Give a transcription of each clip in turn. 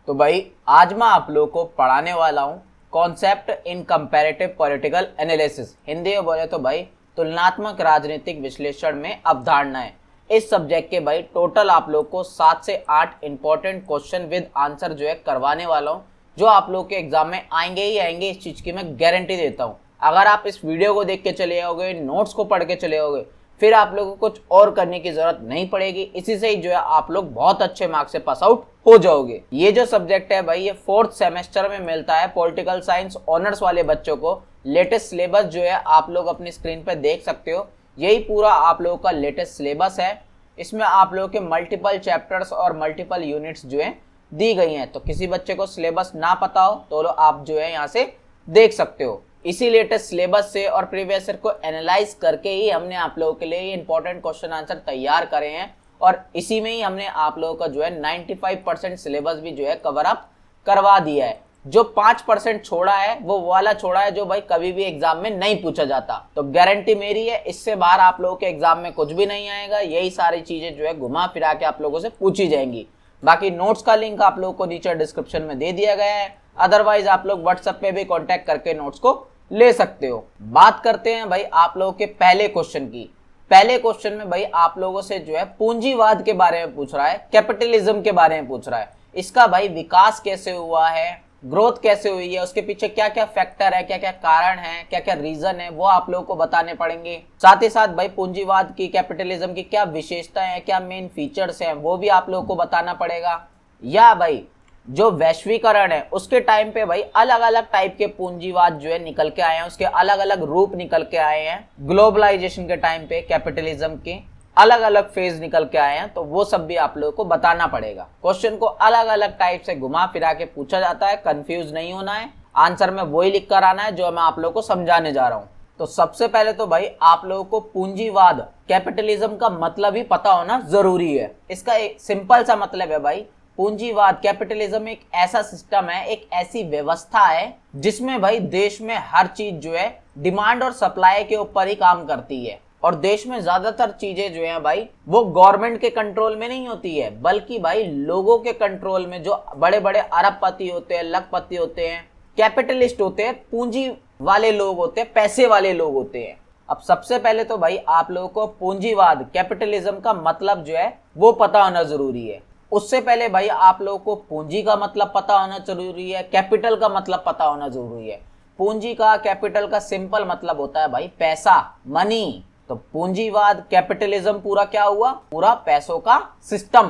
तो भाई आज मैं आप लोगों को पढ़ाने वाला हूँ concept in comparative political analysis. Hindi में बोले तो भाई तुलनात्मक राजनीतिक विश्लेषण में अवधारणाएं। इस सब्जेक्ट के भाई टोटल आप लोग को 7 से 8 इंपॉर्टेंट क्वेश्चन विद आंसर जो है करवाने वाला हूँ, जो आप लोग के एग्जाम में आएंगे ही आएंगे। इस चीज की मैं गारंटी देता हूँ। अगर आप इस वीडियो को देख के चले जाओगे, नोट्स को पढ़ के चले जाओगे, फिर आप लोगों को कुछ और करने की जरूरत नहीं पड़ेगी। इसी से ही जो है आप लोग बहुत अच्छे मार्क्स से पास आउट हो जाओगे। ये जो सब्जेक्ट है भाई, ये 4th सेमेस्टर में मिलता है पॉलिटिकल साइंस ऑनर्स वाले बच्चों को। लेटेस्ट सिलेबस जो है आप लोग अपनी स्क्रीन पर देख सकते हो। यही पूरा आप लोगों का लेटेस्ट सिलेबस है। इसमें आप लोगों के मल्टीपल चैप्टर्स और मल्टीपल यूनिट्स जो है दी गई हैं। तो किसी बच्चे को सिलेबस ना पता हो तो आप जो है यहाँ से देख सकते हो। इसी लेटेस्ट सिलेबस से और प्रीवियस ईयर को एनालाइज करके ही हमने आप लोगों के लिए ये इंपॉर्टेंट क्वेश्चन आंसर तैयार करे हैं, और इसी में ही हमने आप लोगों का जो है 95% सिलेबस भी जो है कवर अप करवा दिया है। जो 5% छोड़ा है वो वाला छोड़ा है जो भाई कभी भी एग्जाम में नहीं पूछा जाता। तो गारंटी मेरी है, इससे बाहर आप लोगों के एग्जाम में कुछ भी नहीं आएगा। यही सारी चीजें जो है घुमा फिरा के आप लोगों से पूछी जाएंगी। बाकी नोट्स का लिंक आप लोगों को नीचे डिस्क्रिप्शन में दे दिया गया है। अदरवाइज आप लोग व्हाट्सएप पे भी कांटेक्ट करके नोट्स को ले सकते हो। बात करते हैं भाई आप लोगों के पहले क्वेश्चन की। पहले क्वेश्चन में भाई आप लोगों से जो है पूंजीवाद के बारे में पूछ रहा है, कैपिटलिज्म के बारे में पूछ रहा है। इसका भाई विकास कैसे हुआ है, ग्रोथ कैसे हुई है, उसके पीछे क्या क्या फैक्टर है, क्या क्या कारण है, क्या क्या रीजन है, वो आप लोगों को बताने पड़ेंगे। साथ ही साथ भाई पूंजीवाद की, कैपिटलिज्म की क्या विशेषताएं हैं, क्या मेन फीचर्स हैं, वो भी आप लोगों को बताना पड़ेगा। या भाई जो वैश्वीकरण है उसके टाइम पे भाई अलग अलग टाइप के पूंजीवाद जो है निकल के आए हैं, उसके अलग अलग रूप निकल के आए हैं। ग्लोबलाइजेशन के टाइम पे कैपिटलिज्म के अलग अलग फेज निकल के आए हैं, तो वो सब भी आप लोगों को बताना पड़ेगा। क्वेश्चन को अलग अलग टाइप से घुमा फिरा के पूछा जाता है, कंफ्यूज नहीं होना है। आंसर में वही लिख कर आना है जो मैं आप लोगों को समझाने जा रहा हूँ। तो सबसे पहले तो भाई आप लोगों को पूंजीवाद, कैपिटलिज्म का मतलब ही पता होना जरूरी है। इसका एक सिंपल सा मतलब है भाई, पूंजीवाद, कैपिटलिज्म एक ऐसा सिस्टम है, एक ऐसी व्यवस्था है जिसमें भाई देश में हर चीज जो है डिमांड और सप्लाई के ऊपर ही काम करती है। और देश में ज्यादातर चीजें जो है भाई वो गवर्नमेंट के कंट्रोल में नहीं होती है, बल्कि भाई लोगों के कंट्रोल में। जो बड़े बड़े अरबपति होते हैं, लखपति होते हैं, कैपिटलिस्ट होते हैं, पूंजी वाले लोग होते हैं, पैसे वाले लोग होते हैं। अब सबसे पहले तो भाई आप लोगों को पूंजीवाद, कैपिटलिज्म का मतलब जो है वो पता होना जरूरी है। उससे पहले भाई आप लोगों को पूंजी का मतलब पता होना जरूरी है, कैपिटल का मतलब पता होना जरूरी है। पूंजी का, कैपिटल का सिंपल मतलब होता है भाई पैसा, मनी। तो पूंजीवाद, कैपिटलिज्म पूरा क्या हुआ? पूरा पैसों का सिस्टम,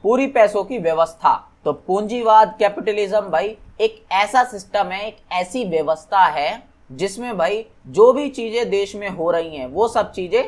पूरी पैसों की व्यवस्था। तो पूंजीवाद, कैपिटलिज्म भाई एक ऐसा सिस्टम है, एक ऐसी व्यवस्था है जिसमें भाई जो भी चीजें देश में हो रही हैं वो सब चीजें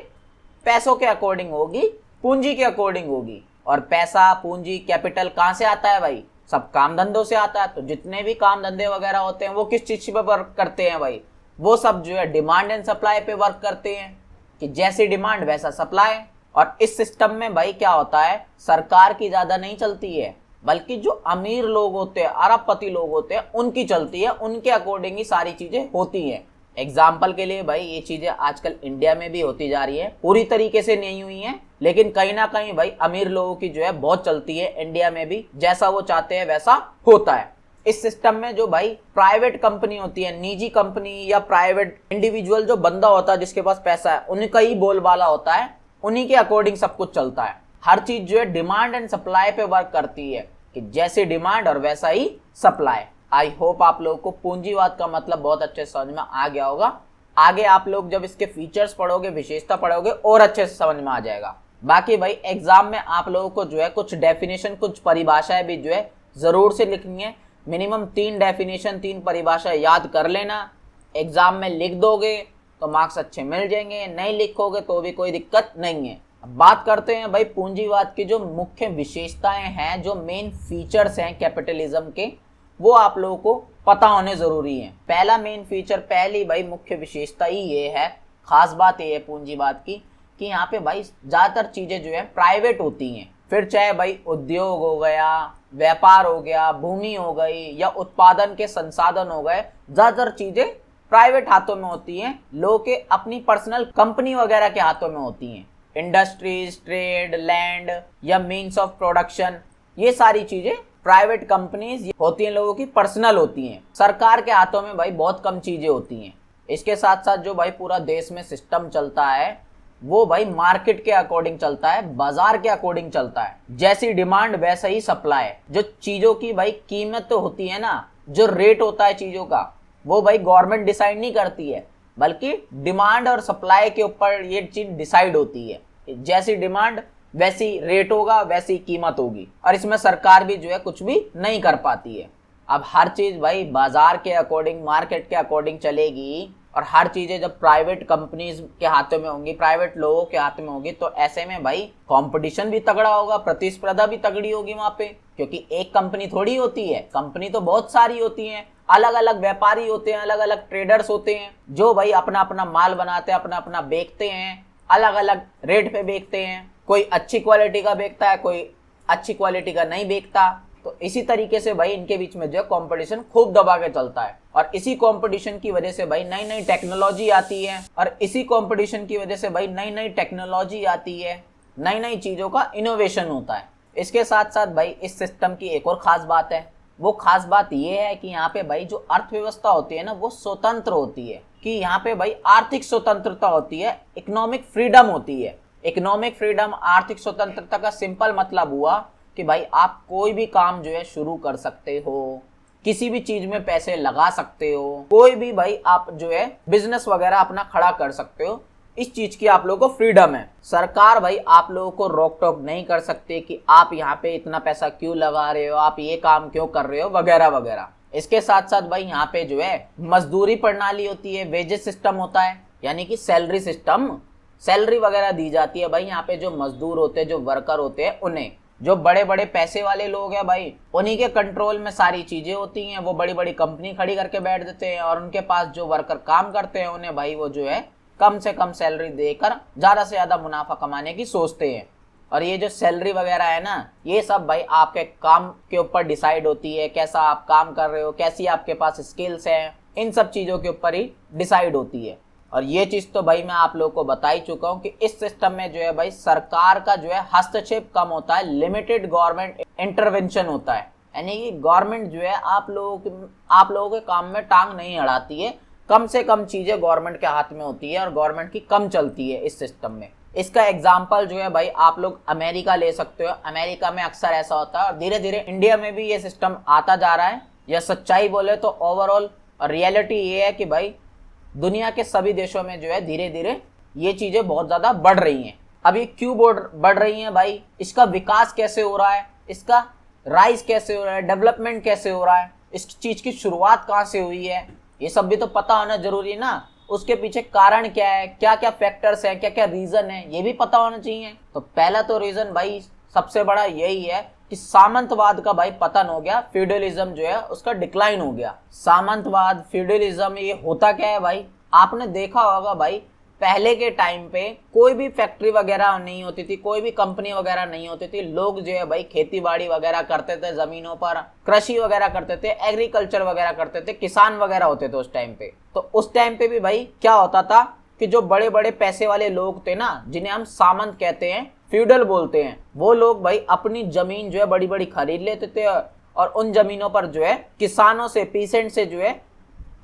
पैसों के अकॉर्डिंग होगी, पूंजी के अकॉर्डिंग होगी। और पैसा, पूंजी, कैपिटल कहां से आता है भाई? सब काम धंधों से आता है। तो जितने भी काम धंधे वगैरह होते हैं वो किस चीज पे वर्क करते हैं भाई? वो सब जो है डिमांड एंड सप्लाई पे वर्क करते हैं, कि जैसी डिमांड वैसा सप्लाई। और इस सिस्टम में भाई क्या होता है, सरकार की ज्यादा नहीं चलती है, बल्कि जो अमीर लोग होते हैं, अरबपति लोग होते हैं, उनकी चलती है। उनके अकॉर्डिंग ही सारी चीजें होती हैं। एग्जाम्पल के लिए भाई ये चीजें आजकल इंडिया में भी होती जा रही है, पूरी तरीके से नहीं हुई हैं, लेकिन कहीं ना कहीं भाई अमीर लोगों की जो है बहुत चलती है इंडिया में भी। जैसा वो चाहते हैं वैसा होता है। इस सिस्टम में जो भाई प्राइवेट कंपनी होती है, निजी कंपनी या प्राइवेट इंडिविजुअल जो बंदा होता है जिसके पास पैसा है, उनका ही बोलबाला होता है, उन्हीं के अकॉर्डिंग सब कुछ चलता है। हर चीज जो है डिमांड एंड सप्लाई पे वर्क करती है, कि जैसी डिमांड और वैसा ही सप्लाई। आई होप आप लोगों को पूंजीवाद का मतलब बहुत अच्छे समझ में आ गया होगा। आगे आप लोग जब इसके फीचर्स पढ़ोगे, विशेषता पढ़ोगे, और अच्छे से समझ में आ जाएगा। बाकी भाई एग्जाम में आप लोगों को जो है कुछ डेफिनेशन, कुछ परिभाषाएं भी जो है जरूर से लिखनी है। मिनिमम 3 डेफिनेशन, 3 परिभाषाएं याद कर लेना। एग्जाम में लिख दोगे तो मार्क्स अच्छे मिल जाएंगे, नहीं लिखोगे तो भी कोई दिक्कत नहीं है। अब बात करते हैं भाई पूंजीवाद की जो मुख्य विशेषताएं हैं, जो मेन फीचर्स हैं कैपिटलिज्म के, वो आप लोगों को पता होने जरूरी है। पहला मेन फीचर, पहली भाई मुख्य विशेषता ही ये है, खास बात ये है पूंजीवाद की, कि यहाँ पे भाई ज्यादातर चीजें जो है प्राइवेट होती हैं। फिर चाहे भाई उद्योग हो गया, व्यापार हो गया, भूमि हो गई, या उत्पादन के संसाधन हो गए, ज्यादातर चीजें प्राइवेट हाथों में होती हैं। लोग के अपनी पर्सनल कंपनी वगैरह के हाथों में होती हैं। इंडस्ट्रीज, ट्रेड, लैंड या मीन्स ऑफ प्रोडक्शन, ये सारी चीजें प्राइवेट कंपनीज होती हैं लोगों की पर्सनल होती हैं, सरकार के हाथों में भाई बहुत कम चीजें होती हैं। इसके साथ साथ जो भाई पूरा देश में सिस्टम चलता है वो भाई मार्केट के अकॉर्डिंग चलता है, बाजार के अकॉर्डिंग चलता है। जैसी डिमांड वैसा ही सप्लाई। जो चीजों की भाई कीमत तो होती है ना, जो रेट होता है चीजों का, वो भाई गवर्नमेंट डिसाइड नहीं करती है, बल्कि डिमांड और सप्लाई के ऊपर ये चीज डिसाइड होती है। जैसी डिमांड वैसी रेट होगा, वैसी कीमत होगी, और इसमें सरकार भी जो है कुछ भी नहीं कर पाती है। अब हर चीज भाई बाजार के अकॉर्डिंग, मार्केट के अकॉर्डिंग चलेगी, और हर चीजें जब प्राइवेट कंपनीज के हाथों में होंगी, प्राइवेट लोगों के हाथ में होगी, तो ऐसे में भाई कंपटीशन भी तगड़ा होगा, प्रतिस्पर्धा भी तगड़ी होगी वहां पे। क्योंकि एक कंपनी थोड़ी होती है, कंपनी तो बहुत सारी होती हैं, अलग अलग व्यापारी होते हैं, अलग अलग ट्रेडर्स होते हैं, जो भाई अपना अपना माल बनाते हैं, अपना अपना बेचते हैं, अलग अलग रेट पे बेचते हैं। कोई अच्छी क्वालिटी का बेचता है, कोई अच्छी क्वालिटी का नहीं बेचता। तो इसी तरीके से भाई इनके बीच में जो है कंपटीशन खूब दबा के चलता है, और इसी कंपटीशन की वजह से भाई नई नई टेक्नोलॉजी आती है, और इसी कंपटीशन की वजह से भाई नई नई टेक्नोलॉजी आती है, नई नई चीजों का इनोवेशन होता है। इसके साथ साथ भाई इस सिस्टम की एक और खास बात है। वो खास बात ये है कि यहाँ पे भाई जो अर्थव्यवस्था होती है ना, वो स्वतंत्र होती है, कि यहाँ पे भाई आर्थिक स्वतंत्रता होती है, इकोनॉमिक फ्रीडम होती है। इकोनॉमिक फ्रीडम, आर्थिक स्वतंत्रता का सिंपल मतलब हुआ कि भाई आप कोई भी काम जो है शुरू कर सकते हो, किसी भी चीज में पैसे लगा सकते हो, कोई भी भाई आप जो है बिजनेस वगैरह अपना खड़ा कर सकते हो। इस चीज की आप लोगों को फ्रीडम है। सरकार भाई आप लोगों को रोक टोक नहीं कर सकते कि आप यहाँ पे इतना पैसा क्यों लगा रहे हो, आप ये काम क्यों कर रहे हो, वगैरह वगैरह। इसके साथ साथ भाई यहाँ पे जो है मजदूरी प्रणाली होती है, वेजेस सिस्टम होता है, यानी कि सैलरी सिस्टम, सैलरी वगैरह दी जाती है भाई। यहाँ पे जो मजदूर होते हैं, जो वर्कर होते हैं, उन्हें, जो बड़े बड़े पैसे वाले लोग हैं भाई, उन्हीं के कंट्रोल में सारी चीजें होती हैं। वो बड़ी बड़ी कंपनी खड़ी करके बैठ देते हैं, और उनके पास जो वर्कर काम करते हैं उन्हें भाई वो जो है कम से कम सैलरी देकर ज्यादा से ज्यादा मुनाफा कमाने की सोचते हैं। और ये जो सैलरी वगैरह है ना, ये सब भाई आपके काम के ऊपर डिसाइड होती है, कैसा आप काम कर रहे हो, कैसी आपके पास स्किल्स हैं, इन सब चीजों के ऊपर ही डिसाइड होती है। और ये चीज तो भाई मैं आप लोगों को बता ही चुका हूँ कि इस सिस्टम में जो है भाई सरकार का जो है हस्तक्षेप कम होता है, लिमिटेड गवर्नमेंट इंटरवेंशन होता है। यानी कि गवर्नमेंट जो है आप लोगों के काम में टांग नहीं अड़ाती है। कम से कम चीजें गवर्नमेंट के हाथ में होती है, और गवर्नमेंट की कम चलती है इस सिस्टम में। इसका एग्जाम्पल जो है भाई आप लोग अमेरिका ले सकते हो। अमेरिका में अक्सर ऐसा होता है, और धीरे धीरे इंडिया में भी ये सिस्टम आता जा रहा है। यह सच्चाई बोले तो ओवरऑल रियलिटी ये है कि भाई दुनिया के सभी देशों में जो है धीरे धीरे ये चीजें बहुत ज्यादा बढ़ रही हैं। अब ये क्यों बढ़ रही हैं भाई, इसका विकास कैसे हो रहा है, इसका राइज कैसे हो रहा है, डेवलपमेंट कैसे हो रहा है, इस चीज की शुरुआत कहाँ से हुई है, ये सब भी तो पता होना जरूरी है ना। उसके पीछे कारण क्या है, क्या क्या फैक्टर्स हैं, क्या क्या रीजन है, ये भी पता होना चाहिए। तो पहला तो रीजन भाई सबसे बड़ा यही है कि सामंतवाद का भाई पतन हो गया, फ्यूडलिज्म जो है उसका डिक्लाइन हो गया। सामंतवाद, फ्यूडलिज्म, ये होता क्या है भाई, आपने देखा होगा भाई पहले के टाइम पे कोई भी फैक्ट्री वगैरह नहीं होती थी, कोई भी कंपनी वगैरह नहीं होती थी। लोग जो है भाई खेती बाड़ी वगैरह करते थे, जमीनों पर कृषि वगैरह करते थे, एग्रीकल्चर वगैरह करते थे, किसान वगैरह होते थे उस टाइम पे। तो उस टाइम पे भी भाई क्या होता था कि जो बड़े बड़े पैसे वाले लोग थे ना, जिन्हें हम सामंत कहते हैं, फ्यूडल बोलते हैं, वो लोग भाई अपनी जमीन जो है बड़ी बड़ी खरीद लेते थे, और उन जमीनों पर जो है किसानों से, पीसेंट से जो है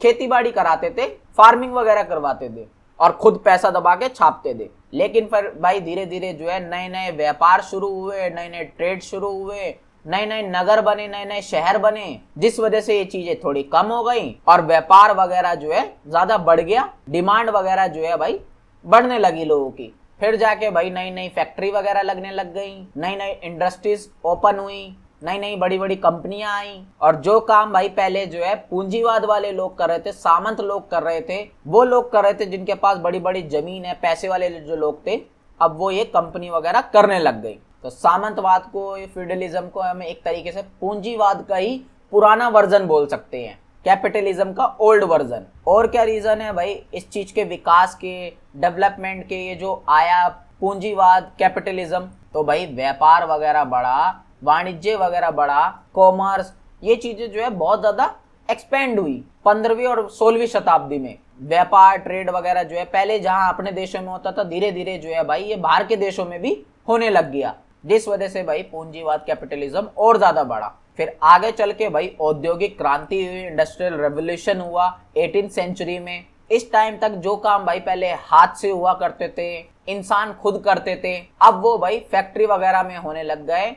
खेती बाड़ी कराते थे, फार्मिंग वगैरह करवाते थे, और खुद पैसा दबा के छापते थे। लेकिन फिर भाई धीरे धीरे जो है नए नए व्यापार शुरू हुए, नए नए ट्रेड शुरू हुए, नए नए नगर बने, नए नए शहर बने, जिस वजह से ये चीजें थोड़ी कम हो गई, और व्यापार वगैरह जो है ज्यादा बढ़ गया, डिमांड वगैरह जो है भाई बढ़ने लगी लोगों की। फिर जाके भाई नई नई फैक्ट्री वगैरह लगने लग गई, नई नई इंडस्ट्रीज ओपन हुई, नई नई बड़ी बड़ी कंपनियां आई, और जो काम भाई पहले जो है पूंजीवाद वाले लोग कर रहे थे, सामंत लोग कर रहे थे, वो लोग कर रहे थे जिनके पास बड़ी बड़ी जमीन है, पैसे वाले जो लोग थे, अब वो ये कंपनी वगैरह करने लग गई। तो सामंतवाद को, ये फ्यूडलिज्म को हमें एक तरीके से पूंजीवाद का ही पुराना वर्जन बोल सकते हैं, कैपिटलिज्म का ओल्ड वर्जन। और क्या रीजन है भाई इस चीज के विकास के, डेवलपमेंट के, ये जो आया पूंजीवाद, कैपिटलिज्म, तो भाई व्यापार वगैरह बढ़ा, वाणिज्य वगैरह बढ़ा, कॉमर्स, ये चीजें जो है बहुत ज्यादा एक्सपेंड हुई 15वीं और 16वीं शताब्दी में। व्यापार, ट्रेड वगैरह जो है पहले जहां अपने देशों में होता था, धीरे धीरे जो है भाई ये बाहर के देशों में भी होने लग गया, जिस वजह से भाई पूंजीवाद, कैपिटलिज्म और ज्यादा बढ़ा। फिर आगे चल के भाई औद्योगिक क्रांति हुई, इंडस्ट्रियल रेवोल्यूशन हुआ 18th सेंचुरी में। इस टाइम तक जो काम भाई पहले हाथ से हुआ करते थे, इंसान खुद करते थे, अब वो भाई फैक्ट्री वगैरह में होने लग गए,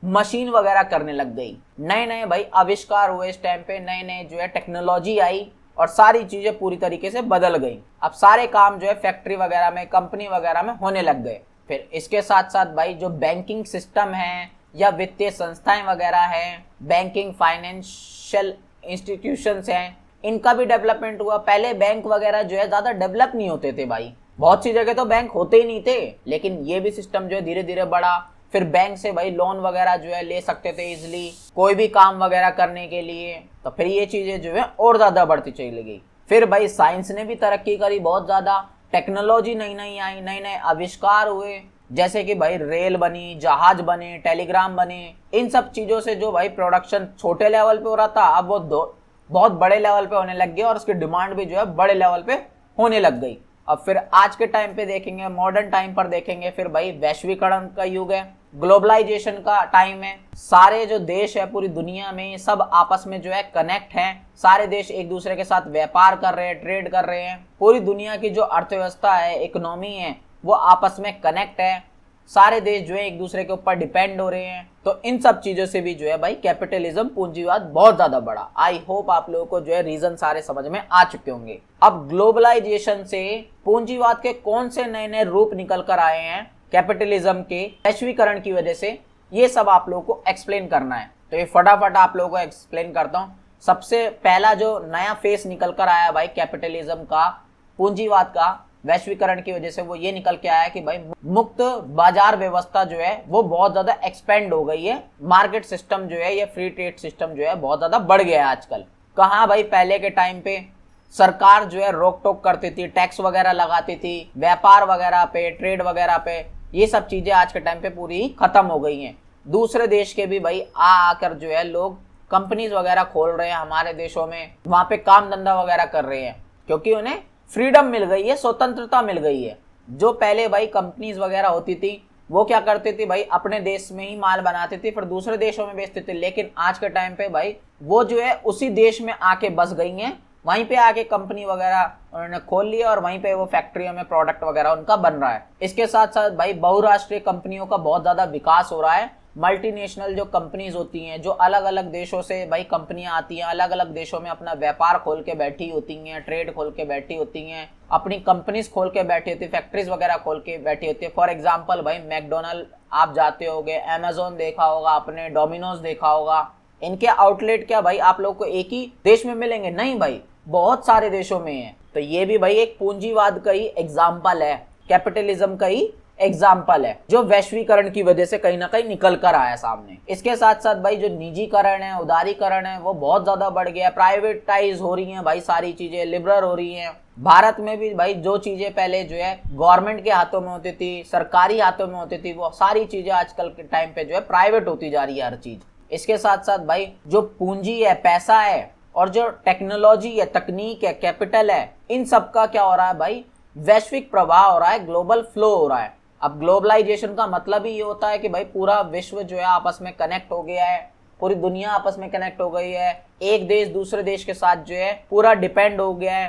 मशीन वगैरह करने लग गई। नए नए भाई आविष्कार हुए इस टाइम पे, नए नए जो है टेक्नोलॉजी आई और सारी चीजें पूरी तरीके से बदल गई। अब सारे काम जो है फैक्ट्री वगैरह में, कंपनी वगैरह में होने लग गए। फिर इसके साथ साथ भाई जो बैंकिंग सिस्टम है या वित्तीय संस्थाएं वगैरह हैं, बैंकिंग फाइनेंशियल इंस्टीट्यूशंस हैं, इनका भी डेवलपमेंट हुआ। पहले बैंक वगैरह जो है ज्यादा डेवलप नहीं होते थे भाई, बहुत सी जगह तो बैंक होते ही नहीं थे, लेकिन ये भी सिस्टम जो है धीरे धीरे बढ़ा। फिर बैंक से भाई लोन वगैरह जो है ले सकते थे इजिली, कोई भी काम वगैरह करने के लिए। तो फिर ये चीजें जो है और ज्यादा बढ़ती चली गई। फिर भाई साइंस ने भी तरक्की करी बहुत ज्यादा, टेक्नोलॉजी नई नई आई, नए नए आविष्कार हुए, जैसे कि भाई रेल बनी, जहाज बने, टेलीग्राम बने। इन सब चीजों से जो भाई प्रोडक्शन छोटे लेवल पे हो रहा था, अब वो बहुत बड़े लेवल पे होने लग गया और उसकी डिमांड भी जो है बड़े लेवल पे होने लग गई। अब फिर आज के टाइम पे देखेंगे, मॉडर्न टाइम पर देखेंगे, फिर भाई वैश्वीकरण का युग है, ग्लोबलाइजेशन का टाइम है। सारे जो देश है पूरी दुनिया में, सब आपस में जो है कनेक्ट हैं। सारे देश एक दूसरे के साथ व्यापार कर रहे हैं, ट्रेड कर रहे हैं। पूरी दुनिया की जो अर्थव्यवस्था है, इकोनॉमी है, वो आपस में कनेक्ट है। सारे देश जो है एक दूसरे के ऊपर डिपेंड हो रहे हैं। तो इन सब चीजों से भी जो है भाई कैपिटलिज्म, पूंजीवाद बहुत ज्यादा बढ़ा। आई होप आप लोगों को जो है रीजन सारे समझ में आ चुके होंगे। अब ग्लोबलाइजेशन से पूंजीवाद के कौन से नए नए रूप निकल कर आए हैं कैपिटलिज्म के वैश्वीकरण की वजह से, ये सब आप लोगों को एक्सप्लेन करना है। तो ये फटाफट आप लोगों को एक्सप्लेन करता हूँ। सबसे पहला जो नया फेस निकल कर आया भाई कैपिटलिज्म का, पूंजीवाद का वैश्वीकरण की वजह से, वो ये निकल के आया कि भाई मुक्त बाजार व्यवस्था जो है वो बहुत ज्यादा एक्सपेंड हो गई है। मार्केट सिस्टम जो है, ये फ्री ट्रेड सिस्टम जो है बहुत ज्यादा बढ़ गया है आजकल। कहाँ भाई पहले के टाइम पे सरकार जो है रोक टोक करती थी, टैक्स वगैरह लगाती थी व्यापार वगैरह पे, ट्रेड वगैरह पे। ये सब चीजें आज के टाइम पे पूरी खत्म हो गई हैं। दूसरे देश के भी भाई आकर जो है लोग कंपनीज वगैरह खोल रहे हैं हमारे देशों में, वहां पे काम धंधा वगैरह कर रहे हैं, क्योंकि उन्हें फ्रीडम मिल गई है, स्वतंत्रता मिल गई है। जो पहले भाई कंपनीज वगैरह होती थी वो क्या करती थी भाई, अपने देश में ही माल बनाती थी, फिर दूसरे देशों में बेचती थी। लेकिन आज के टाइम पे भाई वो जो है उसी देश में आके बस गई हैं, वहीं पे आके कंपनी वगैरह उन्होंने खोल लिया और वहीं पे वो फैक्ट्रियों में प्रोडक्ट वगैरह उनका बन रहा है। इसके साथ साथ भाई बहुराष्ट्रीय कंपनियों का बहुत ज्यादा विकास हो रहा है। मल्टीनेशनल जो कंपनीज होती हैं, जो अलग अलग देशों से भाई कंपनियां आती हैं, अलग अलग देशों में अपना व्यापार खोल के बैठी होती हैं, ट्रेड खोल के बैठी होती हैं, अपनी कंपनीज खोल के बैठी होती है, फैक्ट्रीज वगैरह खोल के बैठी होती है। फॉर एग्जांपल भाई मैकडोनल्ड आप जाते होगे, अमेजोन देखा होगा आपने, डोमिनोज देखा होगा। इनके आउटलेट क्या भाई आप लोग को एक ही देश में मिलेंगे? नहीं भाई, बहुत सारे देशों में है। तो ये भी भाई एक पूंजीवाद का ही एग्जाम्पल है, कैपिटलिज्म का ही एग्जाम्पल है, जो वैश्वीकरण की वजह से कहीं ना कहीं निकल कर आया सामने। इसके साथ साथ भाई जो निजीकरण है, उदारीकरण है, वो बहुत ज्यादा बढ़ गया है। प्राइवेटाइज हो रही हैं भाई सारी चीजें, लिबरल हो रही हैं। भारत में भी भाई जो चीजें पहले जो है गवर्नमेंट के हाथों में होती थी, सरकारी हाथों में होती थी, वो सारी चीजें आजकल के टाइम पे जो है प्राइवेट होती जा रही है हर चीज। इसके साथ साथ भाई जो पूंजी है, पैसा है, और जो टेक्नोलॉजी है, तकनीक है, कैपिटल है, इन सब का क्या हो रहा है भाई, वैश्विक प्रवाह हो रहा है, ग्लोबल फ्लो हो रहा है। अब ग्लोबलाइजेशन का मतलब ही ये होता है कि भाई पूरा विश्व जो है आपस में कनेक्ट हो गया है, पूरी दुनिया आपस में कनेक्ट हो गई है, एक देश दूसरे देश के साथ जो है पूरा डिपेंड हो गया है।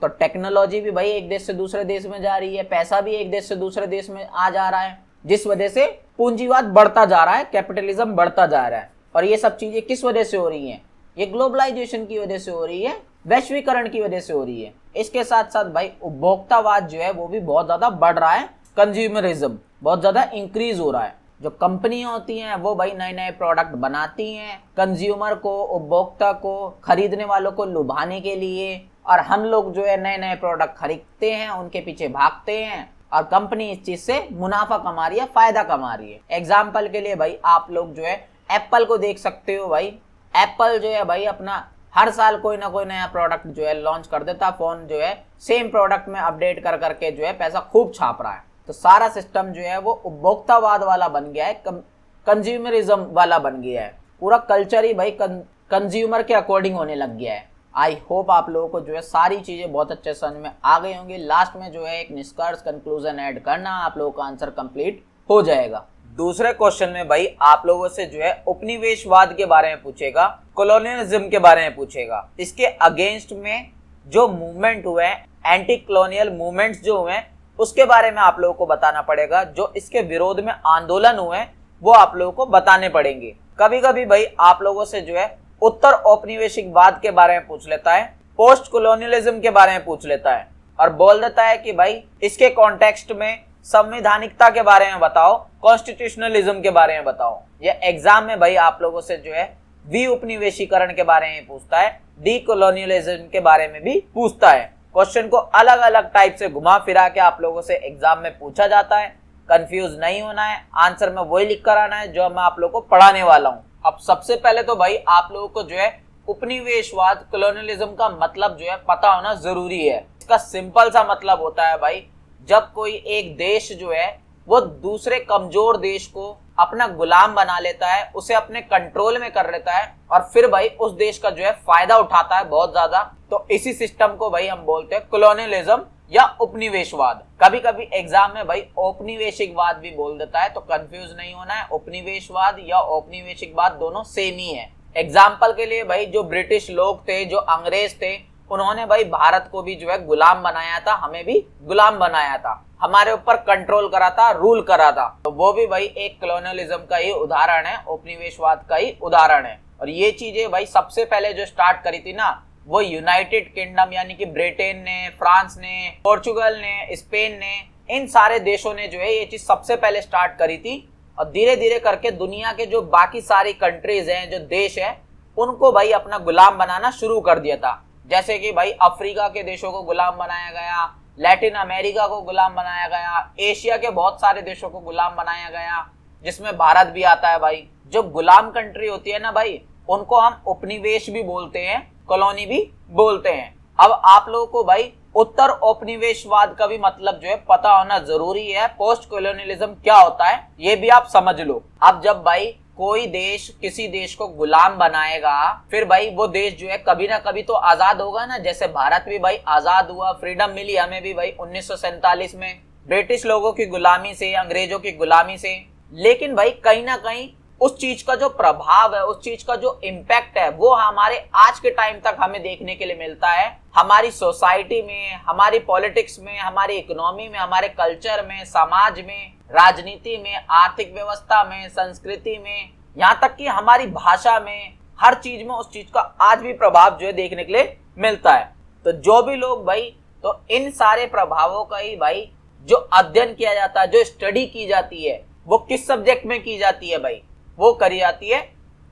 तो टेक्नोलॉजी भी भाई एक देश से दूसरे देश में जा रही है, पैसा भी एक देश से दूसरे देश में आ जा रहा है, जिस वजह से पूंजीवाद बढ़ता जा रहा है, कैपिटलिज्म बढ़ता जा रहा है। और ये सब चीजें किस वजह से हो रही हैं? ये ग्लोबलाइजेशन की वजह से हो रही है, वैश्वीकरण की वजह से हो रही है। इसके साथ साथ भाई उपभोक्तावाद जो है वो भी बहुत ज्यादा बढ़ रहा है, कंज्यूमरिज्म बहुत ज्यादा इंक्रीज हो रहा है। जो कंपनियां होती हैं वो भाई नए नए प्रोडक्ट बनाती हैं कंज्यूमर को, उपभोक्ता को, खरीदने वालों को लुभाने के लिए, और हम लोग जो है नए नए प्रोडक्ट खरीदते हैं, उनके पीछे भागते हैं, और कंपनी इस चीज से मुनाफा कमा रही है, फायदा कमा रही है। एग्जाम्पल के लिए भाई आप लोग जो है एप्पल को देख सकते हो। भाई एप्पल जो है भाई अपना हर साल कोई ना कोई नया प्रोडक्ट जो है लॉन्च कर देता, फोन जो है सेम प्रोडक्ट में अपडेट कर करके जो है पैसा खूब छाप रहा है। तो सारा सिस्टम जो है वो उपभोक्तावाद वाला बन गया है, कंज्यूमरिज्म वाला बन गया है। पूरा कल्चर ही भाई कंज्यूमर के अकॉर्डिंग होने लग गया है। आई होप आप लोगों को जो है सारी चीजें बहुत अच्छे समझ में आ गई होंगी। लास्ट में जो है एक निष्कर्ष कंक्लूजन ऐड करना, आप लोगों का आंसर कंप्लीट हो जाएगा। दूसरे क्वेश्चन में भाई आप लोगों से जो है उपनिवेशवाद के बारे में पूछेगा, कॉलोनियलिज्म के बारे में पूछेगा। इसके अगेंस्ट में जो मूवमेंट हुए, एंटी कॉलोनियल मूवमेंट्स जो हुए, उसके बारे में आप लोगों को बताना पड़ेगा। जो इसके विरोध में आंदोलन हुए वो आप लोगों को बताने पड़ेंगे। कभी कभी भाई आप लोगों से जो है उत्तर औपनिवेशिकवाद के बारे में पूछ लेता है, पोस्ट कॉलोनियलिज्म के बारे में पूछ लेता है और बोल देता है कि भाई इसके कॉन्टेक्स्ट में संवैधानिकता के बारे में बताओ, कॉन्स्टिट्यूशनलिज्म के बारे में बताओ। या एग्जाम में भाई आप लोगों से जो है वी उपनिवेशीकरण के बारे में पूछता है, डी कॉलोनियलिज्म के बारे में भी पूछता है। क्वेश्चन को अलग अलग टाइप से घुमा फिरा के आप लोगों से एग्जाम में पूछा जाता है। कंफ्यूज नहीं होना है, आंसर में वही लिख कर आना है जो मैं आप लोगों को पढ़ाने वाला हूँ। अब सबसे पहले तो भाई आप लोगों को जो है उपनिवेशवाद, कॉलोनियलिज्म का मतलब जो है पता होना जरूरी है। इसका सिंपल सा मतलब होता है भाई, जब कोई एक देश जो है वो दूसरे कमजोर देश को अपना गुलाम बना लेता है, उसे अपने कंट्रोल में कर लेता है और फिर भाई उस देश का जो है फायदा उठाता है बहुत ज्यादा, तो इसी सिस्टम को भाई हम बोलते हैं कॉलोनियलिज्म या उपनिवेशवाद। कभी कभी एग्जाम में भाई औपनिवेशिकवाद भी बोल देता है, तो कंफ्यूज नहीं होना है, उपनिवेशवाद या औपनिवेशिकवाद दोनों सेम ही है। एग्जाम्पल के लिए भाई जो ब्रिटिश लोग थे, जो अंग्रेज थे, उन्होंने भाई भारत को भी जो है गुलाम बनाया था, हमें भी गुलाम बनाया था, हमारे ऊपर कंट्रोल करा था, रूल करा था। तो वो भी भाई एक कॉलोनियलिज्म का ही उदाहरण है, उपनिवेशवाद का ही उदाहरण है। और ये चीजें भाई सबसे पहले जो स्टार्ट करी थी ना, वो यूनाइटेड किंगडम यानी कि ब्रिटेन ने, फ्रांस ने, पोर्चुगल ने, स्पेन ने, इन सारे देशों ने जो है ये चीज सबसे पहले स्टार्ट करी थी। और धीरे धीरे करके दुनिया के जो बाकी सारी कंट्रीज हैं, जो देश हैं, उनको भाई अपना गुलाम बनाना शुरू कर दिया था। जैसे कि भाई अफ्रीका के देशों को गुलाम बनाया गया, लैटिन अमेरिका को गुलाम बनाया गया, एशिया के बहुत सारे देशों को गुलाम बनाया गया, जिसमें भारत भी आता है भाई। जो गुलाम कंट्री होती है ना भाई, उनको हम उपनिवेश भी बोलते हैं, कॉलोनी भी बोलते हैं। अब आप लोगों को भाई उत्तर औपनिवेशवाद का भी मतलब जो है पता होना जरूरी है। पोस्ट कॉलोनियलिज्म क्या होता है ये भी आप समझ लो। अब जब भाई कोई देश किसी देश को गुलाम बनाएगा, फिर भाई वो देश जो है कभी ना कभी तो आजाद होगा ना। जैसे भारत भी भाई आजाद हुआ, फ्रीडम मिली हमें भी भाई 1947 में, ब्रिटिश लोगों की गुलामी से, अंग्रेजों की गुलामी से। लेकिन भाई कहीं ना कहीं उस चीज का जो प्रभाव है, उस चीज का जो इम्पैक्ट है, वो हमारे आज के टाइम तक हमें देखने के लिए मिलता है। हमारी सोसाइटी में, हमारी पॉलिटिक्स में, हमारी इकोनॉमी में, हमारे कल्चर में, समाज में, राजनीति में, आर्थिक व्यवस्था में, संस्कृति में, यहाँ तक कि हमारी भाषा में, हर चीज में उस चीज का आज भी प्रभाव जो है देखने के लिए मिलता है। तो जो भी लोग भाई, तो इन सारे प्रभावों का ही भाई जो अध्ययन किया जाता है, जो स्टडी की जाती है, वो किस सब्जेक्ट में की जाती है भाई? वो करी जाती है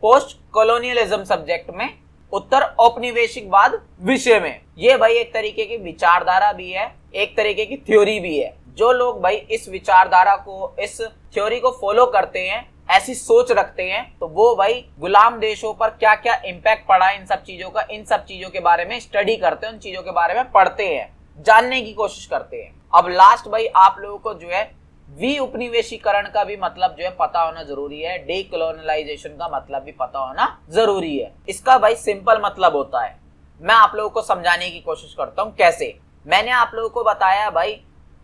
पोस्ट कॉलोनियलिज्म सब्जेक्ट में, उत्तर औपनिवेशिकवाद विषय में। ये भाई एक तरीके की विचारधारा भी है, एक तरीके की थ्योरी भी है। जो लोग भाई इस विचारधारा को, इस थ्योरी को फॉलो करते हैं, ऐसी सोच रखते हैं, तो वो भाई गुलाम देशों पर क्या क्या इम्पैक्ट पड़ा है इन सब चीजों का, इन सब चीजों के बारे में स्टडी करते हैं, उन चीजों के बारे में पढ़ते हैं, जानने की कोशिश करते हैं। अब लास्ट भाई आप लोगों को जो है वी उपनिवेशीकरण का भी मतलब जो है पता होना जरूरी है, डीकोलोनाइजेशन का मतलब भी पता होना जरूरी है। इसका भाई सिंपल मतलब होता है, मैं आप लोगों को समझाने की कोशिश करता हूं कैसे। मैंने आप लोगों को बताया भाई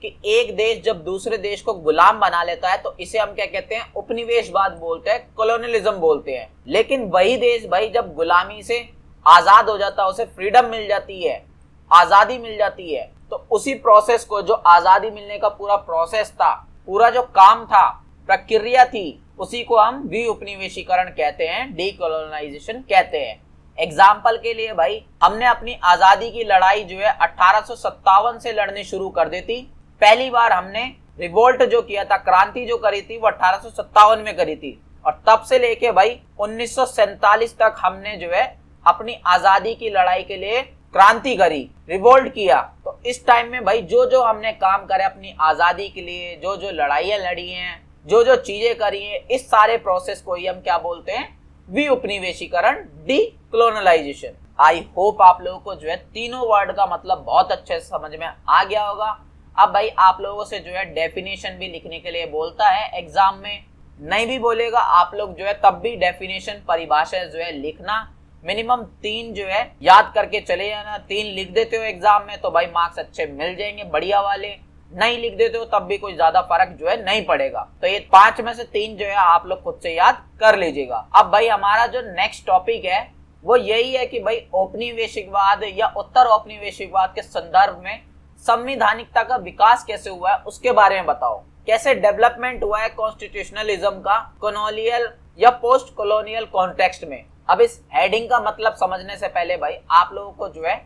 कि एक देश जब दूसरे देश को गुलाम बना लेता है तो इसे हम क्या कहते हैं? उपनिवेशवाद बोलते हैं, कॉलोनियलिज्म बोलते हैं। लेकिन वही देश भाई जब गुलामी से आजाद हो जाता है, उसे फ्रीडम मिल जाती है, आजादी मिल जाती है, तो उसी प्रोसेस को, जो आजादी मिलने का पूरा प्रोसेस था, पूरा जो काम था, प्रक्रिया थी, उसी को हम वी उपनिवेशीकरण कहते हैं, डीकोलोनाइजेशन कहते हैं। एग्जाम्पल के लिए भाई हमने अपनी आजादी की लड़ाई जो है 1857 से लड़नी शुरू कर दी थी। पहली बार हमने रिवोल्ट जो किया था, क्रांति जो करी थी, वो 1857 में करी थी। और तब से लेके भाई 1947 तक हमने जो है अपनी आजादी की लड़ाई के लिए क्रांति करी, रिवोल्ट किया। तो इस टाइम में भाई जो जो हमने काम करे अपनी आजादी के लिए, जो जो लड़ाइयां लड़ी हैं, जो जो चीजें करी हैं, इस सारे प्रोसेस को ही हम क्या बोलते हैं? वी उपनिवेशीकरण, डीकोलोनाइजेशन। आई होप आप लोगों को जो है तीनों वर्ड का मतलब बहुत अच्छे से समझ में आ गया होगा। अब भाई आप लोगों से जो है डेफिनेशन भी लिखने के लिए बोलता है एग्जाम में, नहीं भी बोलेगा आप लोग जो है तब भी डेफिनेशन, परिभाषा जो है लिखना। मिनिमम 3 जो है याद करके चले जाना, 3 लिख देते हो एग्जाम में तो भाई मार्क्स अच्छे मिल जाएंगे, बढ़िया वाले। नहीं लिख देते हो तब भी कोई ज्यादा फर्क जो है नहीं पड़ेगा। तो ये 5 में से 3 जो है आप लोग खुद से याद कर लीजिएगा। अब भाई हमारा जो नेक्स्ट टॉपिक है वो यही है कि भाई औपनिवेशिकवाद या उत्तर औपनिवेशिकवाद के संदर्भ में संवैधानिकता का विकास कैसे हुआ है उसके बारे में बताओ। कैसे डेवलपमेंट हुआ है कॉन्स्टिट्यूशनलिज्म का कॉलोनियल या पोस्ट कॉलोनियल कॉन्टेक्स्ट में। अब इस हेडिंग का मतलब समझने से पहले भाई आप लोगों को जो है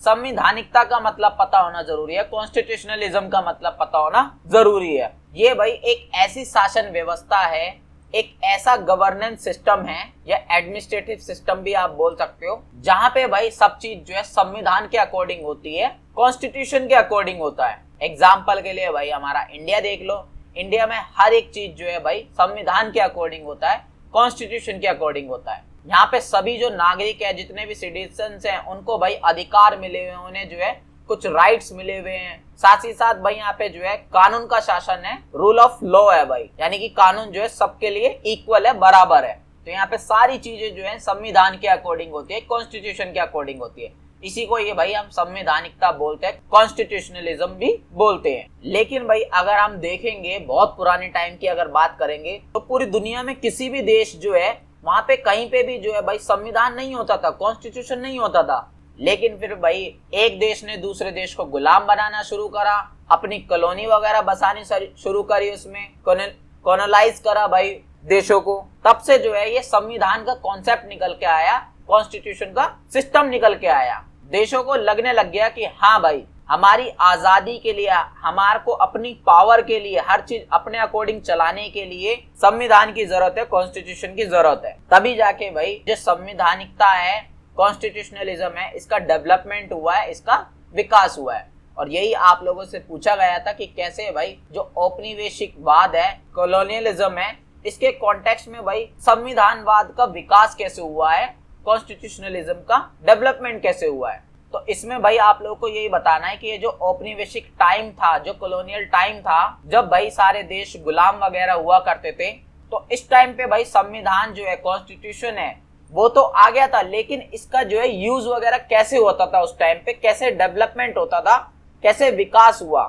संवैधानिकता का मतलब पता होना जरूरी है, कॉन्स्टिट्यूशनलिज्म का मतलब पता होना जरूरी है। ये भाई एक ऐसी शासन व्यवस्था है, एक ऐसा गवर्नेंस सिस्टम है या एडमिनिस्ट्रेटिव सिस्टम भी आप बोल सकते हो, जहां पे भाई सब चीज जो है संविधान के अकॉर्डिंग होती है, कॉन्स्टिट्यूशन के अकॉर्डिंग होता है। एग्जाम्पल के लिए भाई हमारा इंडिया देख लो, इंडिया में हर एक चीज जो है भाई संविधान के अकॉर्डिंग होता है, कॉन्स्टिट्यूशन के अकॉर्डिंग होता है। यहाँ पे सभी जो नागरिक है, जितने भी सिटीजन्स हैं, उनको भाई अधिकार मिले हुए हैं, उन्हें जो है कुछ राइट्स मिले हुए हैं। साथ ही साथ भाई यहाँ पे जो है कानून का शासन है, रूल ऑफ लॉ है भाई, यानी कि कानून जो है सबके लिए इक्वल है, बराबर है। तो यहाँ पे सारी चीजें जो है संविधान के अकॉर्डिंग होती है, कॉन्स्टिट्यूशन के अकॉर्डिंग होती है। इसी को ये भाई हम संवैधानिकता बोलते हैं, कॉन्स्टिट्यूशनलिज्म भी बोलते हैं। लेकिन भाई अगर हम देखेंगे बहुत पुराने टाइम की अगर बात करेंगे तो पूरी दुनिया में किसी भी देश जो है वहां पे कहीं पे भी जो है भाई संविधान नहीं होता था, कॉन्स्टिट्यूशन नहीं होता था। लेकिन फिर भाई एक देश ने दूसरे देश को गुलाम बनाना शुरू करा, अपनी कॉलोनी वगैरह बसानी शुरू करी, उसमें कॉलोनाइज करा भाई देशों को। तब से जो है ये संविधान का कॉन्सेप्ट निकल के आया, कॉन्स्टिट्यूशन का सिस्टम निकल के आया। देशों को लगने लग गया कि हाँ भाई हमारी आजादी के लिए, हमारे को अपनी पावर के लिए, हर चीज अपने अकॉर्डिंग चलाने के लिए संविधान की जरूरत है, कॉन्स्टिट्यूशन की जरूरत है। तभी जाके भाई जो संवैधानिकता है, कॉन्स्टिट्यूशनलिज्म है, इसका डेवलपमेंट हुआ है, इसका विकास हुआ है। और यही आप लोगों से पूछा गया था कि कैसे भाई जो औपनिवेशिकवाद है, कॉलोनियलिज्म है, इसके कॉन्टेक्स्ट में भाई संविधानवाद का विकास कैसे हुआ है, कॉन्स्टिट्यूशनलिज्म का डेवलपमेंट कैसे हुआ है। तो इसमें भाई आप लोगों को यही बताना है कि ये जो औपनिवेशिक टाइम था, जो कॉलोनियल टाइम था, जब भाई सारे देश गुलाम वगैरह हुआ करते थे, तो इस टाइम पे भाई संविधान जो है, कॉन्स्टिट्यूशन है, वो तो आ गया था, लेकिन इसका जो है यूज वगैरह कैसे होता था उस टाइम पे, कैसे डेवलपमेंट होता था, कैसे विकास हुआ,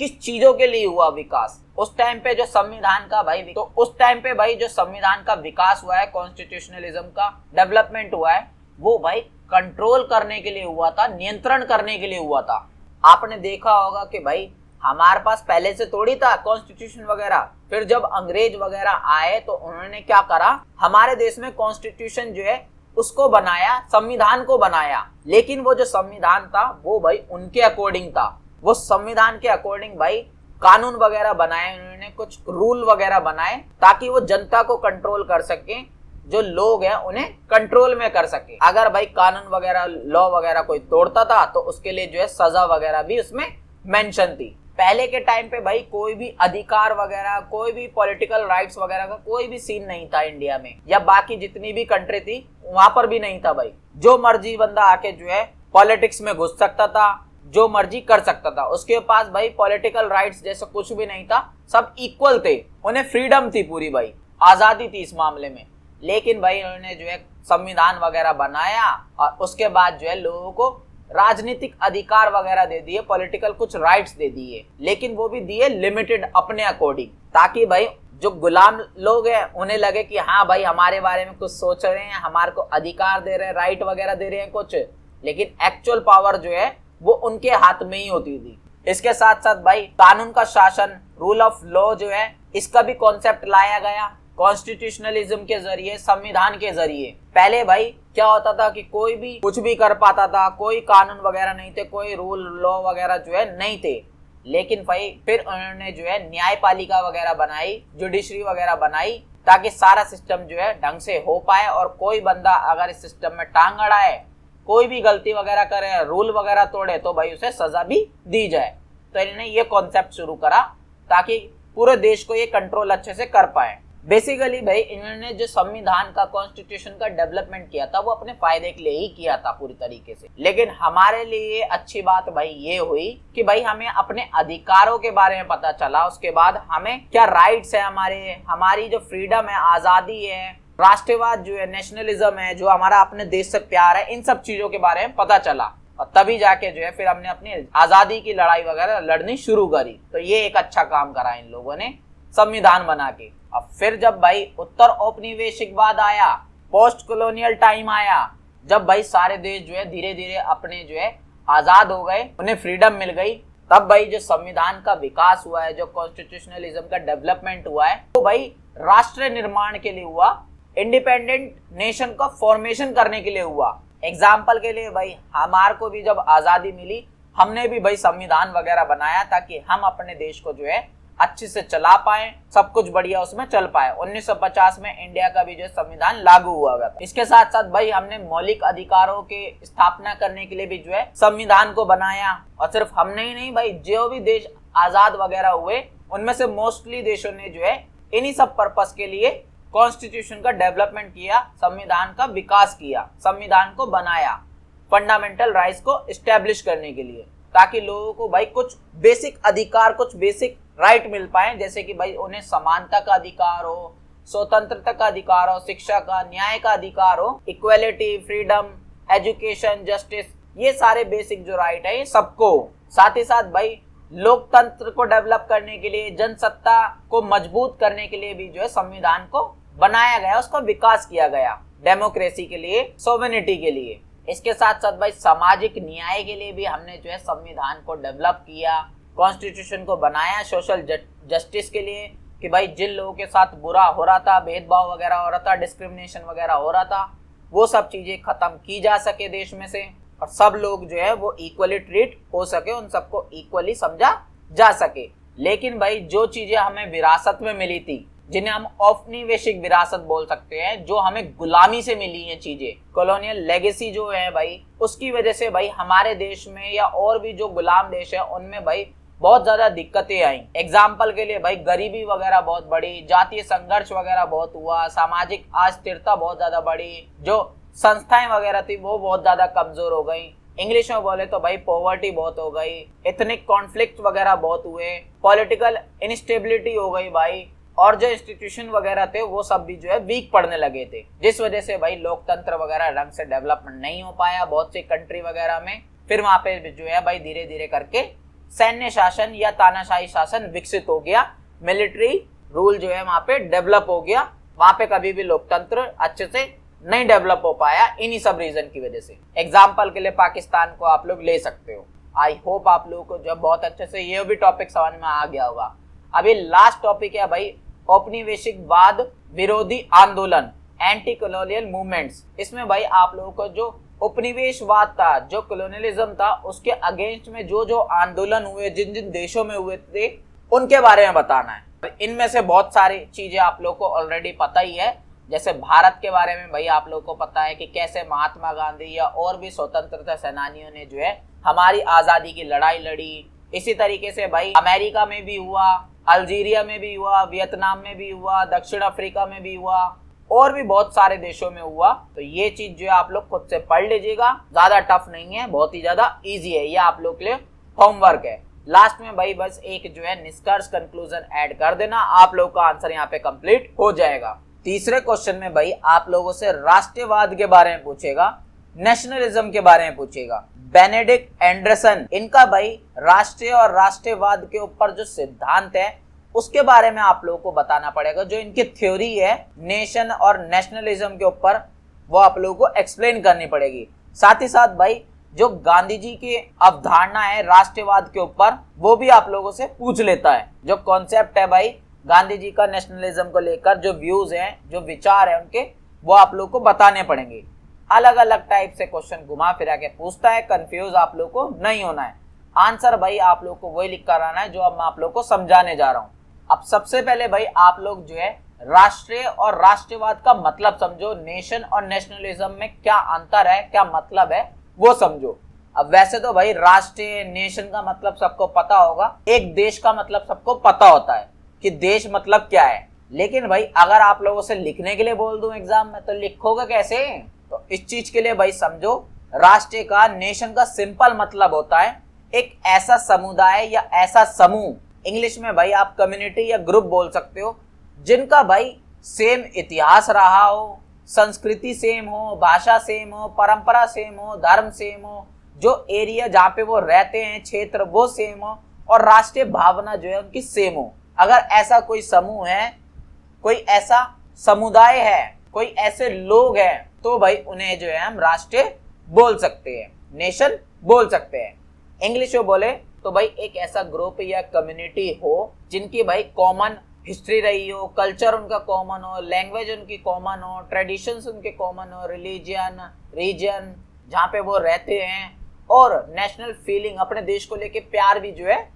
किस चीजों के लिए हुआ विकास उस टाइम पे जो संविधान का भाई, तो उस टाइम पे भाई जो संविधान का विकास हुआ है, कॉन्स्टिट्यूशनलिज्म का डेवलपमेंट हुआ है, वो भाई कंट्रोल करने के लिए हुआ था, नियंत्रण करने के लिए हुआ था। आपने देखा होगा कि भाई हमारे पास पहले से थोड़ी था कॉन्स्टिट्यूशन वगैरह, फिर जब अंग्रेज वगैरह आए तो उन्होंने क्या करा, हमारे देश में कॉन्स्टिट्यूशन जो है उसको बनाया, संविधान को बनाया। लेकिन वो जो संविधान था वो भाई उनके अकॉर्डिंग था, वो संविधान के अकॉर्डिंग भाई कानून वगैरह बनाए, उन्होंने कुछ रूल वगैरह बनाए ताकि वो जनता को कंट्रोल कर सके, जो लोग हैं उन्हें कंट्रोल में कर सके। अगर भाई कानून वगैरह, लॉ वगैरह कोई तोड़ता था तो उसके लिए जो है सजा वगैरह भी उसमें मेंशन थी। पहले के टाइम पे भाई कोई भी अधिकार वगैरह, कोई भी पॉलिटिकल राइट्स वगैरह का कोई भी सीन नहीं था इंडिया में, या बाकी जितनी भी कंट्री थी वहां पर भी नहीं था भाई। जो मर्जी बंदा आके जो है पॉलिटिक्स में घुस सकता था, जो मर्जी कर सकता था, उसके पास भाई पॉलिटिकल राइट्स जैसा कुछ भी नहीं था, सब इक्वल थे, उन्हें फ्रीडम थी पूरी भाई, आजादी थी इस मामले में। लेकिन भाई उन्होंने जो है संविधान वगैरह बनाया और उसके बाद जो है लोगों को राजनीतिक अधिकार वगैरह दे दिए, पॉलिटिकल कुछ राइट्स दे दिए, लेकिन वो भी दिए लिमिटेड अपने अकॉर्डिंग, ताकि भाई जो गुलाम लोग हैं उन्हें लगे कि हाँ भाई हमारे बारे में कुछ सोच रहे हैं, हमारे को अधिकार दे रहे हैं, राइट वगैरह दे रहे हैं कुछ, लेकिन एक्चुअल पावर जो है वो उनके हाथ में ही होती थी। इसके साथ साथ भाई कानून का शासन, रूल ऑफ लॉ जो है, इसका भी कॉन्सेप्ट लाया गया कॉन्स्टिट्यूशनलिज्म के जरिए, संविधान के जरिए। पहले भाई क्या होता था कि कोई भी कुछ भी कर पाता था, कोई कानून वगैरह नहीं थे, कोई रूल लॉ वगैरह जो है नहीं थे। लेकिन भाई फिर उन्होंने जो है न्यायपालिका वगैरह बनाई, जुडिशरी वगैरह बनाई, ताकि सारा सिस्टम जो है ढंग से हो पाए और कोई बंदा अगर इस सिस्टम में टांग अड़ाए, कोई भी गलती वगैरह करे, रूल वगैरह तोड़े, तो भाई उसे सजा भी दी जाए। तो इन्होंने ये कॉन्सेप्ट शुरू करा ताकि पूरे देश को ये कंट्रोल अच्छे से कर पाए। बेसिकली भाई इन्होंने जो संविधान का, कॉन्स्टिट्यूशन का डेवलपमेंट किया था वो अपने फायदे के लिए ही किया था पूरी तरीके से। लेकिन हमारे लिए अच्छी बात भाई ये हुई कि भाई हमें अपने अधिकारों के बारे में पता चला, उसके बाद हमें क्या राइट्स है, हमारी जो फ्रीडम है, आजादी है, राष्ट्रवाद जो है, नेशनलिज्म है, जो हमारा अपने देश से प्यार है, इन सब चीजों के बारे में पता चला। और तभी जाके जो है फिर हमने अपनी आजादी की लड़ाई वगैरह लड़नी शुरू करी। तो ये एक अच्छा काम करा इन लोगों ने संविधान बना के। अब फिर जब भाई उत्तर औपनिवेशिकवाद आया, पोस्ट कॉलोनियल टाइम आया, जब भाई सारे देश जो है धीरे धीरे अपने जो है आजाद हो गए, उन्हें फ्रीडम मिल गई, तब भाई जो संविधान का विकास हुआ है, जो कॉन्स्टिट्यूशनलिज्म का डेवलपमेंट हुआ है, तो भाई राष्ट्र निर्माण के लिए हुआ, इंडिपेंडेंट नेशन का फॉर्मेशन करने के लिए हुआ। एग्जाम्पल के लिए भाई हमारे को भी जब आजादी मिली, हमने भी भाई संविधान वगैरह बनाया ताकि हम अपने देश को जो है अच्छे से चला पाए, सब कुछ बढ़िया उसमें चल पाए। 1950 में इंडिया का भी जो संविधान लागू हुआ था। इसके साथ साथ भाई हमने मौलिक अधिकारों के स्थापना करने के लिए भी जो है संविधान को बनाया। और सिर्फ हमने ही नहीं भाई, जो भी देश आजाद वगैरह हुए उनमें से मोस्टली देशों ने जो है इन्हीं सब पर्पस के लिए कॉन्स्टिट्यूशन का डेवलपमेंट किया, संविधान का विकास किया, संविधान को बनाया फंडामेंटल राइट्स को इस्टेब्लिश करने के लिए, ताकि लोगों को भाई कुछ बेसिक अधिकार, कुछ बेसिक राइट मिल पाए। जैसे कि भाई उन्हें समानता का अधिकार हो, स्वतंत्रता का अधिकार हो, शिक्षा का, न्याय का अधिकार हो, इक्वालिटी, फ्रीडम, एजुकेशन, जस्टिस, ये सारे बेसिक जो राइट है ये सबको। साथ ही साथ भाई लोकतंत्र को डेवलप करने के लिए, जनसत्ता को मजबूत करने के लिए भी जो है संविधान को बनाया गया, उसका विकास किया गया, डेमोक्रेसी के लिए, सोवेनिटी के लिए। इसके साथ साथ भाई सामाजिक न्याय के लिए भी हमने जो है संविधान को डेवलप किया, कॉन्स्टिट्यूशन को बनाया सोशल जस्टिस के लिए, कि भाई जिन लोगों के साथ बुरा हो रहा था, भेदभाव वगैरह हो रहा था, डिस्क्रिमिनेशन वगैरह हो रहा था, वो सब चीजें खत्म की जा सके देश में से, और सब लोग जो है वो इक्वली ट्रीट हो सके, उन सबको इक्वली समझा जा सके। लेकिन भाई जो चीजें हमें विरासत में मिली थी, जिन्हें हम औपनिवेशिक विरासत बोल सकते हैं, जो हमें गुलामी से मिली हैं चीजें, कॉलोनियल लेगेसी जो है भाई, उसकी वजह से भाई हमारे देश में या और भी जो गुलाम देश है उनमें भाई बहुत ज्यादा दिक्कतें आई। एग्जाम्पल के लिए भाई गरीबी वगैरह बहुत बढ़ी, जातीय संघर्ष वगैरह बहुत हुआ, सामाजिक अस्थिरता बहुत ज्यादा बढ़ी, जो संस्थाएं वगैरह थी वो बहुत ज्यादा कमजोर हो गई। इंग्लिश में बोले तो भाई पॉवर्टी बहुत हो गई, एथनिक कॉन्फ्लिक्ट वगैरह बहुत हुए, पॉलिटिकल इनस्टेबिलिटी हो गई भाई, और जो इंस्टीट्यूशन वगैरह थे वो सब भी जो है वीक पड़ने लगे थे, जिस वजह से भाई लोकतंत्र वगैरह ढंग से डेवलपमेंट नहीं हो पाया बहुत सी कंट्री वगैरह में। फिर वहां पे जो है भाई धीरे धीरे करके सैन्य शासन या तानाशाही शासन विकसित हो गया, मिलिट्री रूल जो है वहां पे डेवलप हो गया, वहां पे कभी भी लोकतंत्र अच्छे से नहीं डेवलप हो पाया इन्हीं सब रीजन की वजह से। एग्जाम्पल के लिए पाकिस्तान को आप लोग ले सकते हो। आई होप आप लोगों को जो बहुत अच्छे से ये भी टॉपिक समझ में आ गया होगा। अभी लास्ट टॉपिक है भाई औपनिवेशिकवाद विरोधी आंदोलन, एंटी कॉलोनियल मूवमेंट्स। इसमें भाई आप लोगों को जो उपनिवेशवाद था, जो कॉलोनियलिज्म था, उसके अगेंस्ट में जो जो आंदोलन हुए, जिन जिन देशों में हुए थे, उनके बारे में बताना है। इनमें से बहुत सारी चीजें आप लोगों को ऑलरेडी पता ही है। जैसे भारत के बारे में भाई आप लोगों को पता है कि कैसे महात्मा गांधी या और भी स्वतंत्रता सेनानियों ने जो है हमारी आजादी की लड़ाई लड़ी। इसी तरीके से भाई अमेरिका में भी हुआ, अल्जीरिया में भी हुआ, वियतनाम में भी हुआ, दक्षिण अफ्रीका में भी हुआ, और भी बहुत सारे देशों में हुआ। तो ये चीज जो है आप लोग खुद से पढ़ लीजिएगा, ज्यादा टफ नहीं है, बहुत ही ज्यादा इजी है, ये आप लोग के लिए होमवर्क है। लास्ट में भाई बस एक जो है निष्कर्ष कंक्लूजन ऐड कर देना, आप लोग का आंसर यहाँ पे कंप्लीट हो जाएगा। तीसरे क्वेश्चन में भाई आप लोगों से राष्ट्रवाद के बारे में पूछेगा, नेशनलिज्म के बारे में पूछेगा। बेनेडिक्ट एंडरसन, इनका भाई राष्ट्रीय और राष्ट्रवाद के ऊपर जो सिद्धांत है उसके बारे में आप लोगों को बताना पड़ेगा। जो इनकी थ्योरी है नेशन और नेशनलिज्म के ऊपर, वो आप लोगों को एक्सप्लेन करनी पड़ेगी। साथ ही साथ भाई जो गांधी जी की अवधारणा है राष्ट्रवाद के ऊपर, वो भी आप लोगों से पूछ लेता है। जो कॉन्सेप्ट है भाई गांधी जी का नेशनलिज्म को लेकर, जो व्यूज हैं, जो विचार है उनके, वो आप लोग को बताने पड़ेंगे। अलग अलग टाइप से क्वेश्चन घुमा फिरा के पूछता है, कंफ्यूज आप लोग को नहीं होना है। आंसर भाई आप लोग को वही लिख कर आना है जो अब मैं आप लोग को समझाने जा रहा हूँ। अब सबसे पहले भाई आप लोग जो है राष्ट्रीय और राष्ट्रवाद का मतलब समझो, नेशन और नेशनलिज्म में क्या अंतर है, क्या मतलब है वो समझो। अब वैसे तो भाई राष्ट्रीय, नेशन का मतलब सबको पता होगा, एक देश का मतलब सबको पता होता है कि देश मतलब क्या है। लेकिन भाई अगर आप लोगों से लिखने के लिए बोल दूं एग्जाम में, तो लिखोगे कैसे? तो इस चीज के लिए भाई समझो, राष्ट्र का, नेशन का सिंपल मतलब होता है एक ऐसा समुदाय या ऐसा समूह, इंग्लिश में भाई आप कम्युनिटी या ग्रुप बोल सकते हो, जिनका भाई सेम इतिहास रहा हो, संस्कृति सेम हो, भाषा सेम हो, परंपरा सेम हो, धर्म सेम हो, जो एरिया जहाँ पे वो रहते हैं, क्षेत्र वो सेम हो और राष्ट्रीय भावना जो है उनकी सेम हो। अगर ऐसा कोई समूह है, कोई ऐसा समुदाय है, कोई ऐसे लोग हैं, तो भाई उन्हें जो है हम राष्ट्रीय बोल सकते हैं, नेशन बोल सकते हैं। इंग्लिश में बोले तो भाई एक ऐसा ग्रुप या कम्युनिटी हो जिनकी भाई कॉमन हिस्ट्री रही हो, कल्चर उनका कॉमन हो, लैंग्वेज उनकी कॉमन हो, ट्रेडिशंस उनके कॉमन हो, रिलीजन, रीजन जहाँ पे वो रहते हैं, और नेशनल फीलिंग, अपने देश को लेके प्यार भी जो है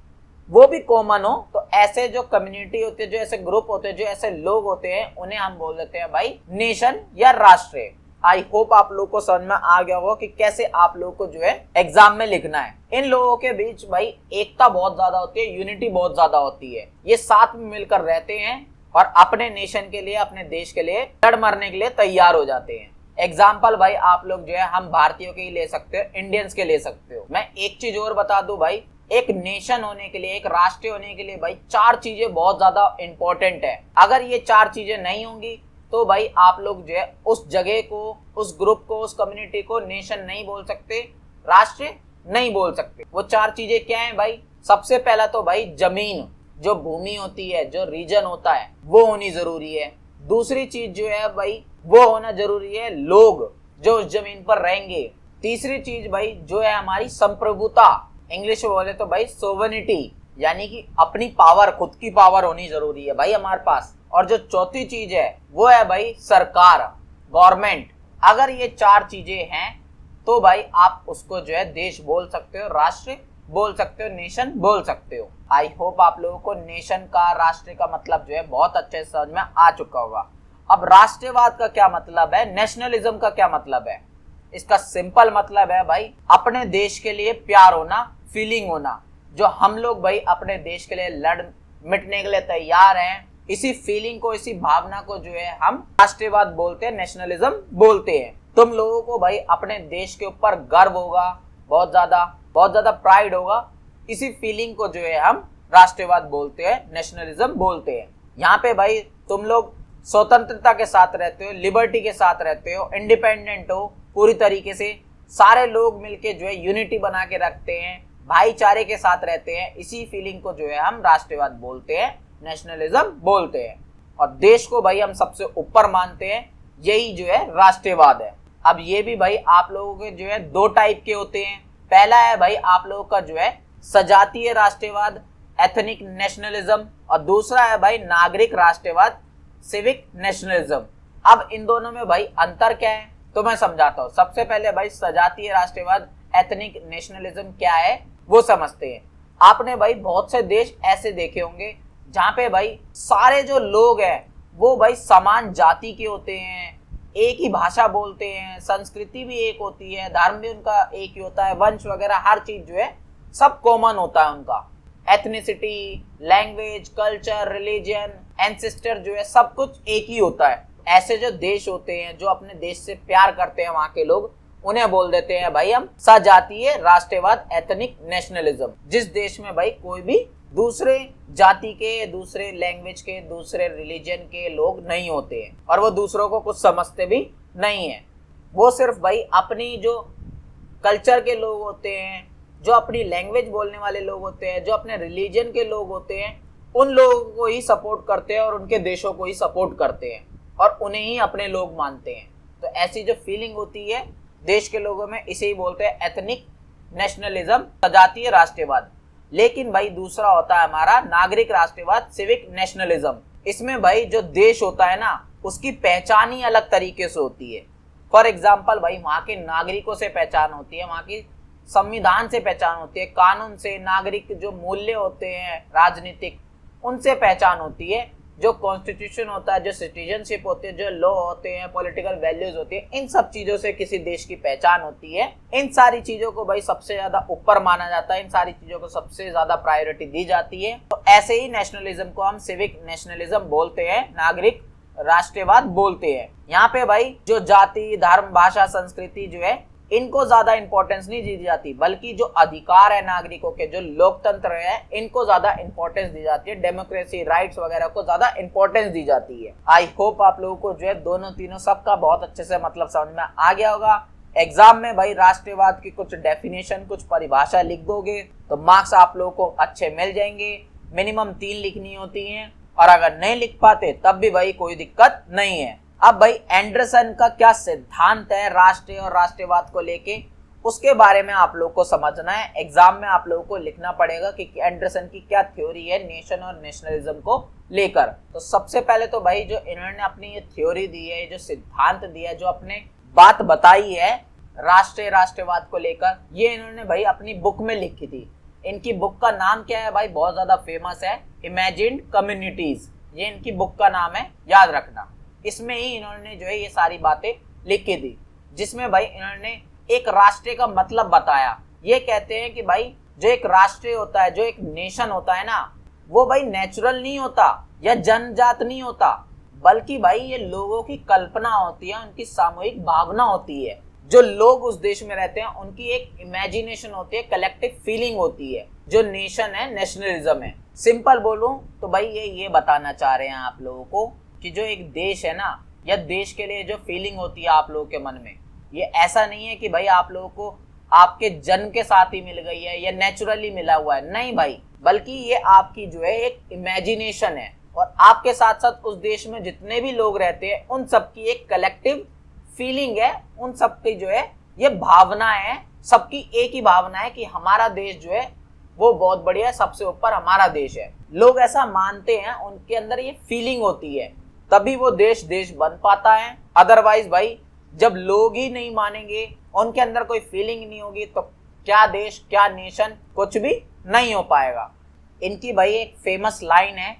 वो भी कॉमन हो। तो ऐसे जो कम्युनिटी होती है, जो ऐसे ग्रुप होते हैं, जो ऐसे लोग होते हैं, उन्हें हम बोल देते हैं भाई नेशन या राष्ट्र। आई होप आप लोग को समझ में आ गया होगा कि कैसे आप लोग को जो है एग्जाम में लिखना है। इन लोगों के बीच भाई एकता बहुत ज्यादा होती है, यूनिटी बहुत ज्यादा होती है। ये साथ में मिलकर रहते हैं और अपने नेशन के लिए, अपने देश के लिए लड़ मरने के लिए तैयार हो जाते हैं। एग्जाम्पल भाई आप लोग जो है हम भारतीयों के ही ले सकते हो, इंडियंस के ले सकते हो। मैं एक चीज और बता दूं भाई, एक नेशन होने के लिए, एक राष्ट्र होने के लिए भाई 4 चीजें बहुत ज्यादा इंपॉर्टेंट है। अगर ये 4 चीजें नहीं होंगी तो भाई आप लोग जो है उस जगह को, उस ग्रुप को, उस कम्युनिटी को नेशन नहीं बोल सकते, राष्ट्र नहीं बोल सकते। वो 4 चीजें क्या है भाई? सबसे पहला तो भाई जमीन, जो भूमि होती है, जो रीजन होता है, वो होनी जरूरी है। दूसरी चीज जो है भाई वो होना जरूरी है लोग जो उस जमीन पर रहेंगे। तीसरी चीज भाई जो है हमारी संप्रभुता, इंग्लिश में बोले तो भाई सोवरेनिटी, यानी कि अपनी पावर, खुद की पावर होनी जरूरी है भाई हमारे पास। और जो चौथी चीज है वो है भाई सरकार, गवर्नमेंट। अगर ये 4 चीजें हैं तो भाई आप उसको जो है देश बोल सकते हो, राष्ट्र बोल सकते हो, नेशन बोल सकते हो। आई होप आप लोगों को नेशन का, राष्ट्र का मतलब जो है बहुत अच्छे से समझ में आ चुका होगा। अब राष्ट्रवाद का क्या मतलब है, नेशनलिज्म का क्या मतलब है? इसका सिंपल मतलब है भाई अपने देश के लिए प्यार होना, फीलिंग होना। जो हम लोग भाई अपने देश के लिए लड़ मिटने के लिए तैयार हैं, इसी फीलिंग को, इसी भावना को जो है हम राष्ट्रवाद बोलते हैं, नेशनलिज्म बोलते हैं। तुम लोगों को भाई अपने देश के ऊपर गर्व होगा, बहुत ज्यादा प्राइड होगा। इसी फीलिंग को जो है हम राष्ट्रवाद बोलते हैं, नेशनलिज्म बोलते हैं। यहाँ पे भाई तुम लोग स्वतंत्रता के साथ रहते हो, लिबर्टी के साथ रहते हो, इंडिपेंडेंट हो पूरी तरीके से, सारे लोग मिलके जो है यूनिटी बना के रखते हैं, भाईचारे के साथ रहते हैं। इसी फीलिंग को जो है हम राष्ट्रवाद बोलते हैं, नेशनलिज्म बोलते हैं। और देश को भाई हम सबसे ऊपर मानते हैं, यही जो है राष्ट्रवाद है। अब ये भी भाई आप लोगों के जो है 2 टाइप के होते हैं। पहला है भाई आप लोगों का जो है सजातीय राष्ट्रवाद, एथनिक नेशनलिज्म, और दूसरा है भाई नागरिक राष्ट्रवाद, सिविक नेशनलिज्म। अब इन दोनों में भाई अंतर क्या है तो मैं समझाता हूँ। सबसे पहले भाई सजातीय राष्ट्रवाद, एथनिक नेशनलिज्म क्या है वो समझते हैं। आपने भाई बहुत से देश ऐसे देखे होंगे जहाँ पे भाई सारे जो लोग हैं वो भाई समान जाति के होते हैं, एक ही भाषा बोलते हैं, संस्कृति भी एक होती है, धर्म भी उनका एक ही होता है, वंश वगैरह हर चीज जो है सब कॉमन होता है उनका। Ethnicity, language, culture, religion, ancestor जो है सब कुछ एक ही होता है। ऐसे जो देश होते हैं, जो अपने देश से प्यार करते हैं वहां के लोग, उन्हें बोल देते हैं भाई हम सजातीय राष्ट्रवाद, एथनिक नेशनलिज्म। जिस देश में भाई कोई भी दूसरे जाति के, दूसरे लैंग्वेज के, दूसरे रिलीजन के लोग नहीं होते हैं और वो दूसरों को कुछ समझते भी नहीं है। वो सिर्फ भाई अपनी जो कल्चर के लोग होते हैं, जो अपनी लैंग्वेज बोलने वाले लोग होते हैं, जो अपने रिलीजन के लोग होते हैं, उन लोगों को ही सपोर्ट करते हैं और उनके देशों को ही सपोर्ट करते हैं और उन्हें ही अपने लोग मानते हैं। तो ऐसी जो फीलिंग होती है देश के लोगों में, इसे ही बोलते हैं एथनिक नेशनलिज्म, सजातीय राष्ट्रवाद। लेकिन भाई दूसरा होता है हमारा नागरिक राष्ट्रवाद, सिविक नेशनलिज्म। इसमें भाई जो देश होता है ना, उसकी पहचान ही अलग तरीके से होती है। फॉर एग्जाम्पल भाई वहाँ के नागरिकों से पहचान होती है, वहाँ की संविधान से पहचान होती है, कानून से, नागरिक जो मूल्य होते हैं राजनीतिक, उनसे पहचान होती है। जो कॉन्स्टिट्यूशन होता है, जो सिटीजनशिप होती है, जो लॉ होते हैं, पॉलिटिकल वैल्यूज होती है, इन सब चीजों से किसी देश की पहचान होती है। इन सारी चीजों को भाई सबसे ज्यादा ऊपर माना जाता है, इन सारी चीजों को सबसे ज्यादा प्रायोरिटी दी जाती है। तो ऐसे ही नेशनलिज्म को हम सिविक नेशनलिज्म बोलते हैं, नागरिक राष्ट्रवाद बोलते हैं। यहाँ पे भाई जो जाति, धर्म, भाषा, संस्कृति जो है, इनको ज्यादा इंपॉर्टेंस नहीं दी जाती, बल्कि जो अधिकार है नागरिकों के, जो लोकतंत्र है, इनको ज्यादा इंपॉर्टेंस दी जाती है। डेमोक्रेसी, राइट्स वगैरह को ज्यादा इंपॉर्टेंस दी जाती है। आई होप आप लोगों को जो है दोनों तीनों सबका बहुत अच्छे से मतलब समझ में आ गया होगा। एग्जाम में भाई राष्ट्रवाद की कुछ डेफिनेशन, कुछ परिभाषा लिख दोगे तो मार्क्स आप लोगों को अच्छे मिल जाएंगे। मिनिमम 3 लिखनी होती हैं, और अगर नहीं लिख पाते तब भी भाई कोई दिक्कत नहीं है। अब भाई एंडरसन का क्या सिद्धांत है राष्ट्रीय और राष्ट्रवाद को लेके, उसके बारे में आप लोग को समझना है। एग्जाम में आप लोगों को लिखना पड़ेगा कि एंडरसन की क्या थ्योरी है नेशन और नेशनलिज्म को लेकर। तो सबसे पहले तो भाई जो इन्होंने अपनी ये थ्योरी दी है, जो सिद्धांत दिया है, जो अपने बात बताई है राष्ट्रीय राष्ट्रवाद को लेकर, ये इन्होंने भाई अपनी बुक में लिखी थी। इनकी बुक का नाम क्या है भाई, बहुत ज्यादा फेमस है, इमेजिन्ड कम्युनिटीज। ये इनकी बुक का नाम है, याद रखना। इसमें ही इन्होंने जो है ये सारी बातें लिखी थी, जिसमें भाई इन्होंने एक राष्ट्र का मतलब बताया। ये कहते हैं कि भाई जो एक राष्ट्र होता है, जो एक नेशन होता है ना, वो भाई नेचुरल नहीं होता या जनजात नहीं होता, बल्कि भाई ये लोगों की कल्पना होती है, उनकी सामूहिक भावना होती है। जो लोग उस देश में रहते हैं उनकी एक इमेजिनेशन होती है, कलेक्टिव फीलिंग होती है। जो नेशन है, नेशनलिज्म है। सिंपल बोलूं तो भाई ये बताना चाह रहे हैं आप लोगों को कि जो एक देश है ना, या देश के लिए जो फीलिंग होती है आप लोगों के मन में, ये ऐसा नहीं है कि भाई आप लोगों को आपके जन्म के साथ ही मिल गई है या नेचुरली मिला हुआ है, नहीं भाई, बल्कि ये आपकी जो है एक इमेजिनेशन है। और आपके साथ साथ उस देश में जितने भी लोग रहते हैं उन सबकी एक कलेक्टिव फीलिंग है, उन सबकी जो है ये भावना है, सबकी एक ही भावना है कि हमारा देश जो है वो बहुत बढ़िया है, सबसे ऊपर हमारा देश है। लोग ऐसा मानते हैं, उनके अंदर ये फीलिंग होती है, तभी वो देश बन पाता है। अदरवाइज भाई जब लोग ही नहीं मानेंगे, उनके अंदर कोई फीलिंग नहीं होगी, तो क्या देश, क्या नेशन, कुछ भी नहीं हो पाएगा। इनकी भाई एक फेमस लाइन है,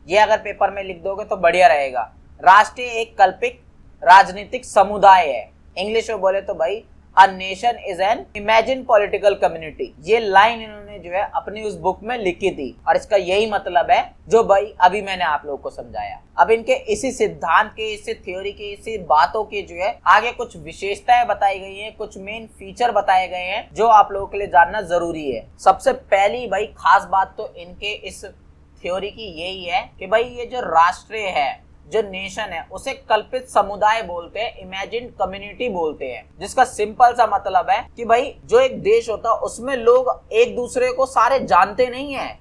ये अगर पेपर में लिख दोगे तो बढ़िया रहेगा। राष्ट्र एक कल्पित राजनीतिक समुदाय है। इंग्लिश में बोले तो भाई a nation is an imagine political community. ये लाइन इन्होंने जो है अपनी उस बुक में लिखी थी, और इसका यही मतलब है जो भाई अभी मैंने आप लोगों को समझाया। अब इनके इसी सिद्धांत के, इसी थ्योरी के, इसी बातों के जो है आगे कुछ विशेषताएं बताई गई हैं, कुछ मेन फीचर बताए गए हैं जो आप लोगों के लिए जानना जरूरी है। सबसे पहली भाई खास बात तो इनके इस थ्योरी की यही है कि भाई ये जो राष्ट्र है, जो नेशन है, उसे कल्पित समुदाय बोलते हैं, इमेजिन्ड कम्युनिटी बोलते हैं, जिसका सिंपल सा मतलब है कि भाई जो एक देश होता है उसमें लोग एक दूसरे को सारे जानते नहीं है,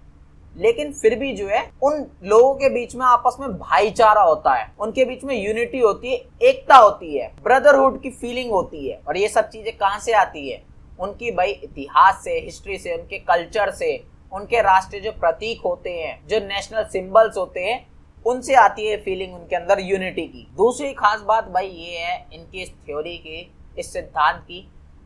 लेकिन फिर भी जो है उन लोगों के बीच में आपस में भाईचारा होता है, उनके बीच में यूनिटी होती है, एकता होती है, ब्रदरहुड की फीलिंग होती है। और ये सब चीजें कहाँ से आती है? उनकी भाई इतिहास से, हिस्ट्री से, उनके कल्चर से, उनके राष्ट्रीय जो प्रतीक होते हैं, जो नेशनल सिंबल्स होते हैं, उनसे आती है फीलिंग उनके अंदर यूनिटी की। दूसरी खास बात भाई ये है इनकी इस थ्योरी की, इस सिद्धांत की,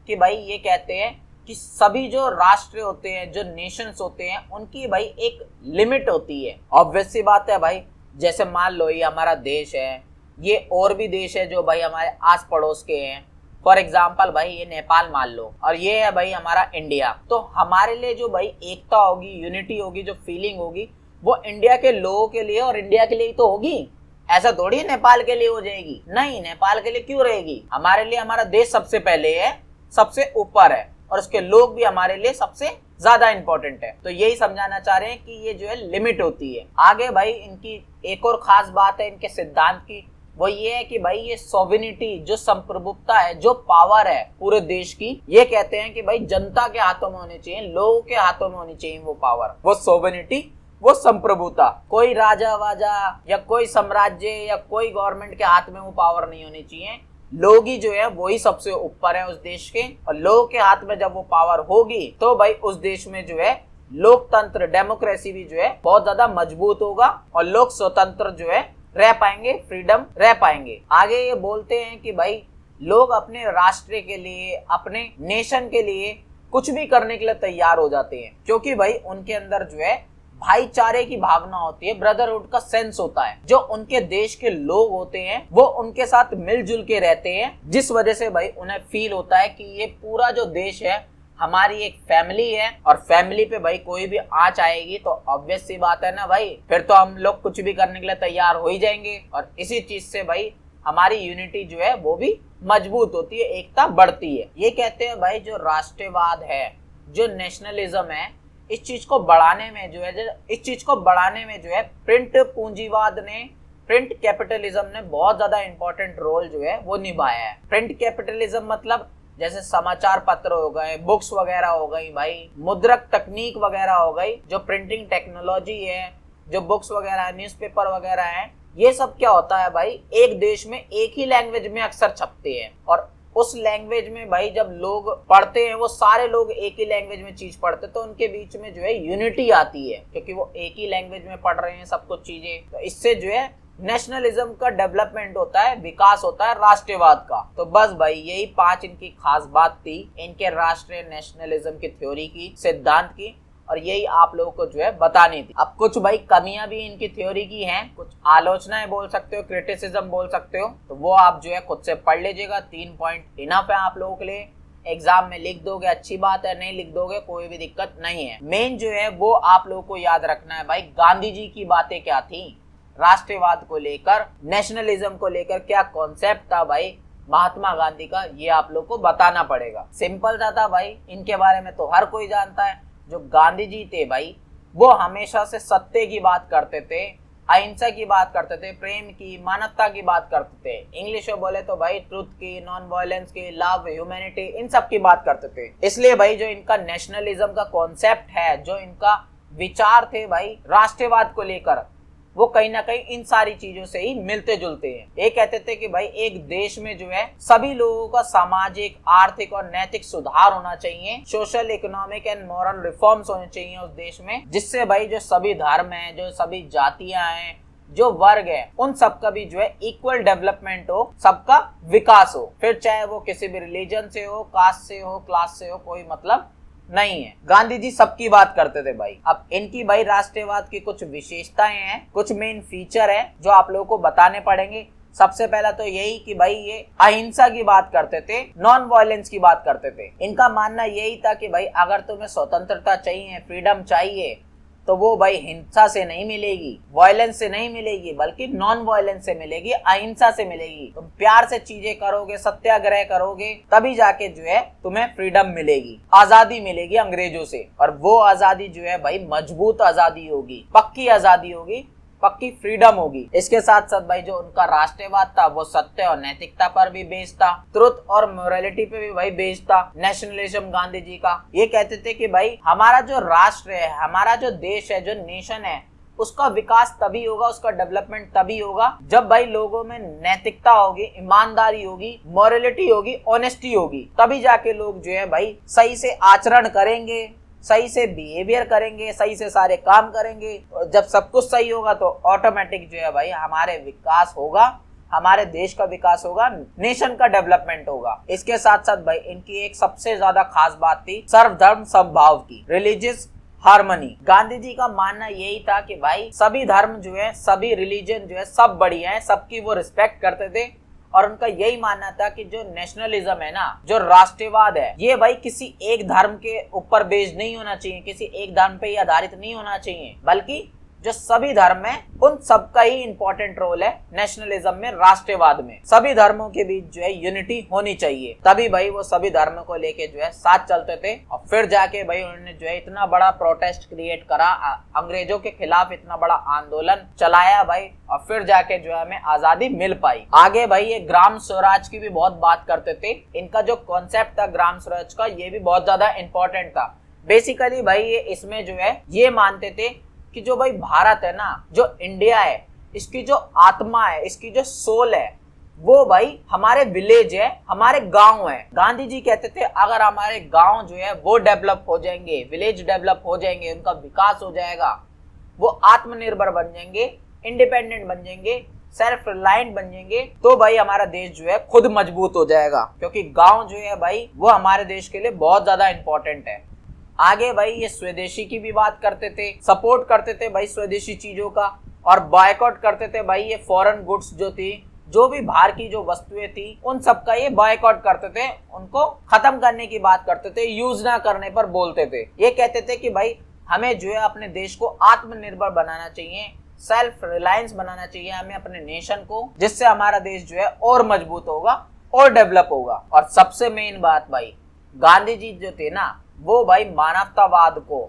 कि भाई ये कहते हैं कि सभी जो राष्ट्र होते हैं, जो नेशंस होते हैं, उनकी भाई एक लिमिट होती है। ऑब्वियस सी बात है भाई, जैसे मान लो ये हमारा देश है, ये और भी देश है जो भाई हमारे आस पड़ोस के हैं। फॉर एग्जाम्पल भाई ये नेपाल मान लो, और ये है भाई हमारा इंडिया। तो हमारे लिए जो भाई एकता होगी, यूनिटी होगी, जो फीलिंग होगी, वो इंडिया के लोगों के लिए और इंडिया के लिए ही तो होगी। ऐसा थोड़ी नेपाल के लिए हो जाएगी, नहीं, नेपाल के लिए क्यों रहेगी? हमारे लिए हमारा देश सबसे पहले है, सबसे ऊपर है, और उसके लोग भी हमारे लिए सबसे ज्यादा इंपॉर्टेंट है। तो यही समझाना चाह रहे हैं कि ये जो है लिमिट होती है। आगे भाई इनकी एक और खास बात है इनके सिद्धांत की, वो ये है कि भाई ये सोवेनिटी, जो संप्रभुता है, जो पावर है पूरे देश की, ये कहते हैं कि भाई जनता के हाथों में होनी चाहिए, लोगों के हाथों में होनी चाहिए वो पावर, वो सोवेनिटी, वो संप्रभुता। कोई राजा वाजा या कोई साम्राज्य या कोई गवर्नमेंट के हाथ में वो पावर नहीं होनी चाहिए। लोग ही जो है वही सबसे ऊपर है उस देश के, और लोगों के हाथ में जब वो पावर होगी तो भाई उस देश में जो है लोकतंत्र, डेमोक्रेसी भी जो है बहुत ज्यादा मजबूत होगा, और लोग स्वतंत्र जो है रह पाएंगे, फ्रीडम रह पाएंगे। आगे ये बोलते हैं कि भाई लोग अपने राष्ट्र के लिए, अपने नेशन के लिए कुछ भी करने के लिए तैयार हो जाते हैं, क्योंकि भाई उनके अंदर जो है भाईचारे की भावना होती है, ब्रदरहुड का सेंस होता है। जो उनके देश के लोग होते हैं वो उनके साथ मिलजुल के रहते हैं, जिस वजह से भाई उन्हें फील होता है कि ये पूरा जो देश है हमारी एक फैमिली है, और फैमिली पे भाई कोई भी आंच आएगी तो ऑब्वियस सी बात है ना भाई, फिर तो हम लोग कुछ भी करने के लिए तैयार हो ही जाएंगे। और इसी चीज से भाई हमारी यूनिटी जो है वो भी मजबूत होती है, एकता बढ़ती है। ये कहते हैं भाई जो राष्ट्रवाद है, जो नेशनलिज्म है, इस चीज को बढ़ाने में जो है प्रिंट पूंजीवाद ने, प्रिंट कैपिटलिज्म ने बहुत ज्यादा इंपॉर्टेंट रोल जो है वो निभाया है। प्रिंट कैपिटलिज्म मतलब जैसे समाचार पत्र हो गए, बुक्स वगैरह हो गई भाई, मुद्रक तकनीक वगैरह हो गई, जो प्रिंटिंग टेक्नोलॉजी है, जो बुक्स वगैरह है, न्यूज़पेपर वगैरह है, ये सब क्या होता है भाई, एक देश में एक ही लैंग्वेज में अक्सर छपते हैं। और उस लैंग्वेज में भाई जब लोग पढ़ते हैं, वो सारे लोग एक ही लैंग्वेज में चीज पढ़ते हैं, तो उनके बीच में जो है यूनिटी आती है, क्योंकि वो एक ही लैंग्वेज में पढ़ रहे हैं सब कुछ चीजें। तो इससे जो है नेशनलिज्म का डेवलपमेंट होता है, विकास होता है राष्ट्रवाद का। तो बस भाई यही 5 इनकी खास बात थी, इनके राष्ट्रीय नेशनलिज्म की थ्योरी की, सिद्धांत की, और यही आप लोगों को जो है बतानी थी। अब कुछ भाई कमियां भी इनकी थ्योरी की हैं, कुछ आलोचनाएं बोल सकते हो, क्रिटिसिज्म बोल सकते हो, तो वो आप जो है खुद से पढ़ लीजिएगा। 3 पॉइंट इनफ है आप लोगों के लिए। एग्जाम में लिख दोगे अच्छी बात है, नहीं लिख दोगे कोई भी दिक्कत नहीं है। मेन जो है वो आप लोगों को याद रखना है भाई, गांधी जी की बातें क्या थी राष्ट्रवाद को लेकर, नेशनलिज्म को लेकर, क्या कॉन्सेप्ट था भाई महात्मा गांधी का, ये आप लोग को बताना पड़ेगा। सिंपल सा था भाई, इनके बारे में तो हर कोई जानता है। जो गांधी जी थे भाई, वो हमेशा से सत्य की बात करते थे, अहिंसा की बात करते थे, प्रेम की, मानवता की बात करते थे। इंग्लिश में बोले तो भाई ट्रुथ की, नॉन वायलेंस की, लव, ह्यूमैनिटी, इन सब की बात करते थे। इसलिए भाई जो इनका नेशनलिज्म का कॉन्सेप्ट है, जो इनका विचार थे भाई राष्ट्रवाद को लेकर, वो कहीं ना कहीं इन सारी चीजों से ही मिलते जुलते हैं। ये कहते थे कि भाई एक देश में जो है सभी लोगों का सामाजिक, आर्थिक और नैतिक सुधार होना चाहिए, social, economic and moral reforms होने चाहिए उस देश में, जिससे भाई जो सभी धर्म है, जो सभी जातियां हैं, जो वर्ग है, उन सबका भी जो है इक्वल डेवलपमेंट हो, सबका विकास हो। फिर चाहे वो किसी भी रिलीजन से हो, कास्ट से हो, क्लास से हो, कोई मतलब नहीं है। गांधी जी सबकी बात करते थे भाई। अब इनकी भाई राष्ट्रवाद की कुछ विशेषताएं हैं, कुछ मेन फीचर है जो आप लोगों को बताने पड़ेंगे। सबसे पहला तो यही कि भाई ये अहिंसा की बात करते थे, नॉन वायलेंस की बात करते थे। इनका मानना यही था कि भाई अगर तुम्हें स्वतंत्रता चाहिए, फ्रीडम चाहिए, तो वो भाई हिंसा से नहीं मिलेगी, वायलेंस से नहीं मिलेगी, बल्कि नॉन वायलेंस से मिलेगी, अहिंसा से मिलेगी। तुम प्यार से चीजें करोगे, सत्याग्रह करोगे, तभी जाके जो है तुम्हें फ्रीडम मिलेगी, आजादी मिलेगी अंग्रेजों से। और वो आजादी जो है भाई मजबूत आजादी होगी, पक्की आजादी होगी, पक्की फ्रीडम होगी। इसके साथ साथ भाई जो उनका राष्ट्रवाद था वो सत्य और नैतिकता पर भी बेस्ड था, ट्रुथ और मोरालिटी पे भी भाई बेस्ड था नेशनलिज्म गांधी जी का। ये कहते थे कि भाई हमारा जो राष्ट्र है, हमारा जो देश है, जो नेशन है, उसका विकास तभी होगा, उसका डेवलपमेंट तभी होगा जब भाई लोगों में नैतिकता होगी, ईमानदारी होगी, मोरालिटी होगी, ऑनेस्टी होगी, तभी जाके लोग जो है भाई सही से आचरण करेंगे, सही से बिहेवियर करेंगे, सही से सारे काम करेंगे। और जब सब कुछ सही होगा तो ऑटोमेटिक जो है भाई हमारे विकास होगा, हमारे देश का विकास होगा, नेशन का डेवलपमेंट होगा। इसके साथ साथ भाई इनकी एक सबसे ज्यादा खास बात थी सर्वधर्म समभाव की, रिलीजियस हार्मनी। गांधी जी का मानना यही था कि भाई सभी धर्म जो है, सभी रिलीजन जो है, सब बढ़िया है, सबकी वो रिस्पेक्ट करते थे। और उनका यही मानना था कि जो नेशनलिज्म है ना, जो राष्ट्रवाद है, ये भाई किसी एक धर्म के ऊपर बेस्ड नहीं होना चाहिए, किसी एक धर्म पे ही आधारित नहीं होना चाहिए, बल्कि जो सभी धर्म है उन सबका ही इंपॉर्टेंट रोल है नेशनलिज्म में, राष्ट्रवाद में। सभी धर्मों के बीच जो है यूनिटी होनी चाहिए, तभी भाई वो सभी धर्मों को लेके जो है साथ चलते थे। और फिर जाके भाई उन्होंने जो है इतना बड़ा प्रोटेस्ट क्रिएट करा, अंग्रेजों के खिलाफ इतना बड़ा आंदोलन चलाया भाई, और फिर जाके जो है हमें आजादी मिल पाई। आगे भाई ये ग्राम स्वराज की भी बहुत बात करते थे। इनका जो कॉन्सेप्ट था ग्राम स्वराज का, ये भी बहुत ज्यादा इंपॉर्टेंट था। बेसिकली भाई ये इसमें जो है ये मानते थे कि जो भाई भारत है ना, जो इंडिया है, इसकी जो आत्मा है, इसकी जो सोल है, वो भाई हमारे विलेज है, हमारे गांव है। गांधी जी कहते थे अगर हमारे गांव जो है वो डेवलप हो जाएंगे, विलेज डेवलप हो जाएंगे, उनका विकास हो जाएगा, वो आत्मनिर्भर बन जाएंगे, इंडिपेंडेंट बन जाएंगे, सेल्फ रिलायंट बन जाएंगे, तो भाई हमारा देश जो है खुद मजबूत हो जाएगा। क्योंकि गांव जो है भाई वो हमारे देश के लिए बहुत ज्यादा इंपॉर्टेंट है। आगे भाई ये स्वदेशी की भी बात करते थे, सपोर्ट करते थे भाई स्वदेशी चीजों का, और बायकॉट करते थे भाई ये फॉरेन गुड्स जो थी, जो भी बाहर की जो वस्तुएं थी, उन सबका ये बायकॉट करते थे, उनको खत्म करने की बात करते थे, यूज ना करने पर बोलते थे। ये कहते थे कि भाई हमें जो है अपने देश को आत्मनिर्भर बनाना चाहिए, सेल्फ रिलायंस बनाना चाहिए हमें अपने नेशन को, जिससे हमारा देश जो है और मजबूत होगा और डेवलप होगा। और सबसे मेन बात भाई, गांधी जी जो थे ना, वो भाई मानवतावाद को,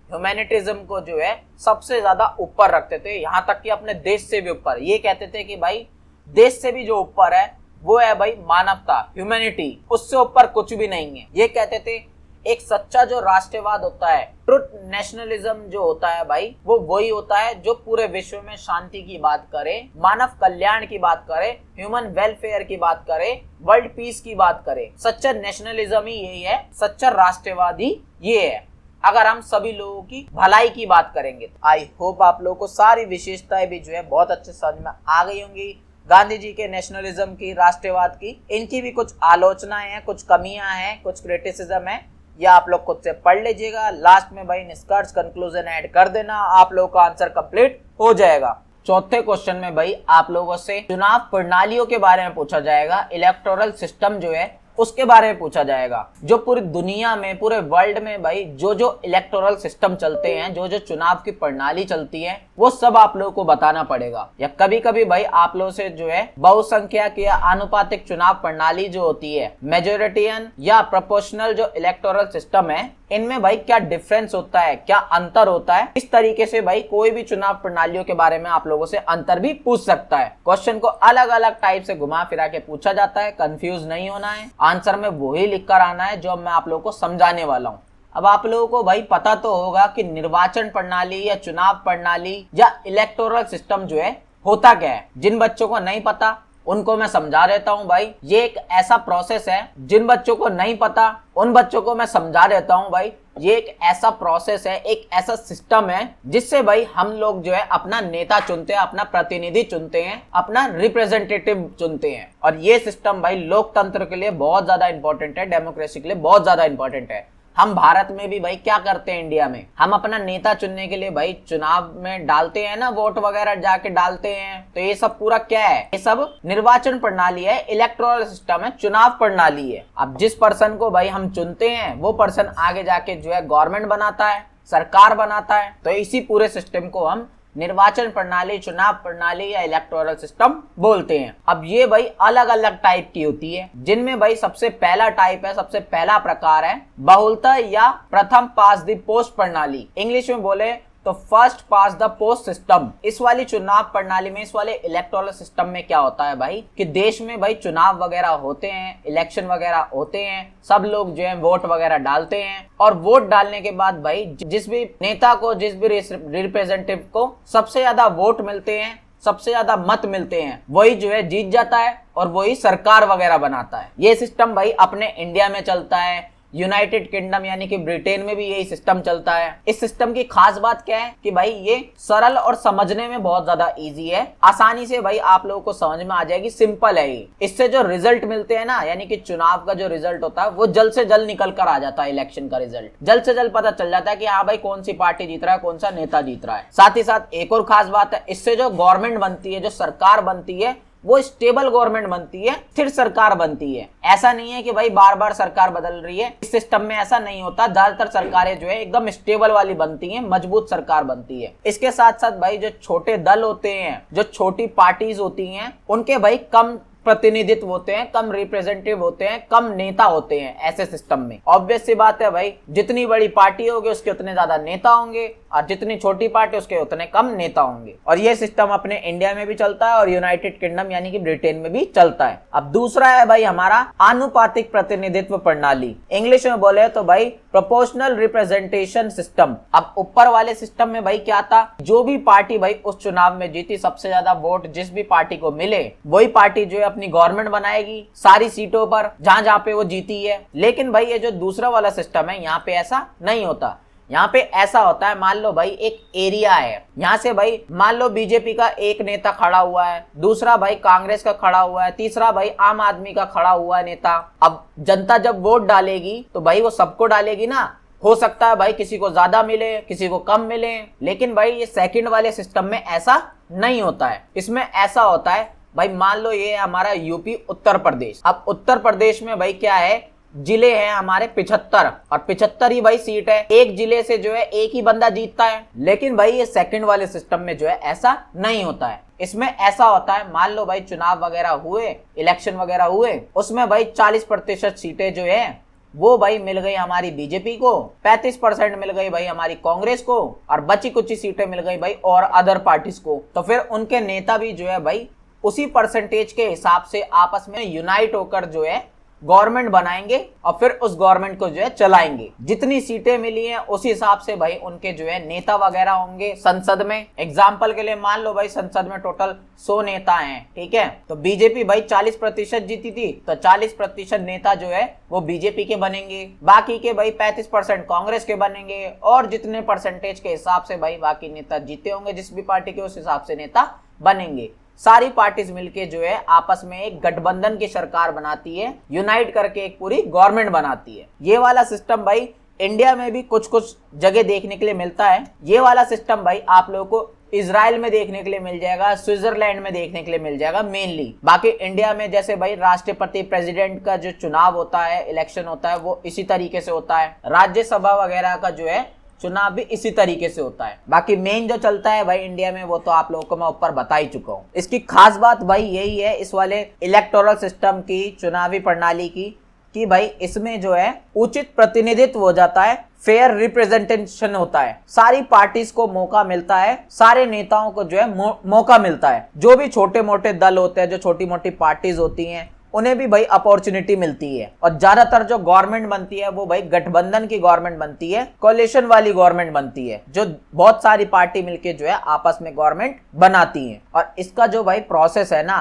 ह्यूमैनिटिज्म को जो है सबसे ज्यादा ऊपर रखते थे, यहाँ तक कि अपने देश से भी ऊपर। ये कहते थे कि भाई देश से भी जो ऊपर है वो है भाई मानवता, ह्यूमैनिटी, उससे ऊपर कुछ भी नहीं है। ये कहते थे एक सच्चा जो राष्ट्रवाद होता है, ट्रुथ नेशनलिज्म जो होता है भाई, वो वही होता है जो पूरे विश्व में शांति की बात करे, मानव कल्याण की बात करे, ह्यूमन वेलफेयर की बात करे, वर्ल्ड पीस की बात करे। सच्चा नेशनलिज्म ही यही है, सच्चा राष्ट्रवादी ये है, अगर हम सभी लोगों की भलाई की बात करेंगे। आई होप आप लोगों को सारी विशेषताएं भी जो है बहुत अच्छे समझ में आ गई होंगी गांधी जी के नेशनलिज्म की, राष्ट्रवाद की। इनकी भी कुछ आलोचनाएं हैं, कुछ कमियां हैं, कुछ क्रिटिसिज्म है, या आप लोग खुद से पढ़ लीजिएगा। लास्ट में भाई निष्कर्ष कंक्लूजन ऐड कर देना, आप लोगों का आंसर कंप्लीट हो जाएगा। चौथे क्वेश्चन में भाई आप लोगों से चुनाव प्रणालियों के बारे में पूछा जाएगा, इलेक्टोरल सिस्टम जो है उसके बारे में पूछा जाएगा। जो पूरी दुनिया में, पूरे वर्ल्ड में भाई जो जो इलेक्टोरल सिस्टम चलते हैं, जो जो चुनाव की प्रणाली चलती है, वो सब आप लोगों को बताना पड़ेगा। या कभी कभी भाई आप लोगों से जो है बहुसंख्यक या आनुपातिक चुनाव प्रणाली जो होती है, मेजोरिटियन या प्रोपोर्शनल जो इलेक्टोरल सिस्टम है, इनमें भाई क्या डिफरेंस होता है, क्या अंतर होता है, इस तरीके से भाई कोई भी चुनाव प्रणालियों के बारे में आप लोगों से अंतर भी पूछ सकता है। क्वेश्चन को अलग अलग टाइप से घुमा फिरा के पूछा जाता है, कंफ्यूज नहीं होना है, आंसर में वही लिख कर आना है जो मैं आप लोगों को समझाने वाला हूँ। अब आप लोगों को भाई पता तो होगा कि निर्वाचन प्रणाली या चुनाव प्रणाली या इलेक्टोरल सिस्टम जो है होता क्या है। जिन बच्चों को नहीं पता उनको मैं समझा देता हूं भाई, ये एक ऐसा प्रोसेस है। जिन बच्चों को नहीं पता उन बच्चों को मैं समझा देता हूं भाई, ये एक ऐसा प्रोसेस है, एक ऐसा सिस्टम है जिससे भाई हम लोग जो है अपना नेता चुनते हैं, अपना प्रतिनिधि चुनते हैं, अपना रिप्रेजेंटेटिव चुनते हैं। और ये सिस्टम भाई लोकतंत्र के लिए बहुत ज्यादा इंपॉर्टेंट है, डेमोक्रेसी के लिए बहुत ज्यादा इंपॉर्टेंट है। हम भारत में भी भाई क्या करते हैं, इंडिया में हम अपना नेता चुनने के लिए भाई चुनाव में डालते हैं ना, वोट वगैरह जाके डालते हैं। तो ये सब पूरा क्या है, ये सब निर्वाचन प्रणाली है, इलेक्टोरल सिस्टम है, चुनाव प्रणाली है। अब जिस पर्सन को भाई हम चुनते हैं वो पर्सन आगे जाके जो है गवर्नमेंट बनाता है, सरकार बनाता है। तो इसी पूरे सिस्टम को हम निर्वाचन प्रणाली, चुनाव प्रणाली या इलेक्टोरल सिस्टम बोलते हैं। अब ये भाई अलग अलग टाइप की होती है, जिनमें भाई सबसे पहला टाइप है, सबसे पहला प्रकार है बहुलता या प्रथम पास द पोस्ट प्रणाली। इंग्लिश में बोले तो first pass the post system. इस वाली चुनाव प्रणाली में, इस वाले इलेक्टोरल सिस्टम में क्या होता है भाई कि देश में भाई चुनाव वगैरह होते हैं, इलेक्शन वगैरह होते हैं, सब लोग जो है वोट वगैरह डालते हैं। और वोट डालने के बाद भाई जिस भी नेता को, जिस भी रिप्रेजेंटेटिव को सबसे ज्यादा वोट मिलते हैं, सबसे ज्यादा मत मिलते हैं, वही जो है जीत जाता है और वही सरकार वगैरह बनाता है। ये सिस्टम भाई अपने इंडिया में चलता है, यूनाइटेड किंगडम यानी कि ब्रिटेन में भी यही सिस्टम चलता है। इस सिस्टम की खास बात क्या है कि भाई ये सरल और समझने में बहुत ज्यादा इजी है, आसानी से भाई आप लोगों को समझ में आ जाएगी, सिंपल है ये। इससे जो रिजल्ट मिलते हैं ना, यानी कि चुनाव का जो रिजल्ट होता है वो जल्द से जल्द निकल कर आ जाता है। इलेक्शन का रिजल्ट जल्द से जल्द पता चल जाता है कि हाँ भाई कौन सी पार्टी जीत रहा है, कौन सा नेता जीत रहा है। साथ ही साथ एक और खास बात है, इससे जो गवर्नमेंट बनती है, जो सरकार बनती है, वो स्टेबल गवर्नमेंट बनती है, स्थिर सरकार बनती है। ऐसा नहीं है कि भाई बार बार सरकार बदल रही है, इस सिस्टम में ऐसा नहीं होता। ज्यादातर सरकारें जो है एकदम स्टेबल वाली बनती हैं, मजबूत सरकार बनती है। इसके साथ साथ भाई जो छोटे दल होते हैं, जो छोटी पार्टीज होती हैं, उनके भाई कम प्रतिनिधित्व होते हैं, कम रिप्रेजेंटेटिव होते हैं, कम नेता होते हैं। ऐसे सिस्टम में ऑब्वियस सी बात है भाई, जितनी बड़ी पार्टी होगी उसके उतने ज्यादा नेता होंगे और जितनी छोटी पार्टी उसके उतने कम नेता होंगे। और ये सिस्टम अपने इंडिया में भी चलता है और यूनाइटेड किंगडम यानी कि ब्रिटेन में भी चलता है। अब दूसरा है भाई हमारा आनुपातिक प्रतिनिधित्व प्रणाली। इंग्लिश में बोले तो भाई प्रोपोर्शनल रिप्रेजेंटेशन सिस्टम। अब ऊपर वाले सिस्टम में भाई क्या था, जो भी पार्टी भाई उस चुनाव में जीती, सबसे ज्यादा वोट जिस भी पार्टी को मिले, वही पार्टी जो है अपनी गवर्नमेंट बनाएगी सारी सीटों पर जहां जहां पे वो जीती है। लेकिन भाई ये जो दूसरा वाला सिस्टम है, यहाँ पे ऐसा नहीं होता। यहाँ पे ऐसा होता है, मान लो भाई एक एरिया है, यहाँ से भाई मान लो बीजेपी का एक नेता खड़ा हुआ है, दूसरा भाई कांग्रेस का खड़ा हुआ है, तीसरा भाई आम आदमी का खड़ा हुआ है नेता। अब जनता जब वोट डालेगी तो भाई वो सबको डालेगी ना। हो सकता है भाई किसी को ज्यादा मिले, किसी को कम मिले, लेकिन भाई ये सेकंड वाले सिस्टम में ऐसा नहीं होता है। इसमें ऐसा होता है भाई, मान लो ये हमारा यूपी उत्तर प्रदेश। अब उत्तर प्रदेश में भाई क्या है, जिले हैं हमारे 75 और 75 ही भाई सीट है। एक जिले से जो है एक ही बंदा जीतता है। लेकिन भाई ये सेकंड वाले सिस्टम में जो है ऐसा नहीं होता है। इसमें ऐसा होता है, मान लो भाई चुनाव वगैरह हुए, इलेक्शन वगैरह हुए, उसमें भाई 40% सीटें जो है वो भाई मिल गई हमारी बीजेपी को, 35% मिल गई भाई हमारी कांग्रेस को और बची कुछ सीटें मिल गई भाई और अदर पार्टीज को। तो फिर उनके नेता भी जो है भाई उसी परसेंटेज के हिसाब से आपस में यूनाइट होकर जो है गवर्नमेंट बनाएंगे और फिर उस गवर्नमेंट को जो है चलाएंगे। जितनी सीटें मिली हैं उस हिसाब से भाई उनके जो है नेता वगैरह होंगे संसद में। एग्जाम्पल के लिए मान लो भाई संसद में टोटल 100 नेता हैं, ठीक है, तो बीजेपी भाई 40% जीती थी, तो 40% नेता जो है वो बीजेपी के बनेंगे, बाकी के भाई 35% कांग्रेस के बनेंगे, और जितने परसेंटेज के हिसाब से भाई बाकी नेता जीते होंगे जिस भी पार्टी के, उस हिसाब से नेता बनेंगे। सारी पार्टीज मिलके जो है आपस में एक गठबंधन की सरकार बनाती है, यूनाइट करके एक पूरी गवर्नमेंट बनाती है। ये वाला सिस्टम भाई इंडिया में भी कुछ कुछ जगह देखने के लिए मिलता है। ये वाला सिस्टम भाई आप लोगों को इजराइल में देखने के लिए मिल जाएगा, स्विट्जरलैंड में देखने के लिए मिल जाएगा मेनली। बाकी इंडिया में जैसे भाई राष्ट्रपति प्रेसिडेंट का जो चुनाव होता है, इलेक्शन होता है, वो इसी तरीके से होता है। राज्यसभा वगैरह का जो है चुनाव भी इसी तरीके से होता है। बाकी मेन जो चलता है भाई इंडिया में वो तो आप लोगों को मैं ऊपर बता ही चुका हूँ। इसकी खास बात भाई यही है इस वाले इलेक्टोरल सिस्टम की, चुनावी प्रणाली की, कि भाई इसमें जो है उचित प्रतिनिधित्व हो जाता है, फेयर रिप्रेजेंटेशन होता है, सारी पार्टीज को मौका मिलता है, सारे नेताओं को जो है मौका मिलता है। जो भी छोटे मोटे दल होते हैं, जो छोटी मोटी पार्टीज होती हैं, उन्हें भी भाई अपॉर्चुनिटी मिलती है। और ज्यादातर जो गवर्नमेंट बनती है वो भाई गठबंधन की गवर्नमेंट बनती है, कोalition वाली गवर्नमेंट बनती है, जो बहुत सारी पार्टी मिलके जो है आपस में गवर्नमेंट बनाती है। और इसका जो भाई प्रोसेस है ना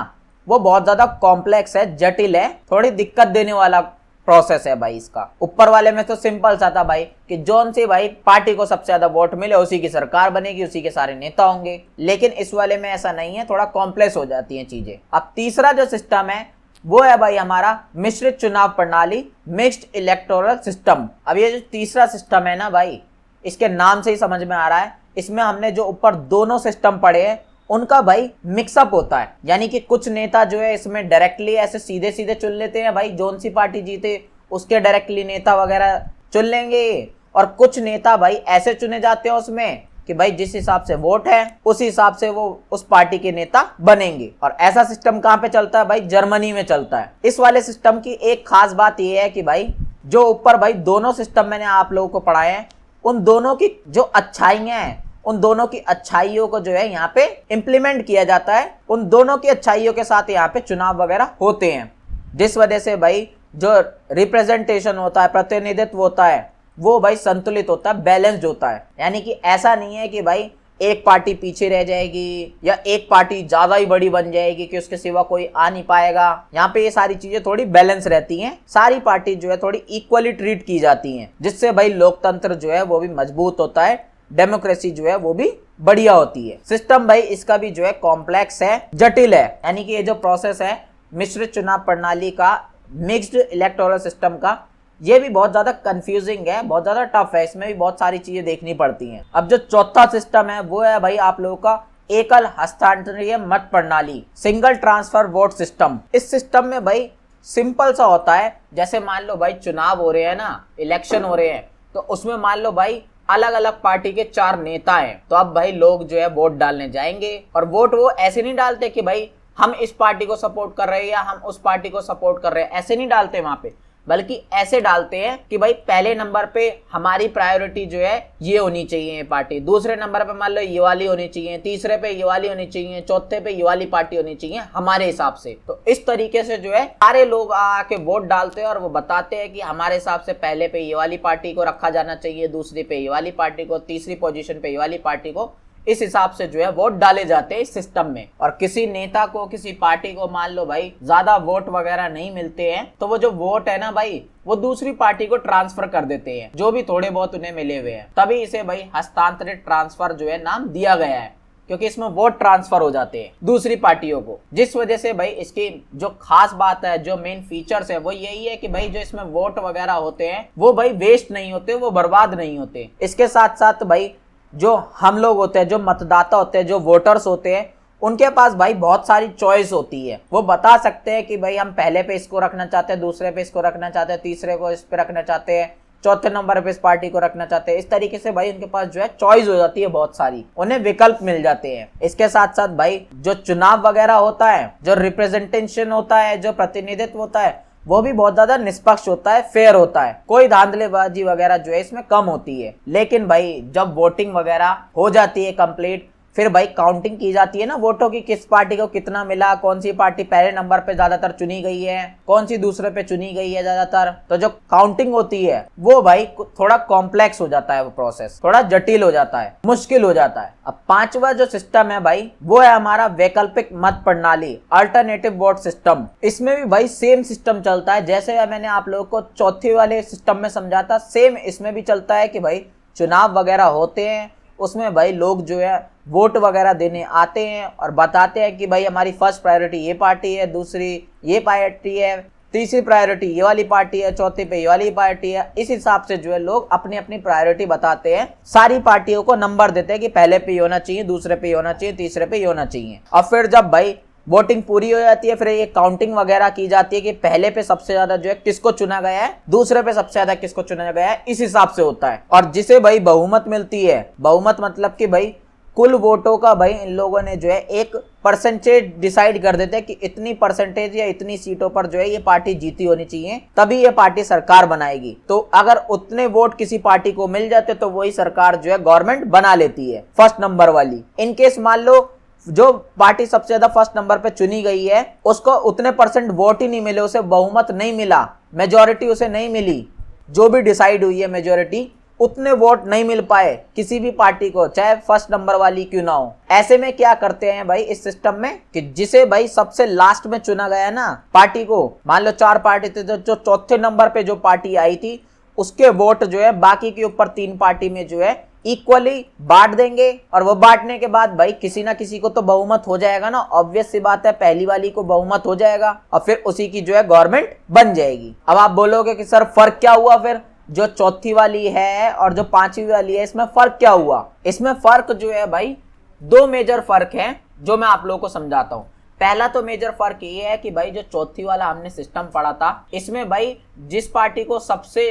वो बहुत ज्यादा कॉम्प्लेक्स है, जटिल है, थोड़ी दिक्कत देने वाला प्रोसेस है भाई इसका। ऊपर वाले में तो सिंपल सा था भाई कि जोन से भाई पार्टी को सबसे ज्यादा वोट मिले उसी की सरकार बनेगी, उसी के सारे नेता होंगे। लेकिन इस वाले में ऐसा नहीं है, थोड़ा कॉम्प्लेक्स हो जाती है चीजें। अब तीसरा जो सिस्टम है वो है भाई हमारा मिश्रित चुनाव प्रणाली, मिक्स्ड इलेक्टोरल सिस्टम। अब ये जो तीसरा सिस्टम है ना भाई, इसके नाम से ही समझ में आ रहा है, इसमें हमने जो ऊपर दोनों सिस्टम पढ़े हैं उनका भाई मिक्सअप होता है। यानी कि कुछ नेता जो है इसमें डायरेक्टली ऐसे सीधे सीधे चुन लेते हैं भाई, जोन सी पार्टी जीते उसके डायरेक्टली नेता वगैरह चुन लेंगे, और कुछ नेता भाई ऐसे चुने जाते हैं उसमें कि भाई जिस हिसाब से वोट है उस हिसाब से वो उस पार्टी के नेता बनेंगे। और ऐसा सिस्टम कहाँ पे चलता है भाई? जर्मनी में चलता है। इस वाले सिस्टम की एक खास बात ये है कि भाई जो ऊपर भाई दोनों सिस्टम मैंने आप लोगों को पढ़ाए हैं, उन दोनों की जो अच्छाइयां हैं, उन दोनों की अच्छाइयों को जो है यहाँ पे इम्प्लीमेंट किया जाता है। उन दोनों की अच्छाइयों के साथ यहाँ पे चुनाव वगैरह होते हैं, जिस वजह से भाई जो रिप्रेजेंटेशन होता है, प्रतिनिधित्व होता है, वो भाई संतुलित होता है, बैलेंस्ड होता है। यानी कि ऐसा नहीं है कि भाई एक पार्टी पीछे रह जाएगी या एक पार्टी ज्यादा ही बड़ी बन जाएगी कि उसके सिवा कोई आ नहीं पाएगा। यहाँ पे ये सारी चीजें थोड़ी बैलेंस रहती हैं, सारी पार्टी जो है थोड़ी इक्वली ट्रीट की जाती हैं, जिससे भाई लोकतंत्र जो है वो भी मजबूत होता है, डेमोक्रेसी जो है वो भी बढ़िया होती है। सिस्टम भाई इसका भी जो है कॉम्प्लेक्स है, जटिल है। यानी कि ये जो प्रोसेस है मिश्रित चुनाव प्रणाली का, मिक्स्ड इलेक्टोरल सिस्टम का, ये भी बहुत ज्यादा कंफ्यूजिंग है, बहुत ज्यादा टफ है, इसमें भी बहुत सारी चीजें देखनी पड़ती हैं। अब जो चौथा सिस्टम है वो है भाई आप लोगों का एकल हस्तांतरणीय मत प्रणाली, सिंगल ट्रांसफर वोट सिस्टम। इस सिस्टम में भाई सिंपल सा होता है, जैसे मान लो भाई चुनाव हो रहे हैं ना, इलेक्शन हो रहे हैं, तो उसमें मान लो भाई अलग अलग पार्टी के 4 नेता हैं, तो अब भाई लोग जो है वोट डालने जाएंगे। और वोट वो ऐसे नहीं डालते कि भाई हम इस पार्टी को सपोर्ट कर रहे हैं या हम उस पार्टी को सपोर्ट कर रहे हैं, ऐसे नहीं डालते वहां पे, बल्कि ऐसे डालते हैं कि भाई पहले नंबर पे हमारी प्रायोरिटी जो है ये होनी चाहिए ये पार्टी, दूसरे नंबर पे मान लो ये वाली होनी चाहिए, तीसरे पे ये वाली होनी चाहिए, चौथे पे ये वाली पार्टी होनी चाहिए हमारे हिसाब से। तो इस तरीके से जो है सारे लोग आके वोट डालते हैं और वो बताते हैं कि हमारे हिसाब से पहले पे ये वाली पार्टी को रखा जाना चाहिए, दूसरी पे ये वाली पार्टी को, तीसरी पोजीशन पे ये वाली पार्टी को। इस हिसाब से जो है वोट डाले जाते हैं इस सिस्टम में। और किसी नेता को, किसी पार्टी को मान लो भाई ज्यादा वोट वगैरह नहीं मिलते हैं, तो वो जो वोट है ना भाई वो दूसरी पार्टी को ट्रांसफर कर देते हैं, जो भी थोड़े बहुत उन्हें मिले हुए हैं। तभी इसे भाई हस्तांतरित ट्रांसफर जो है नाम दिया गया है, क्योंकि इसमें वोट ट्रांसफर हो जाते हैं दूसरी पार्टियों को। जिस वजह से भाई इसकी जो खास बात है, जो मेन फीचर्स है वो यही है कि भाई जो इसमें वोट वगैरह होते हैं वो भाई वेस्ट नहीं होते, वो बर्बाद नहीं होते। इसके साथ साथ भाई जो हम लोग होते हैं, जो मतदाता होते हैं, जो वोटर्स होते हैं, उनके पास भाई बहुत सारी चॉइस होती है। वो बता सकते हैं कि भाई हम पहले पे इसको रखना चाहते हैं, दूसरे पे इसको रखना चाहते हैं, तीसरे को इस पे रखना चाहते हैं, चौथे नंबर पे इस पार्टी को रखना चाहते हैं। इस तरीके से भाई उनके पास जो है चॉइस हो जाती है, बहुत सारी उन्हें विकल्प मिल जाते हैं। इसके साथ साथ भाई जो चुनाव वगैरह होता है, जो रिप्रेजेंटेशन होता है, जो प्रतिनिधित्व होता है, वो भी बहुत ज्यादा निष्पक्ष होता है, फेयर होता है, कोई धांधलेबाजी वगैरह जो है इसमें कम होती है। लेकिन भाई जब वोटिंग वगैरह हो जाती है कंप्लीट, फिर भाई काउंटिंग की जाती है ना वोटों की, किस पार्टी को कितना मिला, कौन सी पार्टी पहले नंबर पे ज्यादातर चुनी गई है, कौन सी दूसरे पे चुनी गई है ज्यादातर। तो जो काउंटिंग होती है वो भाई थोड़ा कॉम्प्लेक्स हो जाता है, वो प्रोसेस थोड़ा जटिल हो जाता है, मुश्किल हो जाता है। अब पांचवा जो सिस्टम है भाई वो है हमारा वैकल्पिक मत प्रणाली, अल्टरनेटिव वोट सिस्टम। इसमें भी भाई सेम सिस्टम चलता है जैसे मैंने आप लोगों को चौथे वाले सिस्टम में समझा था, सेम इसमें भी चलता है कि भाई चुनाव वगैरह होते हैं, उसमें भाई लोग जो है वोट वगैरह देने आते हैं और बताते हैं कि भाई हमारी फर्स्ट प्रायोरिटी ये पार्टी है, दूसरी ये पार्टी है, तीसरी प्रायोरिटी ये वाली पार्टी है, चौथे पे ये वाली पार्टी है। इस हिसाब से जो है लोग अपनी अपनी प्रायोरिटी बताते हैं, सारी पार्टियों को नंबर देते हैं कि पहले पे ये होना चाहिए, दूसरे पे ये होना चाहिए, तीसरे पे ये होना चाहिए। और फिर जब भाई वोटिंग पूरी हो जाती है फिर ये काउंटिंग वगैरह की जाती है कि पहले पे सबसे ज्यादा जो है किसको चुना गया है, दूसरे पे सबसे ज्यादा किसको चुना गया है, इस हिसाब से होता है। और जिसे भाई बहुमत मिलती है, बहुमत मतलब कि भाई कुल वोटों का भाई इन लोगों ने जो है एक परसेंटेज डिसाइड कर देते हैं कि इतनी परसेंटेज या इतनी सीटों पर जो है ये पार्टी जीती होनी चाहिए, तभी ये पार्टी सरकार बनाएगी। तो अगर उतने वोट किसी पार्टी को मिल जाते तो वही सरकार जो है गवर्नमेंट बना लेती है, फर्स्ट नंबर वाली। इनकेस मान लो जो पार्टी सबसे ज्यादा फर्स्ट नंबर पे चुनी गई है उसको उतने परसेंट वोट ही नहीं मिले, उसे बहुमत नहीं मिला, मेजोरिटी उसे नहीं मिली, जो भी डिसाइड हुई है मेजोरिटी उतने वोट नहीं मिल पाए किसी भी पार्टी को, चाहे फर्स्ट नंबर वाली क्यों ना हो। ऐसे में क्या करते हैं भाई इस सिस्टम में कि जिसे भाई सबसे लास्ट में चुना गया ना पार्टी को, मान लो 4 पार्टी थे तो जो चौथे नंबर पे जो पार्टी आई थी उसके वोट जो है बाकी के ऊपर 3 पार्टी में जो है इक्वली बांट देंगे। और वो बांटने के बाद भाई किसी ना किसी को तो बहुमत हो जाएगा ना, ऑब्वियस सी बात है, पहली वाली को बहुमत हो जाएगा और फिर उसी की जो है गवर्नमेंट बन जाएगी। अब आप बोलोगे कि सर फर्क क्या हुआ, फिर जो चौथी वाली है और जो 5वीं वाली है इसमें फर्क क्या हुआ। इसमें फर्क जो है भाई 2 मेजर फर्क है जो मैं आप लोगों को समझाता हूँ। पहला तो मेजर फर्क ये है कि भाई जो चौथी वाला हमने सिस्टम पढ़ा था इसमें भाई जिस पार्टी को सबसे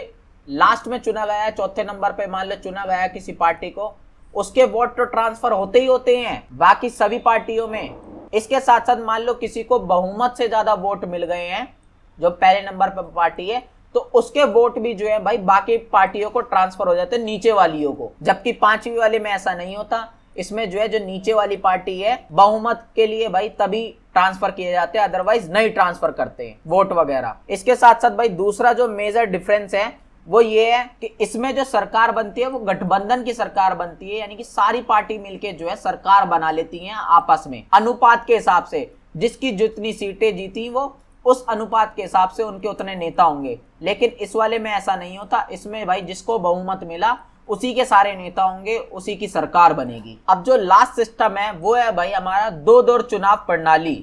लास्ट में चुना गया है, चौथे नंबर पे मान लो चुना गया है किसी पार्टी को, उसके वोट तो ट्रांसफर होते ही होते हैं बाकी सभी पार्टियों में। इसके साथ साथ मान लो किसी को बहुमत से ज्यादा वोट मिल गए हैं जो पहले नंबर पर पार्टी है, तो उसके वोट भी जो है भाई बाकी पार्टियों को ट्रांसफर हो जाते हैं, नीचे वालियों को। जबकि 5वीं वाले में ऐसा नहीं होता, इसमें जो है जो नीचे वाली पार्टी है बहुमत के लिए भाई तभी ट्रांसफर किए जाते हैं, अदरवाइज नहीं ट्रांसफर करते हैं वोट वगैरह। इसके साथ साथ भाई दूसरा जो मेजर डिफरेंस है वो ये है कि इसमें जो सरकार बनती है वो गठबंधन की सरकार बनती है, यानी कि सारी पार्टी मिलके जो है सरकार बना लेती हैं आपस में अनुपात के हिसाब से, जिसकी जितनी सीटें जीती वो उस अनुपात के हिसाब से उनके उतने नेता होंगे। लेकिन इस वाले में ऐसा नहीं होता, इसमें भाई जिसको बहुमत मिला उसी के सारे नेता होंगे, उसी की सरकार बनेगी। अब जो लास्ट सिस्टम है वो है भाई हमारा 2 दौर चुनाव प्रणाली,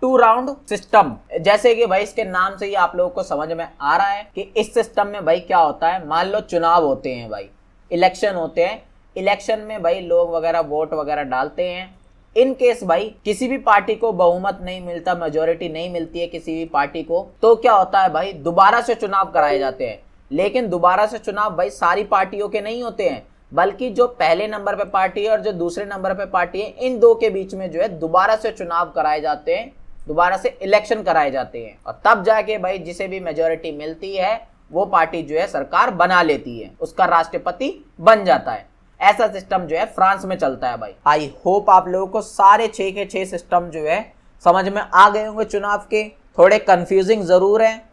2 राउंड सिस्टम। जैसे कि भाई इसके नाम से ही आप लोगों को समझ में आ रहा है कि इस सिस्टम में भाई क्या होता है। मान लो चुनाव होते हैं भाई, इलेक्शन होते हैं, इलेक्शन में भाई लोग वगैरह वोट वगैरह डालते हैं। इन केस भाई किसी भी पार्टी को बहुमत नहीं मिलता, मेजोरिटी नहीं मिलती है किसी भी पार्टी को, तो क्या होता है भाई दोबारा से चुनाव कराए जाते हैं। लेकिन दोबारा से चुनाव भाई सारी पार्टियों के नहीं होते हैं, बल्कि जो पहले नंबर पे पार्टी है और जो दूसरे नंबर पे पार्टी है इन दो के बीच में जो है दोबारा से चुनाव कराए जाते हैं, दोबारा से इलेक्शन कराए जाते हैं। और तब जाके भाई जिसे भी मेजोरिटी मिलती है वो पार्टी जो है सरकार बना लेती है, उसका राष्ट्रपति बन जाता है। ऐसा सिस्टम जो है फ्रांस में चलता है भाई। आई होप आप लोगों को सारे 6 के 6 सिस्टम जो है समझ में आ गए होंगे चुनाव के। थोड़े कंफ्यूजिंग जरूर हैं,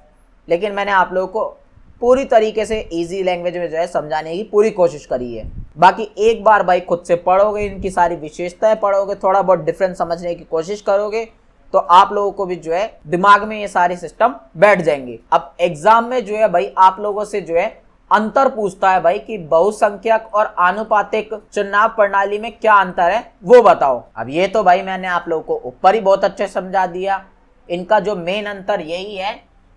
लेकिन मैंने आप लोगों को पूरी तरीके से इजी लैंग्वेज में जो है समझाने की पूरी कोशिश करी है। बाकी एक बार भाई खुद से पढ़ोगे, इनकी सारी विशेषताएं पढ़ोगे, थोड़ा बहुत डिफरेंस समझने की कोशिश करोगे तो आप लोगों को भी जो है दिमाग में ये सारे सिस्टम बैठ जाएंगे। अब एग्जाम में जो है भाई आप लोगों से जो है अंतर पूछता है भाई कि बहुसंख्यक और आनुपातिक चुनाव प्रणाली में क्या अंतर है वो बताओ। अब ये तो भाई मैंने आप लोगों को ऊपर ही बहुत अच्छे समझा दिया। इनका जो मेन अंतर यही है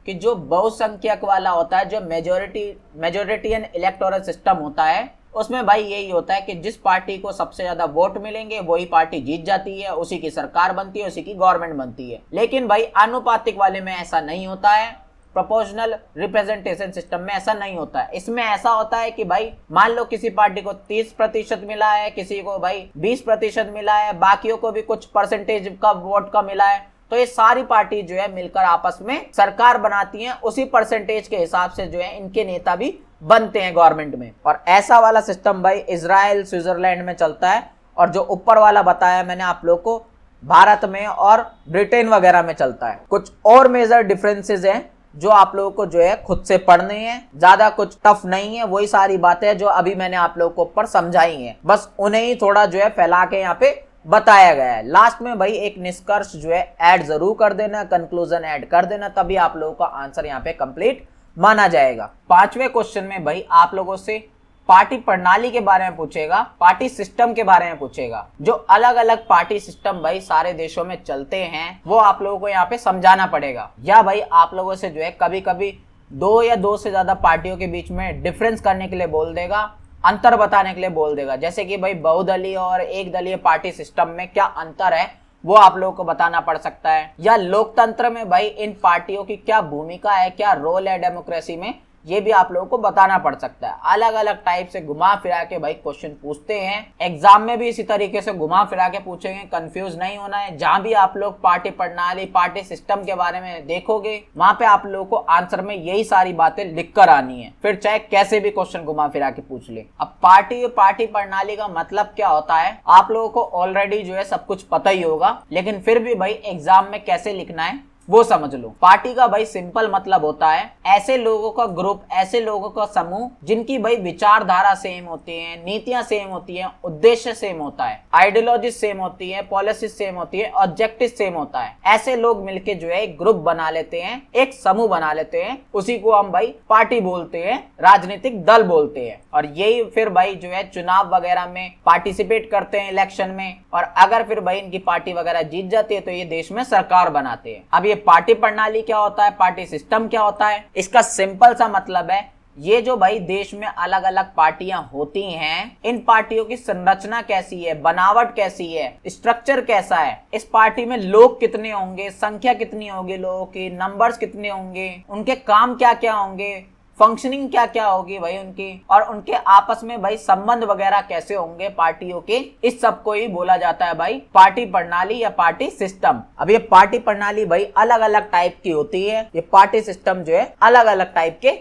कि जो बहुसंख्यक वाला होता है, जो मेजोरिटियन इलेक्टोरल सिस्टम होता है, उसमें भाई यही होता है कि जिस पार्टी को सबसे ज्यादा वोट मिलेंगे वही पार्टी जीत जाती है, उसी की सरकार बनती है, उसी की गवर्नमेंट बनती है। लेकिन भाई आनुपातिक वाले में ऐसा नहीं होता है, प्रोपोर्शनल रिप्रेजेंटेशन सिस्टम में ऐसा नहीं होता है। इसमें ऐसा होता है कि भाई मान लो किसी पार्टी को 30% मिला है, किसी को भाई 20% मिला है, बाकियों को भी कुछ परसेंटेज का वोट का मिला है, तो ये सारी पार्टी जो है मिलकर आपस में सरकार बनाती हैं, उसी परसेंटेज के हिसाब से जो है इनके नेता भी बनते हैं गवर्नमेंट में। और ऐसा वाला सिस्टम भाई इजराइल, स्विट्जरलैंड में चलता है और जो ऊपर वाला बताया मैंने आप लोग को भारत में और ब्रिटेन वगैरह में चलता है। कुछ और मेजर डिफरेंसेस हैं जो आप लोगों को जो है खुद से पढ़ने हैं, ज्यादा कुछ टफ नहीं है, वही सारी बातें जो अभी मैंने आप लोगों को ऊपर समझाई हैं, बस उन्हें ही थोड़ा जो है फैला के यहाँ पे बताया गया है। लास्ट में भाई एक निष्कर्ष जो है ऐड जरूर कर देना, कंक्लूजन ऐड कर देना, तभी आप लोगों का आंसर यहाँ पे कंप्लीट माना जाएगा। 5वें क्वेश्चन में भाई आप लोगों से पार्टी प्रणाली के बारे में पूछेगा, पार्टी सिस्टम के बारे में पूछेगा। जो अलग अलग पार्टी सिस्टम भाई सारे देशों में चलते हैं वो आप लोगों को यहाँ पे समझाना पड़ेगा, या भाई आप लोगों से जो है कभी कभी 2 या 2 से ज्यादा पार्टियों के बीच में डिफरेंस करने के लिए बोल देगा, अंतर बताने के लिए बोल देगा। जैसे कि भाई बहुदलीय और एक दलीय पार्टी सिस्टम में क्या अंतर है वो आप लोगों को बताना पड़ सकता है, या लोकतंत्र में भाई इन पार्टियों की क्या भूमिका है, क्या रोल है डेमोक्रेसी में, ये भी आप लोगों को बताना पड़ सकता है। अलग अलग टाइप से घुमा फिरा के भाई क्वेश्चन पूछते हैं, एग्जाम में भी इसी तरीके से घुमा फिरा के पूछेंगे, कंफ्यूज नहीं होना है। जहां भी आप लोग पार्टी प्रणाली, पार्टी सिस्टम के बारे में देखोगे वहां पे आप लोगों को आंसर में यही सारी बातें लिख कर आनी है, फिर चाहे कैसे भी क्वेश्चन घुमा फिरा के पूछ ले। अब पार्टी प्रणाली का मतलब क्या होता है आप लोगों को ऑलरेडी जो है सब कुछ पता ही होगा, लेकिन फिर भी भाई एग्जाम में कैसे लिखना है वो समझ लो। पार्टी का भाई सिंपल मतलब होता है ऐसे लोगों का ग्रुप, ऐसे लोगों का समूह जिनकी भाई विचारधारा सेम होती है, नीतियां सेम होती हैं, उद्देश्य सेम होता है, आइडियोलॉजी सेम होती है, पॉलिसी सेम होती है, ऑब्जेक्टिव सेम होता है। ऐसे लोग मिलके जो है एक ग्रुप बना लेते हैं, एक समूह बना लेते हैं, उसी को हम भाई पार्टी बोलते हैं, राजनीतिक दल बोलते हैं। और यही फिर भाई जो है चुनाव वगैरह में पार्टिसिपेट करते हैं इलेक्शन में, और अगर फिर भाई इनकी पार्टी वगैरह जीत जाती है तो ये देश में सरकार बनाते हैं। अब ये पार्टी प्रणाली क्या होता है, पार्टी सिस्टम क्या होता है, इसका सिंपल सा मतलब है ये जो भाई देश में अलग अलग पार्टियां होती हैं, इन पार्टियों की संरचना कैसी है, बनावट कैसी है, स्ट्रक्चर कैसा है, इस पार्टी में लोग कितने होंगे, संख्या कितनी होगी लोगों की, नंबर्स कितने होंगे, उनके काम क्या क्या होंगे, फंक्शनिंग क्या क्या होगी भाई उनकी, और उनके आपस में भाई संबंध वगैरह कैसे होंगे पार्टियों के, इस सब को ही बोला जाता है भाई पार्टी प्रणाली या पार्टी सिस्टम। अब ये पार्टी प्रणाली भाई अलग अलग टाइप की होती है, ये पार्टी सिस्टम जो है अलग अलग टाइप के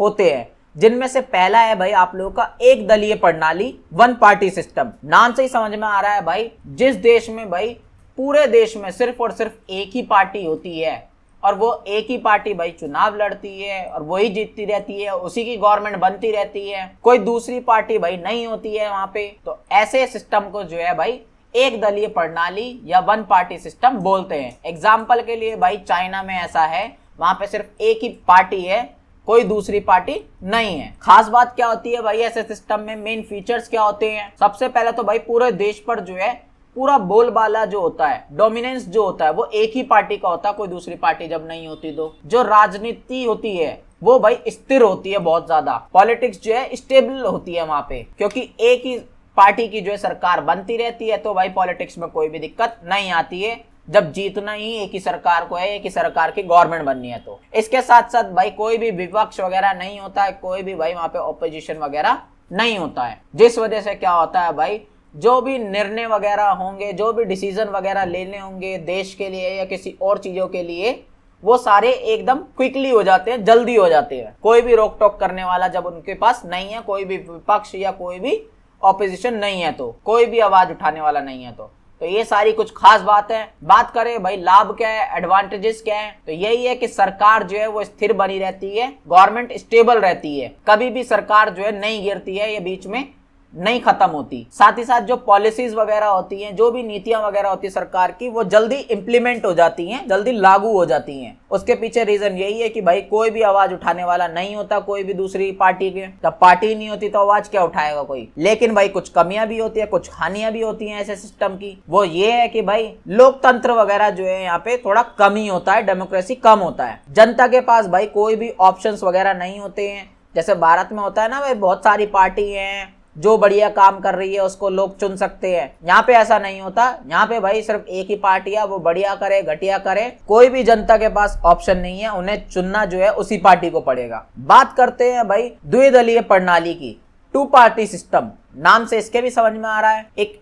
होते हैं, जिनमें से पहला है भाई आप लोगों का एक दलीय प्रणाली, वन पार्टी सिस्टम। नाम से ही समझ में आ रहा है भाई जिस देश में भाई पूरे देश में सिर्फ और सिर्फ एक ही पार्टी होती है और वो एक ही पार्टी भाई चुनाव लड़ती है और वही जीतती रहती है, उसी की गवर्नमेंट बनती रहती है, कोई दूसरी पार्टी भाई नहीं होती है वहां पे, तो ऐसे सिस्टम को जो है भाई एक दलीय प्रणाली या वन पार्टी सिस्टम बोलते हैं। एग्जाम्पल के लिए भाई चाइना में ऐसा है, वहां पे सिर्फ एक ही पार्टी है, कोई दूसरी पार्टी नहीं है। खास बात क्या होती है भाई ऐसे सिस्टम में, मेन फीचर्स क्या होते हैं, सबसे पहले तो भाई पूरे देश पर जो है पूरा बोलबाला जो होता है, डोमिनेंस जो होता है वो एक ही पार्टी का होता है, कोई दूसरी पार्टी जब नहीं होती तो। जो राजनीति होती है वो भाई स्थिर होती है, बहुत ज्यादा पॉलिटिक्स जो है स्टेबल होती है वहां पे, क्योंकि एक ही पार्टी की जो है सरकार बनती रहती है, तो भाई पॉलिटिक्स में कोई भी दिक्कत नहीं आती है जब जीतना ही एक ही सरकार को है, एक ही सरकार की गवर्नमेंट बननी है तो। इसके साथ साथ भाई कोई भी विपक्ष वगैरह नहीं होता है, कोई भी भाई वहां पे ऑपोजिशन वगैरह नहीं होता है, जिस वजह से क्या होता है भाई जो भी निर्णय वगैरह होंगे, जो भी डिसीजन वगैरह लेने होंगे देश के लिए या किसी और चीजों के लिए, वो सारे एकदम क्विकली हो जाते हैं, जल्दी हो जाते हैं। कोई भी रोक टोक करने वाला जब उनके पास नहीं है, कोई भी विपक्ष या कोई भी ऑपोजिशन नहीं है, तो कोई भी आवाज उठाने वाला नहीं है, तो ये सारी कुछ खास बात है। बात करें भाई लाभ क्या है, एडवांटेजेस क्या है, तो यही है कि सरकार जो है वो स्थिर बनी रहती है, गवर्नमेंट स्टेबल रहती है, कभी भी सरकार जो है नहीं गिरती है, ये बीच में नहीं खत्म होती। साथ ही साथ जो पॉलिसीज वगैरह होती हैं, जो भी नीतियां वगैरह होती है सरकार की, वो जल्दी इंप्लीमेंट हो जाती हैं, जल्दी लागू हो जाती हैं। उसके पीछे रीजन यही है कि भाई कोई भी आवाज उठाने वाला नहीं होता, कोई भी दूसरी पार्टी के, जब पार्टी नहीं होती तो आवाज क्या उठाएगा कोई। लेकिन भाई कुछ कमियां भी होती है, कुछ हानियां भी होती हैं ऐसे सिस्टम की। वो ये है कि भाई लोकतंत्र वगैरह जो है यहाँ पे थोड़ा कम ही होता है, डेमोक्रेसी कम होता है, जनता के पास भाई कोई भी ऑप्शन वगैरह नहीं होते हैं। जैसे भारत में होता है ना भाई, बहुत सारी पार्टी है, जो बढ़िया काम कर रही है उसको लोग चुन सकते हैं। यहाँ पे ऐसा नहीं होता, यहाँ पे भाई सिर्फ एक ही पार्टी है, वो बढ़िया करे घटिया करे, कोई भी जनता के पास ऑप्शन नहीं है, उन्हें चुनना जो है उसी पार्टी को पड़ेगा। बात करते हैं भाई द्विदलीय प्रणाली की, टू पार्टी सिस्टम। नाम से इसके भी समझ में आ रहा है, एक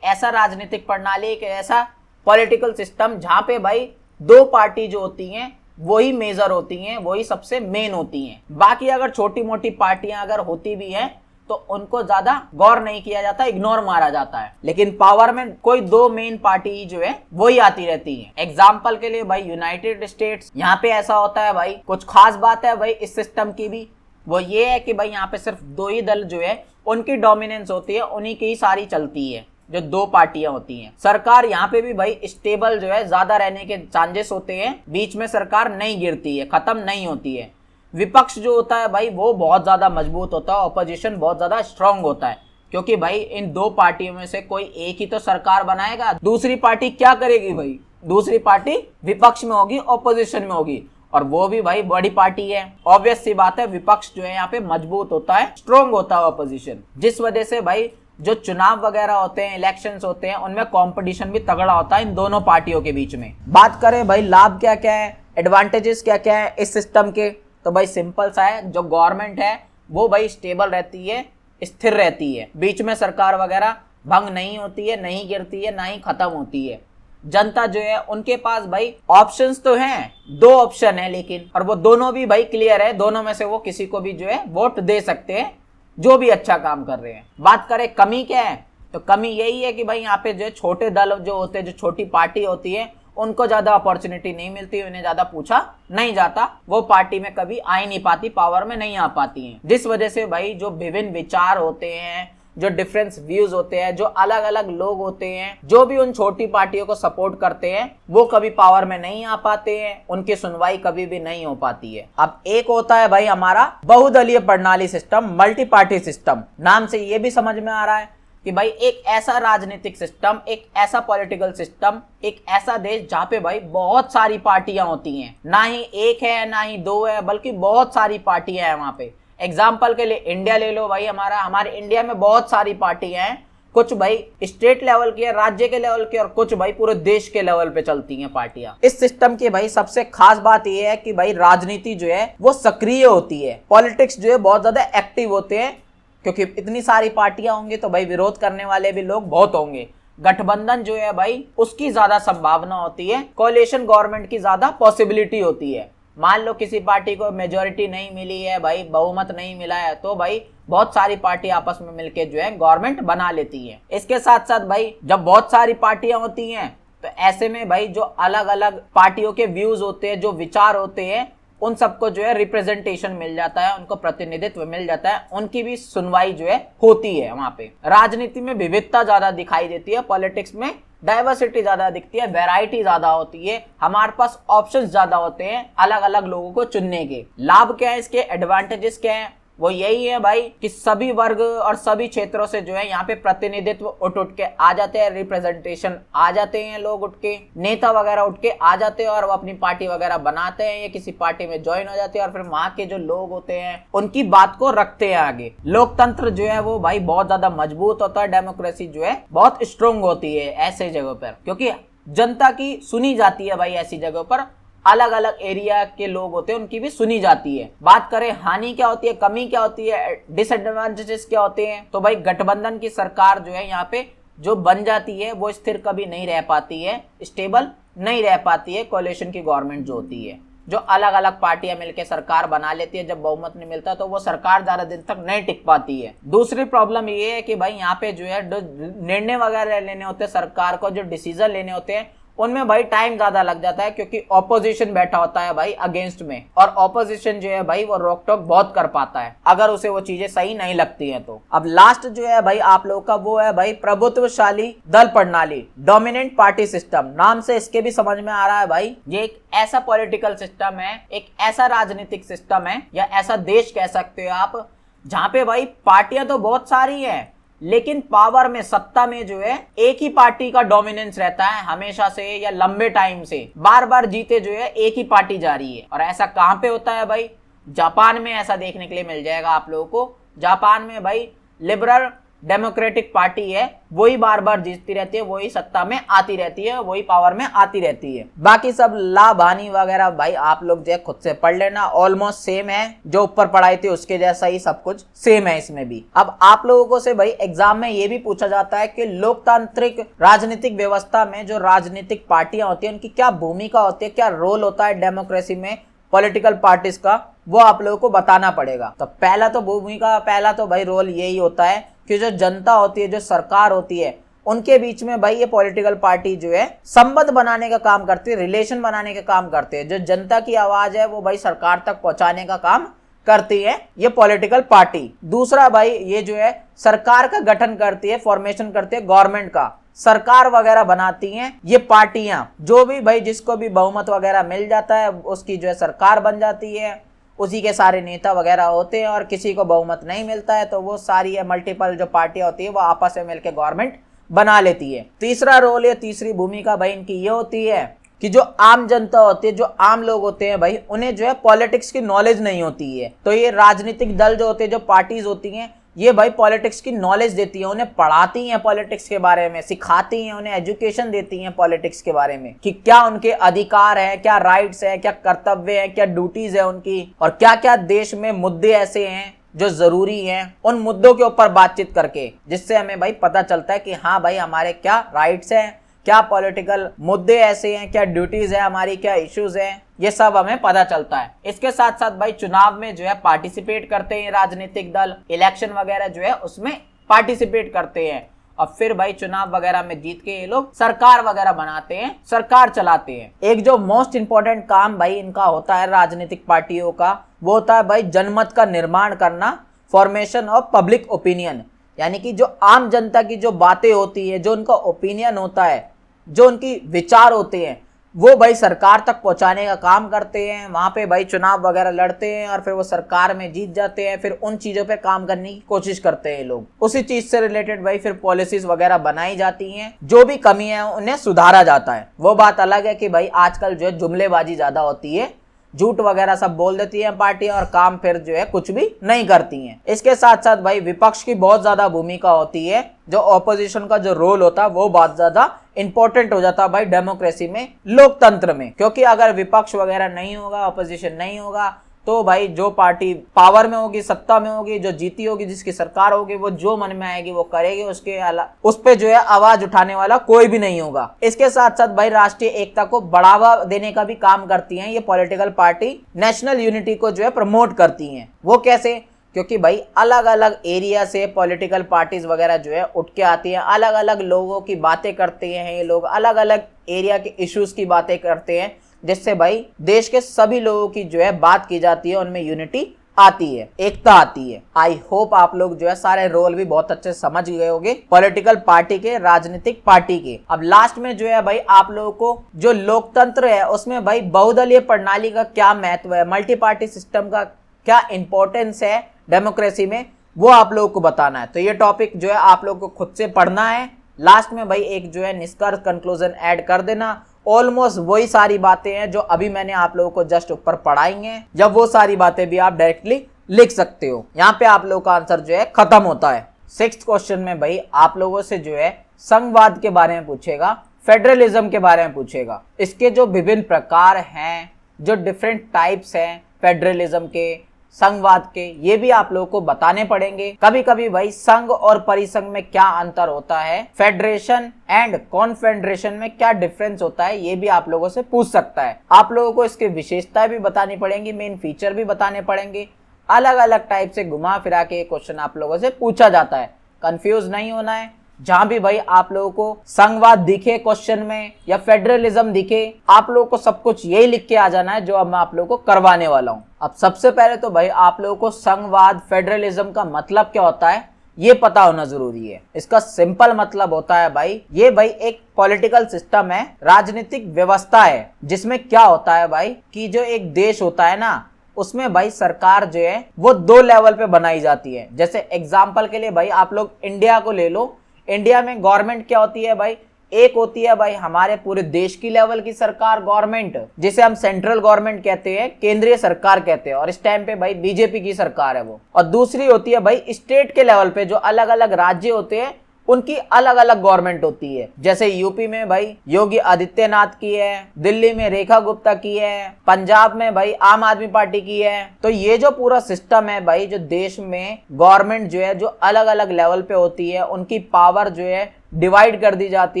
ऐसा राजनीतिक प्रणाली, एक ऐसा पॉलिटिकल सिस्टम जहाँ पे भाई दो पार्टी जो होती हैं वही मेजर होती हैं, वही सबसे मेन होती हैं। बाकी अगर छोटी मोटी पार्टियां अगर होती भी हैं तो उनको ज्यादा गौर नहीं किया जाता, इग्नोर मारा जाता है। लेकिन पावर में कोई दो मेन पार्टी जो है वही आती रहती है। एग्जाम्पल के लिए भाई यूनाइटेड स्टेट्स, यहाँ पे ऐसा होता है भाई। कुछ खास बात है भाई इस सिस्टम की भी, वो ये है कि भाई यहाँ पे सिर्फ दो ही दल जो है उनकी डोमिनेंस होती है, उन्हीं की ही सारी चलती है, जो दो पार्टियां होती हैं। सरकार यहाँ पे भी भाई स्टेबल जो है ज्यादा रहने के चांसेस होते हैं, बीच में सरकार नहीं गिरती है, खत्म नहीं होती है। विपक्ष जो होता है भाई वो बहुत ज्यादा मजबूत होता है, ऑपोजिशन बहुत ज्यादा स्ट्रांग होता है, क्योंकि भाई इन दो पार्टियों में से कोई एक ही तो सरकार बनाएगा, दूसरी पार्टी क्या करेगी भाई, दूसरी पार्टी विपक्ष में होगी, ऑपोजिशन में होगी, और वो भी भाई बड़ी पार्टी है। ऑब्वियस सी बात है विपक्ष जो है यहाँ पे मजबूत होता है, स्ट्रांग होता है ऑपोजिशन, जिस वजह से भाई जो चुनाव वगैरह होते हैं, इलेक्शंस होते हैं, उनमें कंपटीशन भी तगड़ा होता है इन दोनों पार्टियों के बीच में। बात करें भाई लाभ क्या क्या है, एडवांटेजेस क्या क्या है इस सिस्टम के, तो भाई सिंपल सा है, जो गवर्नमेंट है वो भाई स्टेबल रहती है, स्थिर रहती है, बीच में सरकार वगैरह भंग नहीं होती है, नहीं गिरती है, ना ही खत्म होती है। जनता जो है उनके पास भाई ऑप्शंस तो हैं, दो ऑप्शन है लेकिन, और वो दोनों भी भाई क्लियर है, दोनों में से वो किसी को भी जो है वोट दे सकते हैं जो भी अच्छा काम कर रहे हैं। बात करें कमी क्या है, तो कमी यही है कि भाई यहाँ पे जो है छोटे दल जो होते हैं, जो छोटी पार्टी होती है, उनको ज्यादा अपॉर्चुनिटी नहीं मिलती, उन्हें ज्यादा पूछा नहीं जाता, वो पार्टी में कभी आ ही नहीं पाती, पावर में नहीं आ पाती हैं, जिस वजह से भाई जो विभिन्न विचार होते हैं, जो डिफरेंस व्यूज होते हैं, जो अलग अलग लोग होते हैं, जो भी उन छोटी पार्टियों को सपोर्ट करते हैं, वो कभी पावर में नहीं आ पाते हैं, उनकी सुनवाई कभी भी नहीं हो पाती है। अब एक होता है भाई हमारा बहुदलीय प्रणाली सिस्टम, मल्टी पार्टी सिस्टम। नाम से ये भी समझ में आ रहा है कि भाई एक ऐसा राजनीतिक सिस्टम, एक ऐसा पॉलिटिकल सिस्टम, एक ऐसा देश जहाँ पे भाई बहुत सारी पार्टियां होती हैं, ना ही एक है ना ही दो है, बल्कि बहुत सारी पार्टियां हैं वहां पे। एग्जाम्पल के लिए इंडिया ले लो भाई, हमारे इंडिया में बहुत सारी पार्टियां हैं, कुछ भाई स्टेट लेवल की है, राज्य के लेवल की, और कुछ भाई पूरे देश के लेवल पे चलती हैं पार्टियां। इस सिस्टम की भाई सबसे खास बात यह है कि भाई राजनीति जो है वो सक्रिय होती है, पॉलिटिक्स जो है बहुत ज्यादा एक्टिव होते हैं, क्योंकि इतनी सारी पार्टियां होंगी तो भाई विरोध करने वाले भी लोग बहुत होंगे। गठबंधन जो है भाई उसकी ज्यादा संभावना होती है, कोalition गवर्नमेंट की ज्यादा पॉसिबिलिटी होती है। मान लो किसी पार्टी को मेजोरिटी नहीं मिली है भाई, बहुमत नहीं मिला है, तो भाई बहुत सारी पार्टी आपस में मिलके जो है गवर्नमेंट बना लेती है। इसके साथ साथ भाई जब बहुत सारी पार्टियां होती हैं तो ऐसे में भाई जो अलग अलग पार्टियों के व्यूज होते हैं, जो विचार होते हैं, उन सबको जो है रिप्रेजेंटेशन मिल जाता है, उनको प्रतिनिधित्व मिल जाता है, उनकी भी सुनवाई जो है होती है। वहां पे राजनीति में विविधता ज्यादा दिखाई देती है, पॉलिटिक्स में डाइवर्सिटी ज्यादा दिखती है, वैरायटी ज्यादा होती है, हमारे पास ऑप्शंस ज्यादा होते हैं अलग अलग लोगों को चुनने के। लाभ क्या है इसके, एडवांटेजेस क्या है, वो यही है भाई कि सभी वर्ग और सभी क्षेत्रों से जो है यहाँ पे प्रतिनिधित्व उठ के आ जाते हैं, रिप्रेजेंटेशन आ जाते हैं, लोग उठ के, नेता वगैरह उठ के आ जाते हैं और वो अपनी पार्टी वगैरह बनाते हैं, या किसी पार्टी में ज्वाइन हो जाते हैं, और फिर वहां के जो लोग होते हैं उनकी बात को रखते हैं आगे। लोकतंत्र जो है वो भाई बहुत ज्यादा मजबूत होता है, डेमोक्रेसी जो है बहुत स्ट्रोंग होती है ऐसे जगहों पर, क्योंकि जनता की सुनी जाती है भाई ऐसी जगहों पर, अलग अलग एरिया के लोग होते हैं उनकी भी सुनी जाती है। बात करें हानि क्या होती है, कमी क्या होती है, डिसएडवांटेजेस क्या होते हैं, तो भाई गठबंधन की सरकार जो है यहाँ पे जो बन जाती है वो स्थिर कभी नहीं रह पाती है, स्टेबल नहीं रह पाती है। कोलिशन की गवर्नमेंट जो होती है, जो अलग अलग पार्टियां मिलकर सरकार बना लेती है, जब बहुमत नहीं मिलता तो वो सरकार ज्यादा दिन तक नहीं टिक पाती है। दूसरी प्रॉब्लम ये है कि भाई यहाँ पे जो है निर्णय वगैरह लेने होते हैं, सरकार को जो डिसीजन लेने होते हैं उनमें भाई टाइम ज्यादा लग जाता है, क्योंकि ऑपोजिशन बैठा होता है भाई अगेंस्ट में, और ऑपोजिशन जो है भाई वो रोक टोक बहुत कर पाता है अगर उसे वो चीजें सही नहीं लगती हैं तो। अब लास्ट जो है भाई आप लोगों का वो है भाई प्रभुत्वशाली दल प्रणाली, डोमिनेंट पार्टी सिस्टम। नाम से इसके भी समझ में आ रहा है भाई ये एक ऐसा पॉलिटिकल सिस्टम है, एक ऐसा राजनीतिक सिस्टम है, या ऐसा देश कह सकते हो आप, जहां पे भाई पार्टियां तो बहुत सारी हैं, लेकिन पावर में, सत्ता में जो है एक ही पार्टी का डोमिनेंस रहता है हमेशा से, या लंबे टाइम से, बार बार जीते जो है एक ही पार्टी जा रही है। और ऐसा कहां पे होता है भाई, जापान में ऐसा देखने के लिए मिल जाएगा आप लोगों को। जापान में भाई लिबरल डेमोक्रेटिक पार्टी है, वही बार बार जीतती रहती है, वही सत्ता में आती रहती है, वही पावर में आती रहती है। बाकी सब लाभ हानि वगैरह भाई आप लोग जो है खुद से पढ़ लेना, ऑलमोस्ट सेम है, जो ऊपर पढ़ाई थी उसके जैसा ही सब कुछ सेम है इसमें भी। अब आप लोगों को से भाई एग्जाम में ये भी पूछा जाता है कि लोकतांत्रिक राजनीतिक व्यवस्था में जो राजनीतिक पार्टियां होती है उनकी क्या भूमिका होती है, क्या रोल होता है डेमोक्रेसी में पॉलिटिकल पार्टीज का, वो आप लोगों को बताना पड़ेगा। तो पहला तो भूमिका, पहला तो भाई रोल यही होता है कि जो जनता होती है, जो सरकार होती है, उनके बीच में भाई ये पॉलिटिकल पार्टी जो है संबंध बनाने का काम करती है, रिलेशन बनाने का काम करते हैं। जो जनता की आवाज है वो भाई सरकार तक पहुंचाने का काम करती है ये पॉलिटिकल पार्टी। दूसरा भाई ये जो है सरकार का गठन करती है, फॉर्मेशन करती है, गवर्नमेंट का सरकार वगैरह बनाती हैं ये पार्टियां। जो भी भाई जिसको भी बहुमत वगैरह मिल जाता है उसकी जो है सरकार बन जाती है, उसी के सारे नेता वगैरह होते हैं। और किसी को बहुमत नहीं मिलता है तो वो सारी है मल्टीपल जो पार्टियां होती है वो आपस में मिलकर गवर्नमेंट बना लेती है। तीसरा रोल या तीसरी भूमिका भाई इनकी ये होती है कि जो आम जनता होती है, जो आम लोग होते हैं भाई, उन्हें जो है पॉलिटिक्स की नॉलेज नहीं होती है। तो ये राजनीतिक दल जो होते हैं, जो पार्टीज होती हैं, ये भाई पॉलिटिक्स की नॉलेज देती है, उन्हें पढ़ाती हैं पॉलिटिक्स के बारे में, सिखाती हैं, उन्हें एजुकेशन देती हैं पॉलिटिक्स के बारे में कि क्या उनके अधिकार है, क्या राइट्स है, क्या कर्तव्य है, क्या ड्यूटीज है उनकी, और क्या क्या देश में मुद्दे ऐसे हैं जो जरूरी हैं। उन मुद्दों के ऊपर बातचीत करके जिससे हमें भाई पता चलता है कि हाँ भाई हमारे क्या राइट्स हैं, क्या पॉलिटिकल मुद्दे ऐसे हैं, क्या ड्यूटीज है हमारी, क्या इश्यूज हैं, ये सब हमें पता चलता है। इसके साथ साथ भाई चुनाव में जो है पार्टिसिपेट करते हैं राजनीतिक दल, इलेक्शन वगैरह जो है उसमें पार्टिसिपेट करते हैं, और फिर भाई चुनाव वगैरह में जीत के ये लोग सरकार वगैरह बनाते हैं, सरकार चलाते हैं। एक जो मोस्ट इंपॉर्टेंट काम भाई इनका होता है राजनीतिक पार्टियों का, वो होता है भाई जनमत का निर्माण करना, फॉर्मेशन ऑफ पब्लिक ओपिनियन। यानी कि जो आम जनता की जो बातें होती है, जो उनका ओपिनियन होता है, जो उनकी विचार होते हैं, वो भाई सरकार तक पहुंचाने का काम करते हैं। वहां पे भाई चुनाव वगैरह लड़ते हैं और फिर वो सरकार में जीत जाते हैं, फिर उन चीजों पे काम करने की कोशिश करते हैं लोग। उसी चीज से रिलेटेड भाई फिर पॉलिसीज वगैरह बनाई जाती हैं, जो भी कमी है उन्हें सुधारा जाता है। वो बात अलग है कि भाई आजकल जो है जुमलेबाजी ज्यादा होती है, झूठ वगैरह सब बोल देती है पार्टियां और काम फिर जो है कुछ भी नहीं करती हैं। इसके साथ साथ भाई विपक्ष की बहुत ज्यादा भूमिका होती है, जो ऑपोजिशन का जो रोल होता है वो बहुत ज्यादा इंपॉर्टेंट हो जाता है भाई डेमोक्रेसी में, लोकतंत्र में। क्योंकि अगर विपक्ष वगैरह नहीं होगा, ऑपोजिशन नहीं होगा, तो भाई जो पार्टी पावर में होगी, सत्ता में होगी, जो जीती होगी, जिसकी सरकार होगी, वो जो मन में आएगी वो करेगी, उस पे जो है आवाज उठाने वाला कोई भी नहीं होगा। इसके साथ साथ भाई राष्ट्रीय एकता को बढ़ावा देने का भी काम करती हैं ये पॉलिटिकल पार्टी, नेशनल यूनिटी को जो है प्रमोट करती हैं। वो कैसे? क्योंकि भाई अलग अलग एरिया से पॉलिटिकल पार्टीज वगैरह जो है उठ के आती हैं, अलग अलग लोगों की बातें करते हैं, ये लोग अलग अलग एरिया के इश्यूज की बातें करते हैं, जिससे भाई देश के सभी लोगों की जो है बात की जाती है, उनमें यूनिटी आती है, एकता आती है। आई होप आप लोग जो है सारे रोल भी बहुत अच्छे समझ गए होंगे पॉलिटिकल पार्टी के, राजनीतिक पार्टी के। अब लास्ट में जो है भाई आप लोगों को जो लोकतंत्र है उसमें भाई बहुदलीय प्रणाली का क्या महत्व है, मल्टी पार्टी सिस्टम का क्या इंपॉर्टेंस है डेमोक्रेसी में, वो आप लोगों को बताना है। तो ये टॉपिक जो है आप लोगों को खुद से पढ़ना है। लास्ट में भाई एक जो है निष्कर्ष कंक्लूजन ऐड कर देना। ऑलमोस्ट वही सारी बातें हैं जो अभी मैंने आप लोगों को जस्ट ऊपर पढ़ाई हैं, जब वो सारी बातें भी आप डायरेक्टली लिख सकते हो। यहाँ पे आप लोगों का आंसर जो है खत्म होता है। 6th क्वेश्चन में भाई आप लोगों से जो है संघवाद के बारे में पूछेगा, फेडरलिज्म के बारे में पूछेगा, इसके जो विभिन्न प्रकार हैं, जो डिफरेंट टाइप्स हैं फेडरलिज्म के, संघवाद के, ये भी आप लोगों को बताने पड़ेंगे। कभी कभी भाई संघ और परिसंघ में क्या अंतर होता है, फेडरेशन एंड कॉन्फेडरेशन में क्या डिफरेंस होता है, ये भी आप लोगों से पूछ सकता है। आप लोगों को इसकी विशेषताएं भी बतानी पड़ेंगी, मेन फीचर भी बताने पड़ेंगे। अलग अलग टाइप से घुमा फिरा के क्वेश्चन आप लोगों से पूछा जाता है, कंफ्यूज नहीं होना है। जहां भी भाई आप लोगों को संघवाद दिखे क्वेश्चन में या फेडरलिज्म दिखे, आप लोगों को सब कुछ यही लिख के आ जाना है जो अब मैं आप लोगों को करवाने वाला हूं। अब सबसे पहले तो भाई आप लोगों को संघवाद, फेडरलिज्म का मतलब क्या होता है ये पता होना जरूरी है। इसका सिंपल मतलब होता है भाई, ये भाई एक पॉलिटिकल सिस्टम है, राजनीतिक व्यवस्था है, जिसमें क्या होता है भाई कि जो एक देश होता है ना, उसमें भाई सरकार जो है वो 2 लेवल पे बनाई जाती है। जैसे एग्जाम्पल के लिए भाई आप लोग इंडिया को ले लो। इंडिया में गवर्नमेंट क्या होती है भाई, एक होती है भाई हमारे पूरे देश की लेवल की सरकार, गवर्नमेंट, जिसे हम सेंट्रल गवर्नमेंट कहते हैं, केंद्रीय सरकार कहते हैं, और इस टाइम पे भाई बीजेपी की सरकार है वो। और दूसरी होती है भाई स्टेट के लेवल पे, जो अलग अलग राज्य होते हैं उनकी अलग अलग गवर्नमेंट होती है। जैसे यूपी में भाई योगी आदित्यनाथ की है, दिल्ली में रेखा गुप्ता की है, पंजाब में भाई आम आदमी पार्टी की है। तो ये जो पूरा सिस्टम है भाई, जो देश में गवर्नमेंट जो है जो अलग अलग लेवल पे होती है, उनकी पावर जो है डिवाइड कर दी जाती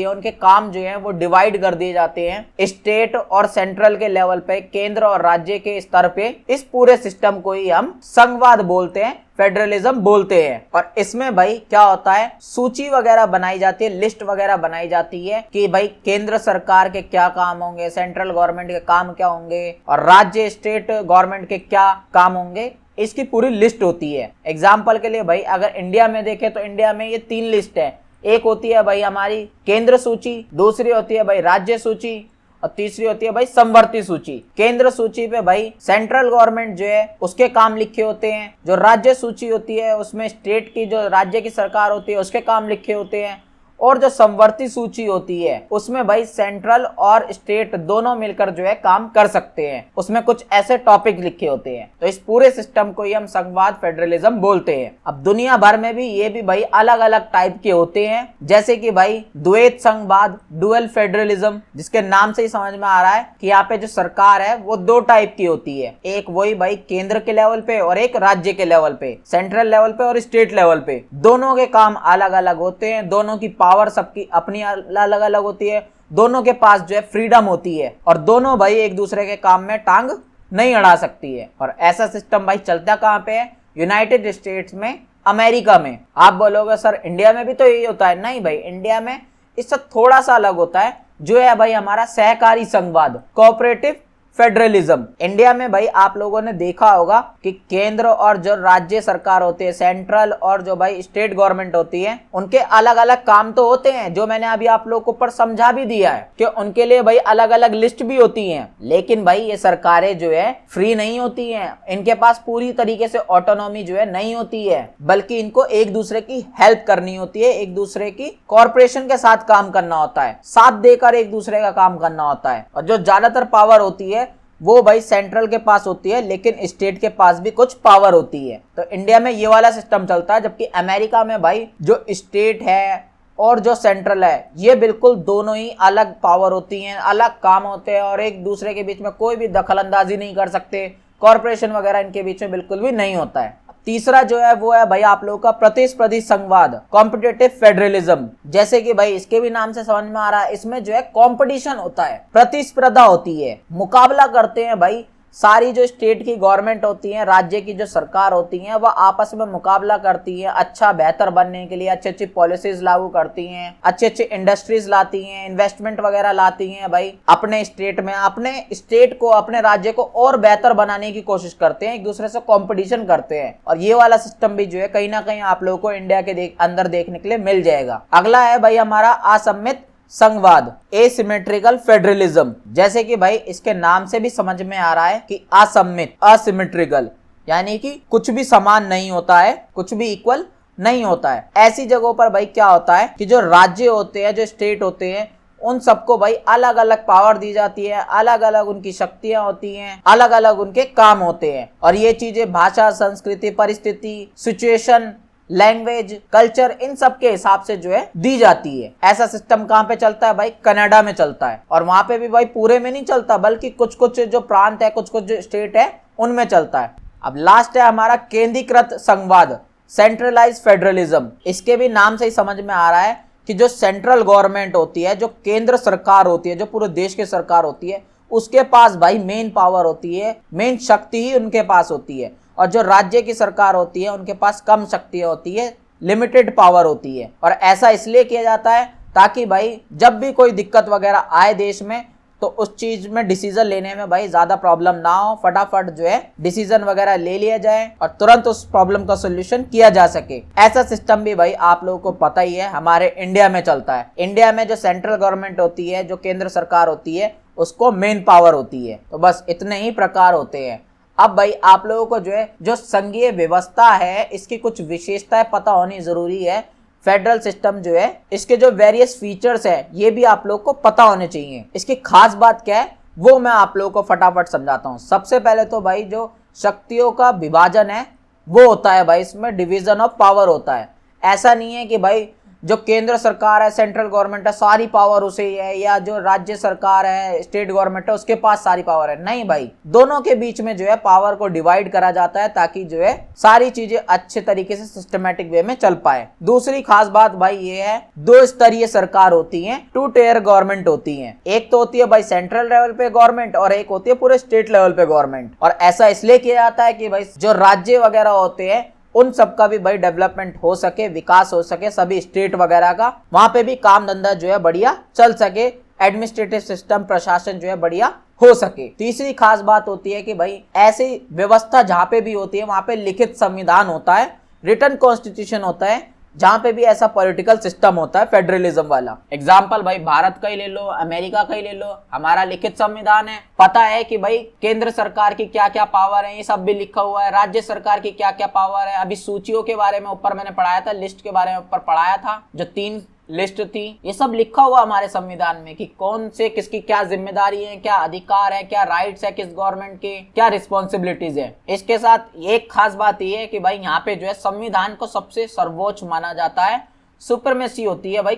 है, उनके काम जो है वो डिवाइड कर दिए जाते हैं स्टेट और सेंट्रल के लेवल पे, केंद्र और राज्य के स्तर पे। इस पूरे सिस्टम को ही हम संघवाद बोलते हैं, फेडरलिज्म बोलते हैं। और इसमें भाई क्या होता है, सूची वगैरह बनाई जाती है, लिस्ट वगैरह बनाई जाती है कि भाई केंद्र सरकार के क्या काम होंगे, सेंट्रल गवर्नमेंट के काम क्या होंगे और राज्य स्टेट गवर्नमेंट के क्या काम होंगे, इसकी पूरी लिस्ट होती है। एग्जाम्पल के लिए भाई अगर इंडिया में देखें तो इंडिया में ये 3 लिस्ट है। एक होती है भाई हमारी केंद्र सूची, दूसरी होती है भाई राज्य सूची और तीसरी होती है भाई समवर्ती सूची। केंद्र सूची पे भाई सेंट्रल गवर्नमेंट जो है उसके काम लिखे होते हैं, जो राज्य सूची होती है उसमें स्टेट की जो राज्य की सरकार होती है उसके काम लिखे होते हैं, और जो समवर्ती सूची होती है उसमें भाई सेंट्रल और स्टेट दोनों मिलकर जो है काम कर सकते हैं, उसमें कुछ ऐसे टॉपिक लिखे होते हैं। तो इस पूरे सिस्टम को ही हम संघवाद फेडरलिज्म बोलते हैं। अब दुनिया भर में भी ये भी भाई अलग अलग टाइप के होते हैं, जैसे कि भाई द्वैत संघवाद, डुअल फेडरलिज्म, जिसके नाम से ही समझ में आ रहा है कि यहाँ पे जो सरकार है वो 2 टाइप की होती है, एक वही भाई केंद्र के लेवल पे और एक राज्य के लेवल पे, सेंट्रल लेवल पे और स्टेट लेवल पे। दोनों के काम अलग अलग होते हैं, दोनों की पावर सबकी अपनी अलग अलग होती है, दोनों के पास जो है फ्रीडम होती है और दोनों भाई एक दूसरे के काम में टांग नहीं अड़ा सकती है। और ऐसा सिस्टम भाई चलता कहाँ पे है, यूनाइटेड स्टेट्स में, अमेरिका में। आप बोलोगे सर इंडिया में भी तो यही होता है, नहीं भाई, इंडिया में इससे थोड़ा सा अलग होता है, जो है भाई हमारा सहकारी संघवाद, कोऑपरेटिव फेडरलिज्म। इंडिया में भाई आप लोगों ने देखा होगा कि केंद्र और जो राज्य सरकार होती है, सेंट्रल और जो भाई स्टेट गवर्नमेंट होती है, उनके अलग अलग काम तो होते हैं, जो मैंने अभी आप लोगों को ऊपर समझा भी दिया है कि उनके लिए भाई अलग अलग लिस्ट भी होती है। लेकिन भाई ये सरकारें जो है फ्री नहीं होती हैं, इनके पास पूरी तरीके से ऑटोनॉमी जो है नहीं होती है, बल्कि इनको एक दूसरे की हेल्प करनी होती है, एक दूसरे की कॉर्पोरेशन के साथ काम करना होता है, साथ देकर एक दूसरे का काम करना होता है। और जो ज्यादातर पावर होती है वो भाई सेंट्रल के पास होती है, लेकिन स्टेट के पास भी कुछ पावर होती है। तो इंडिया में ये वाला सिस्टम चलता है, जबकि अमेरिका में भाई जो स्टेट है और जो सेंट्रल है ये बिल्कुल दोनों ही अलग पावर होती हैं, अलग काम होते हैं और एक दूसरे के बीच में कोई भी दखलंदाजी नहीं कर सकते, कॉर्पोरेशन वगैरह इनके बीच में बिल्कुल भी नहीं होता है। तीसरा जो है वो है भाई आप लोगों का प्रतिस्पर्धी संघवाद, कॉम्पिटिटिव फेडरलिज्म। जैसे कि भाई इसके भी नाम से समझ में आ रहा है, इसमें जो है कंपटीशन होता है, प्रतिस्पर्धा होती है, मुकाबला करते हैं भाई। सारी जो स्टेट की गवर्नमेंट होती है, राज्य की जो सरकार होती है, वह आपस में मुकाबला करती है अच्छा बेहतर बनने के लिए, अच्छी अच्छी पॉलिसीज लागू करती हैं, अच्छे अच्छे इंडस्ट्रीज लाती हैं, इन्वेस्टमेंट वगैरह लाती हैं भाई अपने स्टेट में, अपने स्टेट को, अपने राज्य को और बेहतर बनाने की कोशिश करते हैं, एक दूसरे से कॉम्पिटिशन करते हैं। और ये वाला सिस्टम भी जो है कहीं ना कहीं आप लोगों को इंडिया के अंदर देखने के लिए मिल जाएगा। अगला है भाई हमारा असम्मित संघवाद, एसिमेट्रिकल फेडरलिज्म। जैसे कि भाई इसके नाम से भी समझ में आ रहा है कि असम्मित, असिमेट्रिकल, यानी कि कुछ भी समान नहीं होता है, कुछ भी इक्वल नहीं होता है। ऐसी जगहों पर भाई क्या होता है कि जो राज्य होते हैं, जो स्टेट होते हैं, उन सबको भाई अलग अलग पावर दी जाती है, अलग अलग उनकी शक्तियां होती हैं, अलग अलग उनके काम होते हैं। और ये चीजें भाषा, संस्कृति, परिस्थिति, सिचुएशन, लैंग्वेज, कल्चर, इन सब के हिसाब से जो है दी जाती है। ऐसा सिस्टम कहाँ पे चलता है भाई, कनाडा में चलता है। और वहां पे भी भाई पूरे में नहीं चलता, बल्कि कुछ कुछ जो प्रांत है, कुछ कुछ जो स्टेट है, उनमें चलता है। अब लास्ट है हमारा केंद्रीकृत संघवाद, सेंट्रलाइज फेडरलिज्म। इसके भी नाम से ही समझ में आ रहा है कि जो सेंट्रल गवर्नमेंट होती है, जो केंद्र सरकार होती है, जो पूरे देश की सरकार होती है, उसके पास भाई मेन पावर होती है, मेन शक्ति ही उनके पास होती है। और जो राज्य की सरकार होती है उनके पास कम शक्ति होती है, लिमिटेड पावर होती है। और ऐसा इसलिए किया जाता है ताकि भाई जब भी कोई दिक्कत वगैरह आए देश में, तो उस चीज में डिसीजन लेने में भाई ज्यादा प्रॉब्लम ना हो, फटाफट जो है डिसीजन वगैरह ले लिया जाए और तुरंत उस प्रॉब्लम का सोल्यूशन किया जा सके। ऐसा सिस्टम भी भाई आप लोगों को पता ही है हमारे इंडिया में चलता है। इंडिया में जो सेंट्रल गवर्नमेंट होती है, जो केंद्र सरकार होती है, उसको मेन पावर होती है। तो बस इतने ही प्रकार होते हैं। अब भाई आप लोगों को जो है जो संघीय व्यवस्था है, इसकी कुछ विशेषताएं पता होनी जरूरी है। फेडरल सिस्टम जो है, इसके जो वेरियस फीचर्स है, ये भी आप लोगों को पता होने चाहिए। इसकी खास बात क्या है वो मैं आप लोगों को फटाफट समझाता हूँ। सबसे पहले तो भाई जो शक्तियों का विभाजन है वो होता है भाई, इसमें डिवीजन ऑफ पावर होता है। ऐसा नहीं है कि भाई जो केंद्र सरकार है, सेंट्रल गवर्नमेंट है, सारी पावर उसे ही है, या जो राज्य सरकार है, स्टेट गवर्नमेंट है, उसके पास सारी पावर है। नहीं भाई, दोनों के बीच में जो है पावर को डिवाइड करा जाता है ताकि जो है सारी चीजें अच्छे तरीके से सिस्टमेटिक वे में चल पाए। दूसरी खास बात भाई ये है, दो स्तरीय सरकार होती है, टू टियर गवर्नमेंट होती है। एक तो होती है भाई सेंट्रल लेवल पे गवर्नमेंट और एक होती है पूरे स्टेट लेवल पे गवर्नमेंट। और ऐसा इसलिए किया जाता है कि भाई जो राज्य वगैरह होते हैं उन सबका भी भाई डेवलपमेंट हो सके, विकास हो सके, सभी स्टेट वगैरह का वहां पे भी काम धंधा जो है बढ़िया चल सके, एडमिनिस्ट्रेटिव सिस्टम, प्रशासन जो है बढ़िया हो सके। तीसरी खास बात होती है कि भाई ऐसी व्यवस्था जहां पे भी होती है वहां पे लिखित संविधान होता है, रिटन कॉन्स्टिट्यूशन होता है, जहां पे भी ऐसा पॉलिटिकल सिस्टम होता है फेडरलिज्म वाला। एग्जाम्पल भाई भारत का ही ले लो, अमेरिका का ही ले लो, हमारा लिखित संविधान है, पता है कि भाई केंद्र सरकार की क्या क्या पावर है, ये सब भी लिखा हुआ है, राज्य सरकार की क्या क्या पावर है। अभी सूचियों के बारे में ऊपर मैंने पढ़ाया था, लिस्ट के बारे में ऊपर पढ़ाया था, जो 3 लिस्ट थी, ये सब लिखा हुआ हमारे संविधान में कि कौन से किसकी क्या जिम्मेदारी है, क्या अधिकार है, क्या राइट्स है किस गवर्नमेंट के, क्या रिस्पॉन्सिबिलिटीज है। इसके साथ एक खास बात ये है कि भाई यहाँ पे जो है संविधान को सबसे सर्वोच्च माना जाता है, सुपरमेसी होती है भाई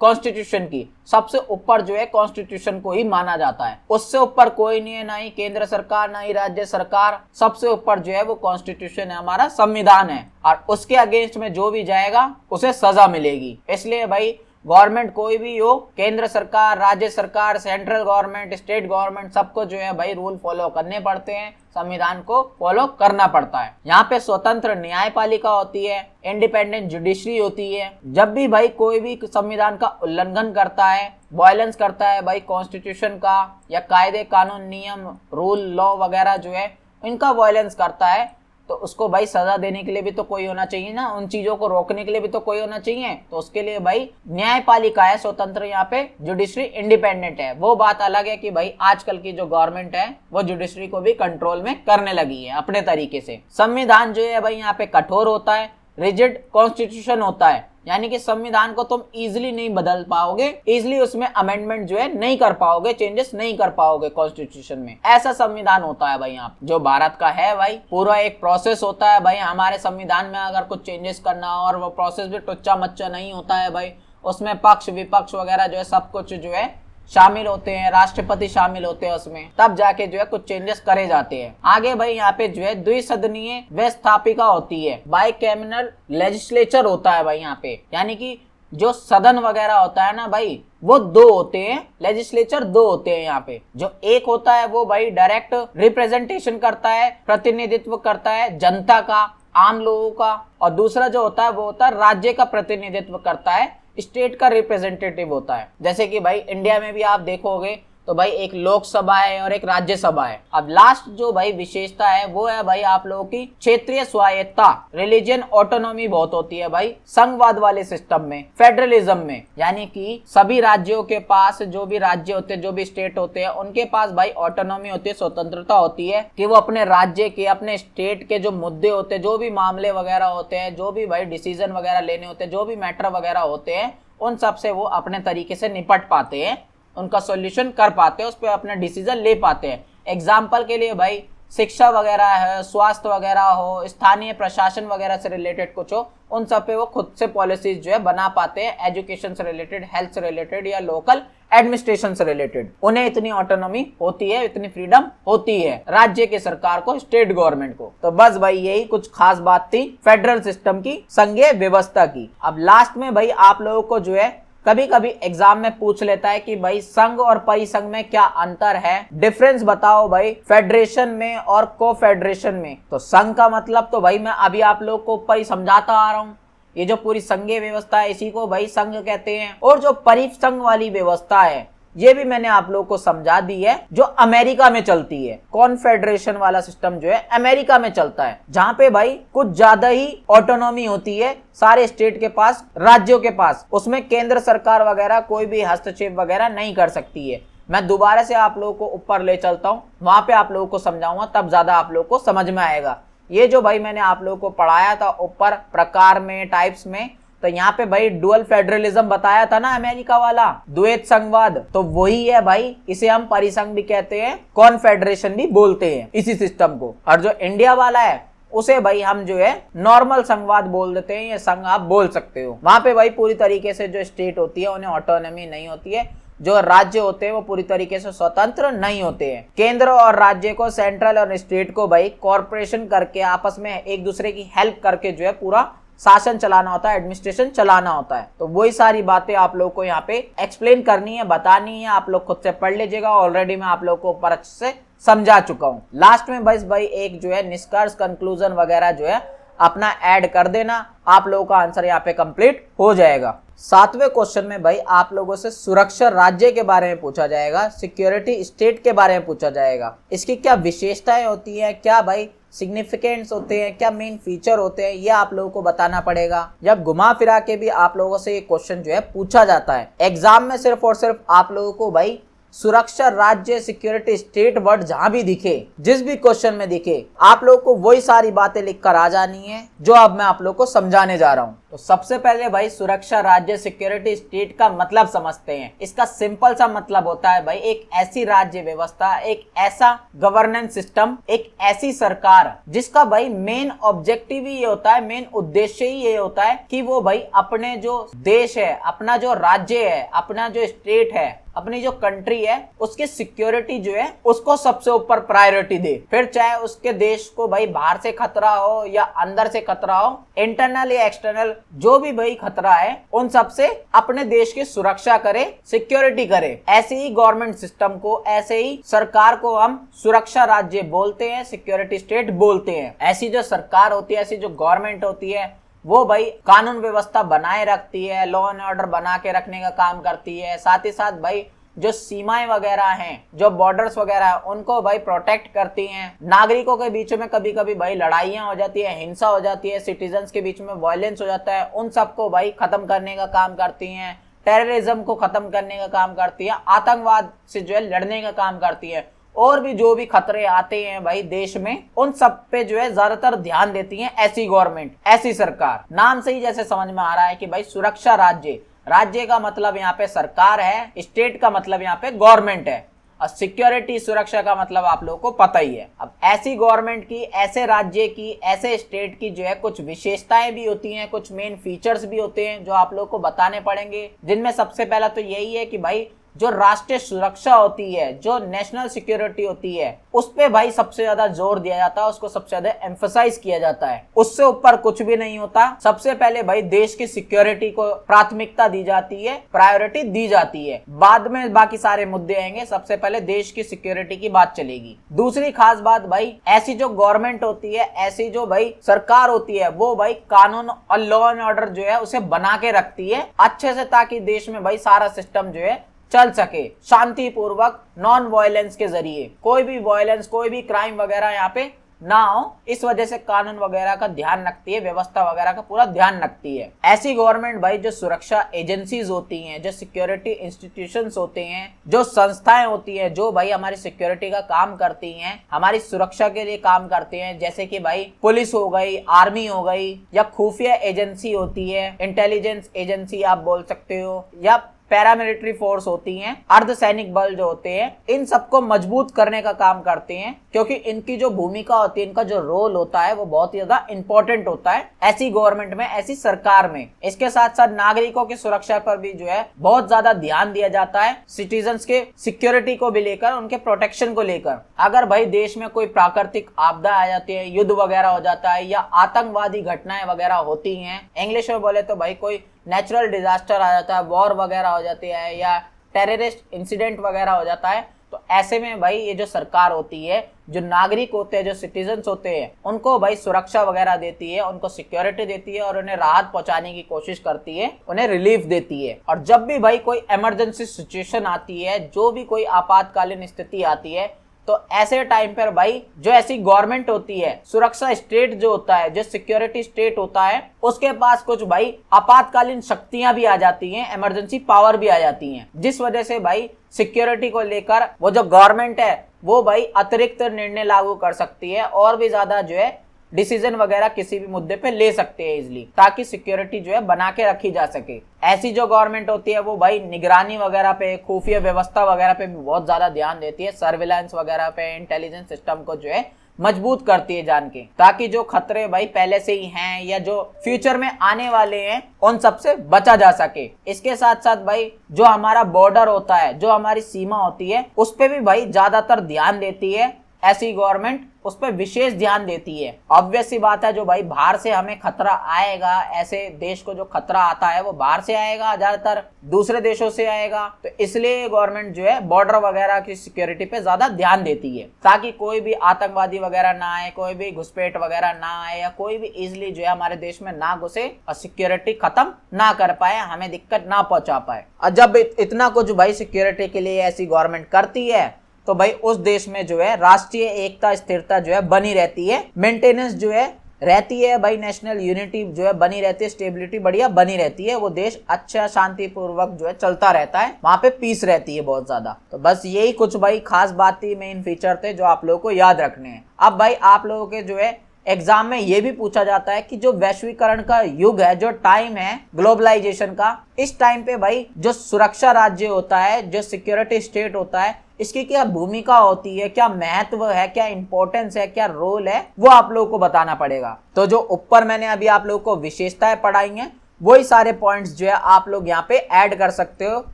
कॉन्स्टिट्यूशन की, सबसे ऊपर जो है कॉन्स्टिट्यूशन को ही माना जाता है, उससे ऊपर कोई नहीं है, ना ही केंद्र सरकार ना ही राज्य सरकार, सबसे ऊपर जो है वो कॉन्स्टिट्यूशन है, हमारा संविधान है। और उसके अगेंस्ट में जो भी जाएगा उसे सजा मिलेगी। इसलिए भाई गवर्नमेंट कोई भी हो, केंद्र सरकार, राज्य सरकार, सेंट्रल गवर्नमेंट, स्टेट गवर्नमेंट, सबको जो है भाई रूल फॉलो करने पड़ते हैं, संविधान को फॉलो करना पड़ता है। यहाँ पे स्वतंत्र न्यायपालिका होती है, इंडिपेंडेंट जुडिशरी होती है। जब भी भाई कोई भी संविधान का उल्लंघन करता है, वायलेंस करता है भाई कॉन्स्टिट्यूशन का, या कायदे कानून नियम रूल लॉ वगैरह जो है इनका वायलेंस करता है, तो उसको भाई सजा देने के लिए भी तो कोई होना चाहिए ना, उन चीजों को रोकने के लिए भी तो कोई होना चाहिए। तो उसके लिए भाई न्यायपालिका है स्वतंत्र, यहाँ पे जुडिशरी इंडिपेंडेंट है। वो बात अलग है कि भाई आजकल की जो गवर्नमेंट है वो जुडिशरी को भी कंट्रोल में करने लगी है अपने तरीके से। संविधान जो है भाई यहाँ पे कठोर होता है, रिजिड कॉन्स्टिट्यूशन होता है, यानी कि संविधान को तुम इजीली नहीं बदल पाओगे, इजीली उसमें अमेंडमेंट जो है नहीं कर पाओगे, चेंजेस नहीं कर पाओगे कॉन्स्टिट्यूशन में। ऐसा संविधान होता है भाई यहाँ जो भारत का है भाई, पूरा एक प्रोसेस होता है भाई। हमारे संविधान में अगर कुछ चेंजेस करना हो, और वो प्रोसेस भी टुच्चा मच्चा नहीं होता है भाई, उसमें पक्ष विपक्ष वगैरह जो है सब कुछ जो है शामिल होते हैं, राष्ट्रपति शामिल होते हैं उसमें, तब जाके जो है कुछ चेंजेस करे जाते हैं। आगे भाई यहाँ पे जो है द्विसदनीय व्यवस्थापिका होती है, बाइकैमरल लेजिस्लेचर होता है भाई यहाँ पे, यानी कि जो सदन वगैरह होता है ना भाई वो 2 होते हैं, लेजिस्लेचर 2 होते हैं यहाँ पे। जो एक होता है वो भाई डायरेक्ट रिप्रेजेंटेशन करता है, प्रतिनिधित्व करता है जनता का, आम लोगों का, और दूसरा जो होता है वो होता है राज्य का प्रतिनिधित्व करता है, स्टेट का रिप्रेजेंटेटिव होता है। जैसे कि भाई इंडिया में भी आप देखोगे तो भाई एक लोकसभा है और एक राज्यसभा है। अब लास्ट जो भाई विशेषता है वो है भाई आप लोगों की क्षेत्रीय स्वायत्ता, रिलीजियन ऑटोनॉमी बहुत होती है भाई संघवाद वाले सिस्टम में, फेडरलिज्म में, यानी कि सभी राज्यों के पास, जो भी राज्य होते हैं, जो भी स्टेट होते हैं, उनके पास भाई ऑटोनॉमी होती है, स्वतंत्रता होती है कि वो अपने राज्य के, अपने स्टेट के जो मुद्दे होते हैं, जो भी मामले वगैरह होते हैं, जो भी भाई डिसीजन वगैरह लेने होते हैं, जो भी मैटर वगैरह होते हैं, उन सब से वो अपने तरीके से निपट पाते हैं, उनका सॉल्यूशन कर पाते हैं, उस पर अपना डिसीजन ले पाते हैं। एग्जाम्पल के लिए भाई शिक्षा वगैरह है, स्वास्थ्य वगैरह हो, स्थानीय प्रशासन वगैरह से रिलेटेड कुछ हो, उन सब पे वो खुद से पॉलिसीज जो है बना पाते हैं, एजुकेशन से रिलेटेड, हेल्थ से रिलेटेड या लोकल एडमिनिस्ट्रेशन से रिलेटेड। उन्हें इतनी ऑटोनॉमी होती है, इतनी फ्रीडम होती है राज्य की सरकार को, स्टेट गवर्नमेंट को। तो बस भाई यही कुछ खास बात थी फेडरल सिस्टम की, संघीय व्यवस्था की। अब लास्ट में भाई आप लोगों को जो है कभी कभी एग्जाम में पूछ लेता है कि भाई संघ और परिसंघ में क्या अंतर है, डिफरेंस बताओ भाई फेडरेशन में और को-फेडरेशन में। तो संघ का मतलब तो भाई मैं अभी आप लोग को ऊपर ही समझाता आ रहा हूँ, ये जो पूरी संघीय व्यवस्था है इसी को भाई संघ कहते हैं। और जो परिसंघ वाली व्यवस्था है ये भी मैंने आप लोगों को समझा दी है, जो अमेरिका में चलती है। कॉन्फेडरेशन वाला सिस्टम जो है अमेरिका में चलता है, जहां पे भाई कुछ ज्यादा ही ऑटोनॉमी होती है सारे स्टेट के पास, राज्यों के पास, उसमें केंद्र सरकार वगैरह कोई भी हस्तक्षेप वगैरह नहीं कर सकती है। मैं दोबारा से आप लोगों को ऊपर ले चलता हूँ, वहां पे आप लोगों को समझाऊंगा, तब ज्यादा आप लोगों को समझ में आएगा। ये जो भाई मैंने आप लोगों को पढ़ाया था ऊपर प्रकार में, टाइप्स में, तो यहाँ पे भाई डुअल फेडरलिज्म बताया था ना अमेरिका वाला, द्वैत संघवाद, तो वही है भाई, इसे हम परिसंघ भी कहते हैं, कॉन्फेडरेशन भी बोलते हैं इसी सिस्टम को। और जो इंडिया वाला है उसे भाई हम जो है नॉर्मल संघवाद बोल देते हैं, या संघ आप बोल सकते हो। वहां पे भाई पूरी तरीके से जो स्टेट होती है उन्हें ऑटोनॉमी नहीं होती है, जो राज्य होते हैं वो पूरी तरीके से स्वतंत्र नहीं होते हैं। केंद्र और राज्य को, सेंट्रल और स्टेट को भाई कॉर्पोरेशन करके आपस में एक दूसरे की हेल्प करके जो है पूरा शासन चलाना होता है, एडमिनिस्ट्रेशन चलाना होता है। तो वही सारी बातें आप लोग को यहाँ पे एक्सप्लेन करनी है, बतानी है, आप लोग खुद से पढ़ लीजिएगा। ऑलरेडी मैं आप लोग को ऊपर अच्छे से समझा चुका हूँ। लास्ट में बस भाई एक जो है निष्कर्ष, कंक्लूजन वगैरह जो है अपना ऐड कर देना, आप लोगों का आंसर यहाँ पे कंप्लीट हो जाएगा। 7वें क्वेश्चन में भाई आप लोगों से सुरक्षा राज्य के बारे में पूछा जाएगा, सिक्योरिटी स्टेट के बारे में पूछा जाएगा। इसकी क्या विशेषताएं होती है, क्या भाई सिग्निफिकेंट्स होते हैं, क्या मेन फीचर होते हैं, ये आप लोगों को बताना पड़ेगा। जब घुमा फिरा के भी आप लोगों से ये क्वेश्चन जो है पूछा जाता है एग्जाम में, सिर्फ और सिर्फ आप लोगों को भाई सुरक्षा राज्य, सिक्योरिटी स्टेट वर्ड जहां भी दिखे, जिस भी क्वेश्चन में दिखे, आप लोग को वही सारी बातें लिखकर आ जानी है जो अब मैं आप लोग को समझाने जा रहा हूं। तो सबसे पहले भाई सुरक्षा राज्य, सिक्योरिटी स्टेट का मतलब समझते हैं। इसका सिंपल सा मतलब होता है भाई एक ऐसी राज्य व्यवस्था, एक ऐसा गवर्नेंस सिस्टम, एक ऐसी सरकार जिसका भाई मेन ऑब्जेक्टिव ही ये होता है, मेन उद्देश्य ही ये होता है कि वो भाई अपने जो देश है, अपना जो राज्य है, अपना जो स्टेट है, अपनी जो कंट्री है, उसकी सिक्योरिटी जो है उसको सबसे ऊपर प्रायोरिटी दे। फिर चाहे उसके देश को भाई बाहर से खतरा हो या अंदर से खतरा हो, इंटरनल या एक्सटर्नल जो भी भाई खतरा है, उन सब से अपने देश की सुरक्षा करे, सिक्योरिटी करे। ऐसे ही गवर्नमेंट सिस्टम को, ऐसे ही सरकार को हम सुरक्षा राज्य बोलते हैं, सिक्योरिटी स्टेट बोलते हैं। ऐसी जो सरकार होती है, ऐसी जो गवर्नमेंट होती है, वो भाई कानून व्यवस्था बनाए रखती है, लॉ एंड ऑर्डर बना के रखने का काम करती है। साथ ही साथ भाई जो सीमाएं वगैरह हैं, जो बॉर्डर्स वगैरह है, उनको भाई प्रोटेक्ट करती हैं। नागरिकों के बीच में कभी कभी भाई लड़ाइयां हो जाती है, हिंसा हो जाती है, सिटीजन्स के बीच में वायलेंस हो जाता है, उन सबको भाई खत्म करने का काम करती हैं। टेररिज्म को खत्म करने का काम करती है, आतंकवाद से जो है लड़ने का काम करती है, और भी जो भी खतरे आते हैं भाई देश में, उन सब पे जो है ज्यादातर ध्यान देती है ऐसी गवर्नमेंट, ऐसी सरकार। नाम से ही जैसे समझ में आ रहा है कि भाई सुरक्षा राज्य, राज्य का मतलब यहाँ पे सरकार है, स्टेट का मतलब यहाँ पे गवर्नमेंट है, और सिक्योरिटी, सुरक्षा का मतलब आप लोगों को पता ही है। अब ऐसी गवर्नमेंट की, ऐसे राज्य की, ऐसे स्टेट की जो है कुछ विशेषताएं भी होती हैं, कुछ मेन फीचर्स भी होते हैं जो आप लोगों को बताने पड़ेंगे। जिनमें सबसे पहला तो यही है कि भाई जो राष्ट्रीय सुरक्षा होती है, जो नेशनल सिक्योरिटी होती है, उस पे भाई सबसे ज्यादा जोर दिया जाता है, उसको सबसे ज्यादा एम्फसाइज किया जाता है। उससे ऊपर कुछ भी नहीं होता। सबसे पहले भाई देश की सिक्योरिटी को प्राथमिकता दी जाती है, प्रायोरिटी दी जाती है। बाद में बाकी सारे मुद्दे आएंगे, सबसे पहले देश की सिक्योरिटी की बात चलेगी। दूसरी खास बात भाई, ऐसी जो गवर्नमेंट होती है, ऐसी जो भाई सरकार होती है, वो भाई कानून और लॉ एंड ऑर्डर जो है उसे बना के रखती है अच्छे से, ताकि देश में भाई सारा सिस्टम जो है चल सके शांतिपूर्वक, नॉन वायलेंस के जरिए। कोई भी वायलेंस, कोई भी क्राइम वगैरह यहाँ पे ना हो, इस वजह से कानून वगैरह का ध्यान रखती है, व्यवस्था वगैरह का पूरा ध्यान रखती है। ऐसी गवर्नमेंट भाई जो सुरक्षा एजेंसीज होती हैं, जो सिक्योरिटी इंस्टीट्यूशंस होते हैं, जो संस्थाएं होती हैं, जो भाई हमारी सिक्योरिटी का काम करती हैं, हमारी सुरक्षा के लिए काम करती हैं, जैसे कि भाई पुलिस हो गई, आर्मी हो गई, या खुफिया एजेंसी होती है, इंटेलिजेंस एजेंसी आप बोल सकते हो, या पैरामिलिट्री फोर्स होती हैं, अर्धसैनिक बल जो होते हैं, इन सबको मजबूत करने का काम करते हैं, क्योंकि इनकी जो भूमिका होती है, इनका जो रोल होता है वो बहुत ही ज्यादा इंपॉर्टेंट होता है ऐसी गवर्नमेंट में, ऐसी सरकार में। इसके साथ साथ नागरिकों की सुरक्षा पर भी जो है बहुत ज्यादा ध्यान दिया जाता है, सिटीजन्स के सिक्योरिटी को भी लेकर, उनके प्रोटेक्शन को लेकर। अगर भाई देश में कोई प्राकृतिक आपदा आ जाती है, युद्ध वगैरह हो जाता है, या आतंकवादी घटनाएं वगैरह होती हैं, इंग्लिश में बोले तो भाई कोई नेचुरल डिजास्टर आ जाता है, वॉर वगैरह हो जाती है, या टेररिस्ट इंसिडेंट वगैरह हो जाता है, तो ऐसे में भाई ये जो सरकार होती है, जो नागरिक होते हैं, जो सिटीजन्स होते हैं, उनको भाई सुरक्षा वगैरह देती है, उनको सिक्योरिटी देती है, और उन्हें राहत पहुंचाने की कोशिश करती है, उन्हें रिलीफ देती है। और जब भी भाई कोई इमरजेंसी सिचुएशन आती है, जो भी कोई आपातकालीन स्थिति आती है, तो ऐसे टाइम पर भाई जो ऐसी गवर्नमेंट होती है, सुरक्षा स्टेट जो होता है, जो सिक्योरिटी स्टेट होता है, उसके पास कुछ भाई आपातकालीन शक्तियां भी आ जाती हैं, इमरजेंसी पावर भी आ जाती हैं, जिस वजह से भाई सिक्योरिटी को लेकर वो जो गवर्नमेंट है वो भाई अतिरिक्त निर्णय लागू कर सकती है, और भी ज्यादा जो है डिसीजन वगैरह किसी भी मुद्दे पे ले सकते हैं इजिली, ताकि सिक्योरिटी जो है बना के रखी जा सके। ऐसी जो गवर्नमेंट होती है वो भाई निगरानी वगैरह पे, खुफिया व्यवस्था वगैरह पे भी बहुत ज्यादा ध्यान देती है, सर्विलांस वगैरह पे, इंटेलिजेंस सिस्टम को जो है मजबूत करती है जान के, ताकि जो खतरे भाई पहले से ही हैं या जो फ्यूचर में आने वाले हैं उन सब से बचा जा सके। इसके साथ साथ भाई जो हमारा बॉर्डर होता है, जो हमारी सीमा होती है, उस पे भी भाई ज्यादातर ध्यान देती है ऐसी गवर्नमेंट, उस पर विशेष ध्यान देती है। ऑब्वियस सी बात है, जो भाई बाहर से हमें खतरा आएगा, ऐसे देश को जो खतरा आता है वो बाहर से आएगा, ज्यादातर दूसरे देशों से आएगा। तो इसलिए गवर्नमेंट जो है बॉर्डर वगैरह की सिक्योरिटी पे ज्यादा ध्यान देती है, ताकि कोई भी आतंकवादी वगैरह ना आए, कोई भी घुसपैठ वगैरह ना आए, या कोई भी इजिली जो है हमारे देश में ना घुसे और सिक्योरिटी खत्म ना कर पाए, हमें दिक्कत ना पहुंचा पाए। और जब इतना कुछ भाई सिक्योरिटी के लिए ऐसी गवर्नमेंट करती है, तो भाई उस देश में जो है राष्ट्रीय एकता स्थिरता जो है बनी रहती है, मेंटेनेंस जो है रहती है भाई, नेशनल यूनिटी जो है बनी रहती है, स्टेबिलिटी बढ़िया बनी रहती है, वो देश अच्छा शांतिपूर्वक जो है चलता रहता है, वहां पे पीस रहती है बहुत ज्यादा। तो बस यही कुछ भाई खास बात थी, मेन फीचर थे जो आप लोगों को याद रखने हैं। अब भाई आप लोगों के जो है एग्जाम में ये भी पूछा जाता है कि जो वैश्वीकरण का युग है, जो टाइम है ग्लोबलाइजेशन का, इस टाइम पे भाई जो सुरक्षा राज्य होता है, जो सिक्योरिटी स्टेट होता है, इसकी क्या भूमिका होती है, क्या महत्व है, क्या इंपॉर्टेंस है, क्या रोल है, वो आप लोगों को बताना पड़ेगा। तो जो ऊपर मैंने अभी आप लोगों को विशेषताएं पढ़ाई हैं, वही सारे पॉइंट्स जो है आप लोग यहाँ पे ऐड कर सकते हो,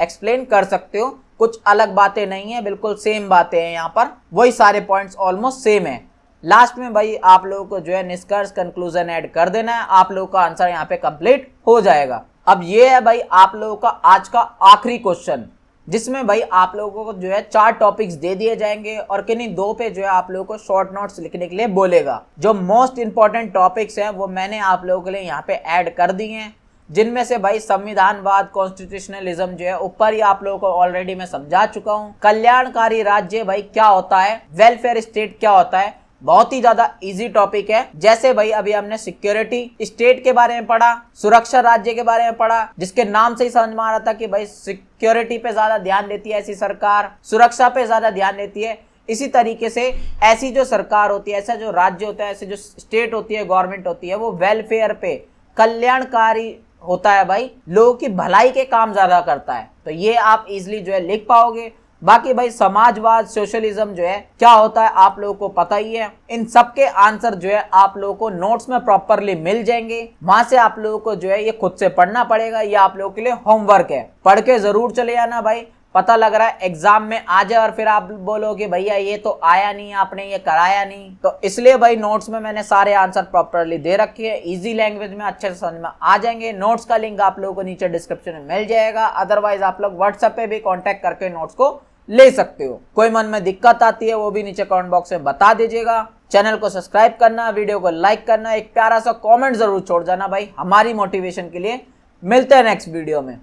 एक्सप्लेन कर सकते हो। कुछ अलग बातें नहीं है, बिल्कुल सेम बातें हैं यहाँ पर, वही सारे पॉइंट्स ऑलमोस्ट सेम है। लास्ट में भाई आप लोगों को जो है निष्कर्ष कंक्लूजन ऐड कर देना है, आप लोगों का आंसर यहाँ पे कंप्लीट हो जाएगा। अब ये है भाई आप लोगों का आज का आखिरी क्वेश्चन, जिसमें भाई आप लोगों को जो है 4 टॉपिक्स दे दिए जाएंगे और किन्हीं 2 पे जो है आप लोगों को शॉर्ट नोट्स लिखने के लिए बोलेगा। जो मोस्ट इंपॉर्टेंट टॉपिक्स हैं वो मैंने आप लोगों के लिए यहाँ पे ऐड कर दिए हैं, जिनमें से भाई संविधानवाद, कॉन्स्टिट्यूशनलिज्म जो है ऊपर ही आप लोगों को ऑलरेडी मैं समझा चुका हूँ। कल्याणकारी राज्य भाई क्या होता है, वेलफेयर स्टेट क्या होता है, बहुत ही ज्यादा इजी टॉपिक है। जैसे भाई अभी हमने सिक्योरिटी स्टेट के बारे में पढ़ा, सुरक्षा राज्य के बारे में पढ़ा, जिसके नाम से ही समझ में आ रहा था कि भाई सिक्योरिटी पे ज्यादा ध्यान देती है ऐसी सरकार, सुरक्षा पे ज्यादा ध्यान देती है। इसी तरीके से ऐसी जो सरकार होती है, ऐसा जो राज्य होता है, ऐसी जो स्टेट होती है, गवर्नमेंट होती है, वो वेलफेयर पे, कल्याणकारी होता है भाई, लोगों की भलाई के काम ज्यादा करता है। तो ये आप इजिली जो है लिख पाओगे। बाकी भाई समाजवाद, सोशलिज्म जो है क्या होता है आप लोगों को पता ही है। इन सब के आंसर जो है आप लोगों को नोट्स में प्रॉपरली मिल जाएंगे, वहां से आप लोगों को जो है ये खुद से पढ़ना पड़ेगा, ये आप लोगों के लिए होमवर्क है। पढ़ के जरूर चले आना भाई, पता लग रहा है एग्जाम में आ जाए और फिर आप बोलोगे भैया ये तो आया नहीं, आपने ये कराया नहीं। तो इसलिए भाई नोट्स में मैंने सारे आंसर प्रॉपरली दे रखे हैं, इजी लैंग्वेज में अच्छे से समझ में आ जाएंगे। नोट्स का लिंक आप लोगों को नीचे डिस्क्रिप्शन में मिल जाएगा, अदरवाइज आप लोग व्हाट्सएप पे भी कॉन्टेक्ट करके नोट्स को ले सकते हो। कोई मन में दिक्कत आती है वो भी नीचे कमेंट बॉक्स में बता दीजिएगा। चैनल को सब्सक्राइब करना, वीडियो को लाइक करना, एक प्यारा सा कमेंट जरूर छोड़ जाना भाई हमारी मोटिवेशन के लिए। मिलते हैं नेक्स्ट वीडियो में।